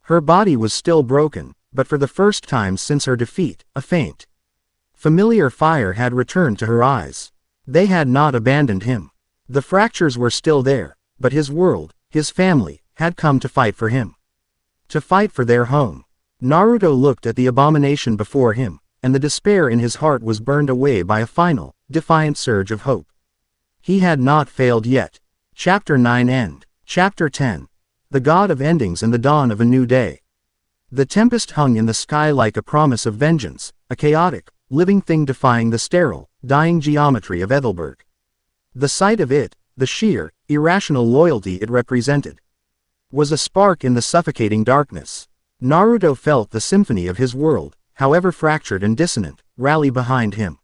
Her body was still broken, but for the first time since her defeat, a faint, familiar fire had returned to her eyes. They had not abandoned him. The fractures were still there, but his world, his family, had come to fight for him. To fight for their home. Naruto looked at the abomination before him, and the despair in his heart was burned away by a final, defiant surge of hope. He had not failed yet. Chapter 9 End. Chapter 10. The God of Endings and the Dawn of a New Day. The tempest hung in the sky like a promise of vengeance, a chaotic, living thing defying the sterile, dying geometry of Ethelberg. The sight of it, the sheer, irrational loyalty it represented, was a spark in the suffocating darkness. Naruto felt the symphony of his world, however fractured and dissonant, rally behind him.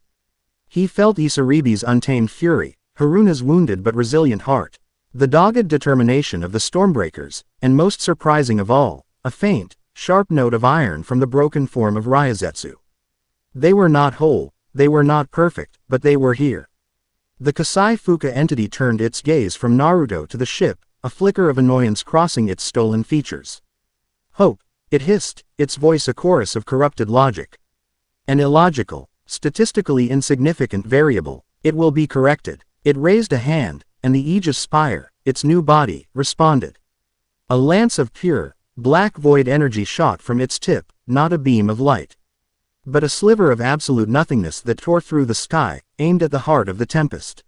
He felt Isaribi's untamed fury, Haruna's wounded but resilient heart, the dogged determination of the Stormbreakers, and most surprising of all, a faint, sharp note of iron from the broken form of Ryazetsu. They were not whole, they were not perfect, but they were here. The Kasai Fuka entity turned its gaze from Naruto to the ship, a flicker of annoyance crossing its stolen features. Hope, it hissed, its voice a chorus of corrupted logic. An illogical, statistically insignificant variable, it will be corrected. It raised a hand, and the Aegis Spire, its new body, responded. A lance of pure, black void energy shot from its tip, not a beam of light, but a sliver of absolute nothingness that tore through the sky, aimed at the heart of the tempest.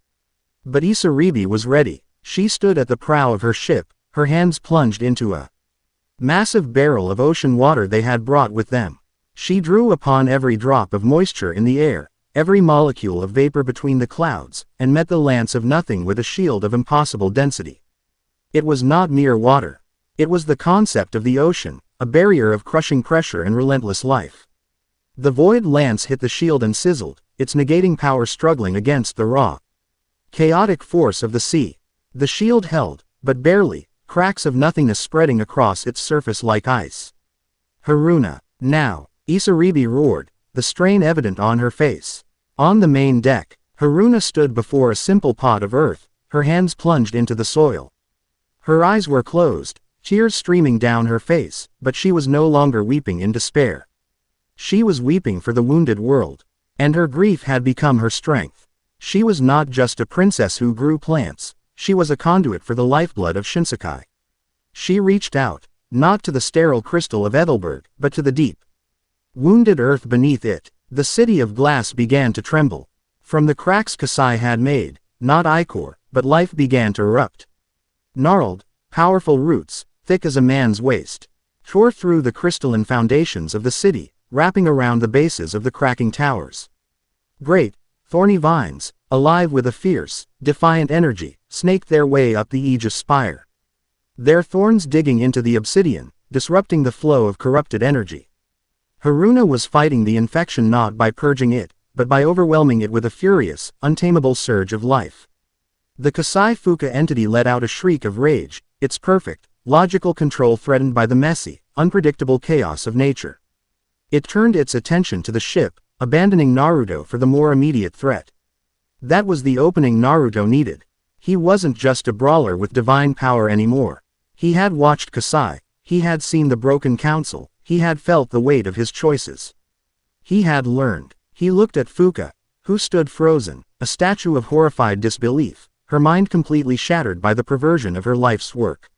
But Isaribi was ready. She stood at the prow of her ship, her hands plunged into a massive barrel of ocean water they had brought with them. She drew upon every drop of moisture in the air, every molecule of vapor between the clouds, and met the lance of nothing with a shield of impossible density. It was not mere water. It was the concept of the ocean, a barrier of crushing pressure and relentless life. The void lance hit the shield and sizzled, its negating power struggling against the raw, chaotic force of the sea. The shield held, but barely, cracks of nothingness spreading across its surface like ice. Haruna, now, Isaribi roared, the strain evident on her face. On the main deck, Haruna stood before a simple pot of earth, her hands plunged into the soil. Her eyes were closed, tears streaming down her face, but she was no longer weeping in despair. She was weeping for the wounded world, and her grief had become her strength. She was not just a princess who grew plants, she was a conduit for the lifeblood of Shinsekai. She reached out, not to the sterile crystal of Ethelberg, but to the deep, wounded earth beneath it. The city of glass began to tremble. From the cracks Kasai had made, not ichor, but life began to erupt. Gnarled, powerful roots, thick as a man's waist, tore through the crystalline foundations of the city, wrapping around the bases of the cracking towers. Great, thorny vines, alive with a fierce, defiant energy, snaked their way up the Aegis Spire. Their thorns digging into the obsidian, disrupting the flow of corrupted energy. Haruna was fighting the infection not by purging it, but by overwhelming it with a furious, untamable surge of life. The Kasai Fuka entity let out a shriek of rage, its perfect, logical control threatened by the messy, unpredictable chaos of nature. It turned its attention to the ship, abandoning Naruto for the more immediate threat. That was the opening Naruto needed. He wasn't just a brawler with divine power anymore. He had watched Kasai, he had seen the broken council, he had felt the weight of his choices. He had learned. He looked at Fuka, who stood frozen, a statue of horrified disbelief, her mind completely shattered by the perversion of her life's work.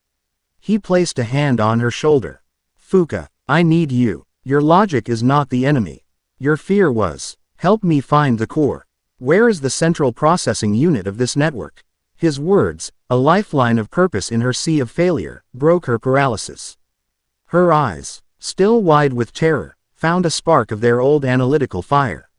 He placed a hand on her shoulder. Fuka, I need you. Your logic is not the enemy. Your fear was. Help me find the core. Where is the central processing unit of this network? His words, a lifeline of purpose in her sea of failure, broke her paralysis. Her eyes, still wide with terror, found a spark of their old analytical fire.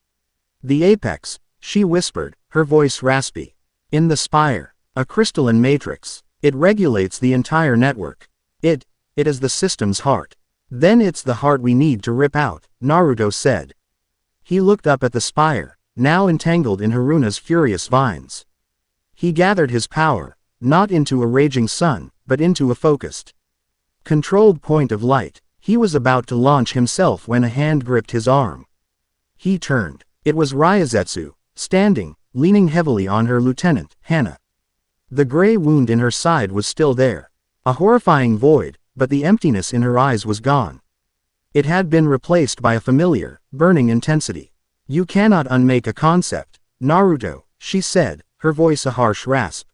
The apex, she whispered, her voice raspy. In the spire, a crystalline matrix. It regulates the entire network. It is the system's heart. Then it's the heart we need to rip out, Naruto said. He looked up at the spire, now entangled in Haruna's furious vines. He gathered his power, not into a raging sun, but into a focused, controlled point of light. He was about to launch himself when a hand gripped his arm. He turned. It was Ryazetsu, standing, leaning heavily on her lieutenant, Hana. The gray wound in her side was still there. A horrifying void, but the emptiness in her eyes was gone. It had been replaced by a familiar, burning intensity. You cannot unmake a concept, Naruto, she said, her voice a harsh rasp.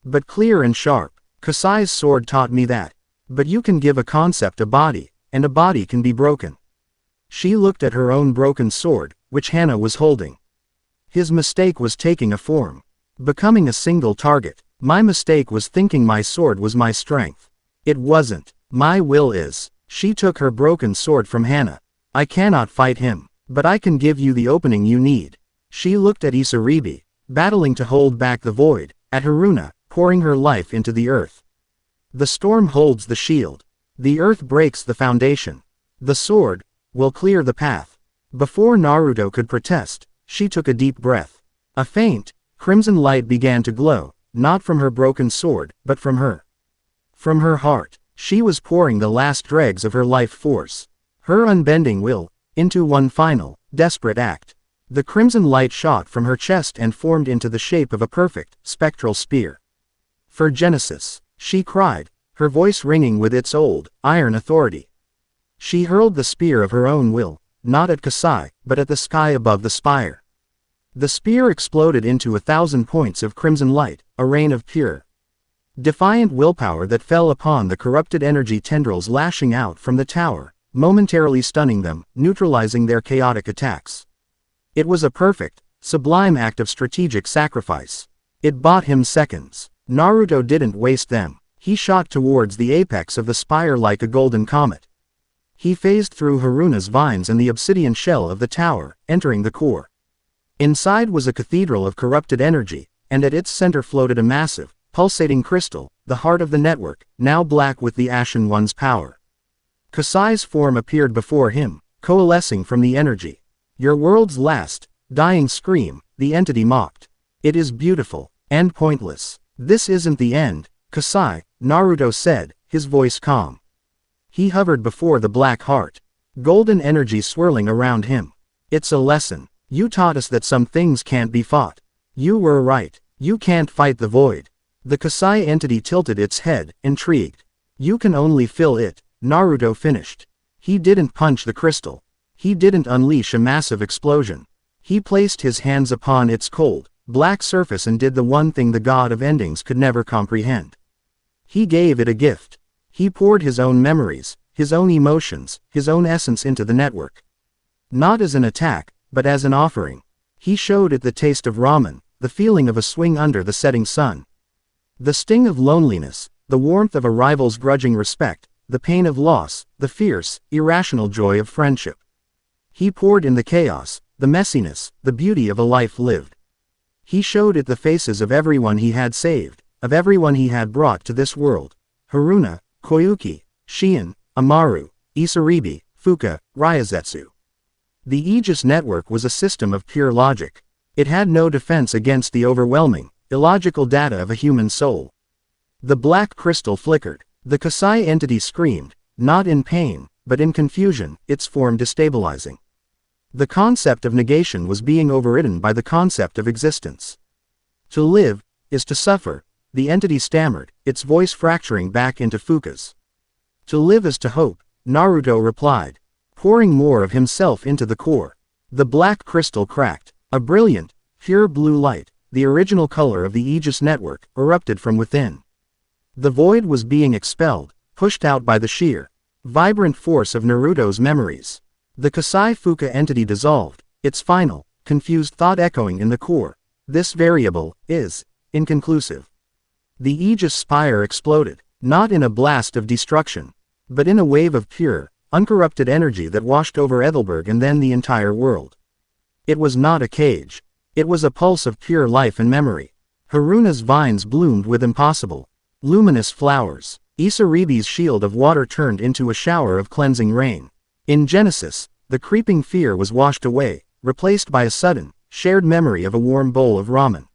But clear and sharp. Kasai's sword taught me that. But you can give a concept a body, and a body can be broken. She looked at her own broken sword, which Hana was holding. His mistake was taking a form. Becoming a single target. My mistake was thinking my sword was my strength. It wasn't. My will is. She took her broken sword from Hana. I cannot fight him, but I can give you the opening you need. She looked at Isaribi, battling to hold back the void, at Haruna, pouring her life into the earth. The storm holds the shield. The earth breaks the foundation. The sword will clear the path. Before Naruto could protest, she took a deep breath. A faint, crimson light began to glow, not from her broken sword, but from her. From her heart, she was pouring the last dregs of her life force, her unbending will, into one final, desperate act. The crimson light shot from her chest and formed into the shape of a perfect, spectral spear. For Genesis, she cried, her voice ringing with its old, iron authority. She hurled the spear of her own will, not at Kasai, but at the sky above the spire. The spear exploded into 1,000 points of crimson light, a rain of pure, defiant willpower that fell upon the corrupted energy tendrils lashing out from the tower, momentarily stunning them, neutralizing their chaotic attacks. It was a perfect, sublime act of strategic sacrifice. It bought him seconds. Naruto didn't waste them. He shot towards the apex of the spire like a golden comet. He phased through Haruna's vines and the obsidian shell of the tower, entering the core. Inside was a cathedral of corrupted energy, and at its center floated a massive, pulsating crystal, the heart of the network, now black with the Ashen One's power. Kasai's form appeared before him, coalescing from the energy. Your world's last, dying scream, the entity mocked. It is beautiful, and pointless. This isn't the end, Kasai, Naruto said, his voice calm. He hovered before the black heart, golden energy swirling around him. It's a lesson. You taught us that some things can't be fought. You were right. You can't fight the void. The Kasai entity tilted its head, intrigued. You can only fill it, Naruto finished. He didn't punch the crystal. He didn't unleash a massive explosion. He placed his hands upon its cold, black surface and did the one thing the god of endings could never comprehend. He gave it a gift. He poured his own memories, his own emotions, his own essence into the network. Not as an attack, but as an offering. He showed it the taste of ramen, the feeling of a swing under the setting sun. The sting of loneliness, the warmth of a rival's grudging respect, the pain of loss, the fierce, irrational joy of friendship. He poured in the chaos, the messiness, the beauty of a life lived. He showed it the faces of everyone he had saved, of everyone he had brought to this world. Haruna, Koyuki, Shien, Amaru, Isaribi, Fuka, Ryazetsu. The Aegis network was a system of pure logic. It had no defense against the overwhelming, illogical data of a human soul. The black crystal flickered. The Kasai entity screamed, not in pain, but in confusion, its form destabilizing. The concept of negation was being overridden by the concept of existence. To live, is to suffer, the entity stammered, its voice fracturing back into Fuka's. To live is to hope, Naruto replied, pouring more of himself into the core. The black crystal cracked. A brilliant, pure blue light, the original color of the Aegis network, erupted from within. The void was being expelled, pushed out by the sheer, vibrant force of Naruto's memories. The Kasai Fuka entity dissolved, its final, confused thought echoing in the core. This variable is inconclusive. The Aegis spire exploded, not in a blast of destruction, but in a wave of pure, uncorrupted energy that washed over Ethelberg and then the entire world. It was not a cage. It was a pulse of pure life and memory. Haruna's vines bloomed with impossible, luminous flowers. Isaribi's shield of water turned into a shower of cleansing rain. In Genesis, the creeping fear was washed away, replaced by a sudden, shared memory of a warm bowl of ramen.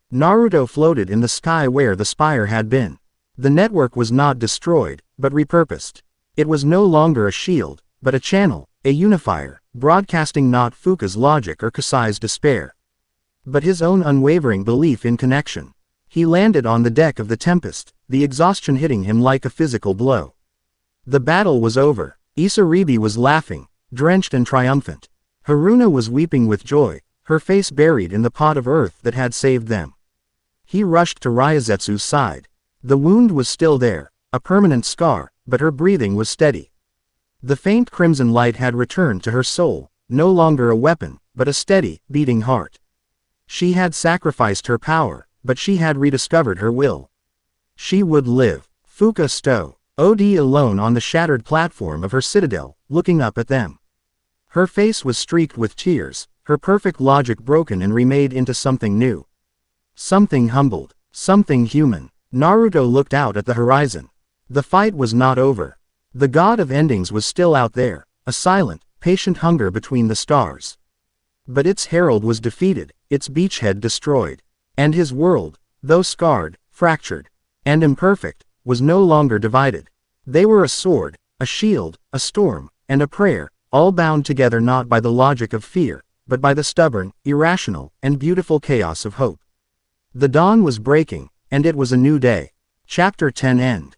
Naruto floated in the sky where the spire had been. The network was not destroyed, but repurposed. It was no longer a shield, but a channel, a unifier, broadcasting not Fuka's logic or Kasai's despair, but his own unwavering belief in connection. He landed on the deck of the Tempest, the exhaustion hitting him like a physical blow. The battle was over. Isaribi was laughing, drenched and triumphant. Haruna was weeping with joy, her face buried in the pot of earth that had saved them. He rushed to Ryazetsu's side. The wound was still there, a permanent scar, but her breathing was steady. The faint crimson light had returned to her soul, no longer a weapon, but a steady, beating heart. She had sacrificed her power, but she had rediscovered her will. She would live. Fuka stood alone on the shattered platform of her citadel, looking up at them. Her face was streaked with tears, her perfect logic broken and remade into something new. Something humbled, something human. Naruto looked out at the horizon. The fight was not over. The god of endings was still out there, a silent, patient hunger between the stars. But its herald was defeated, its beachhead destroyed. And his world, though scarred, fractured, and imperfect, was no longer divided. They were a sword, a shield, a storm, and a prayer, all bound together not by the logic of fear, but by the stubborn, irrational, and beautiful chaos of hope. The dawn was breaking, and it was a new day. Chapter 10 End.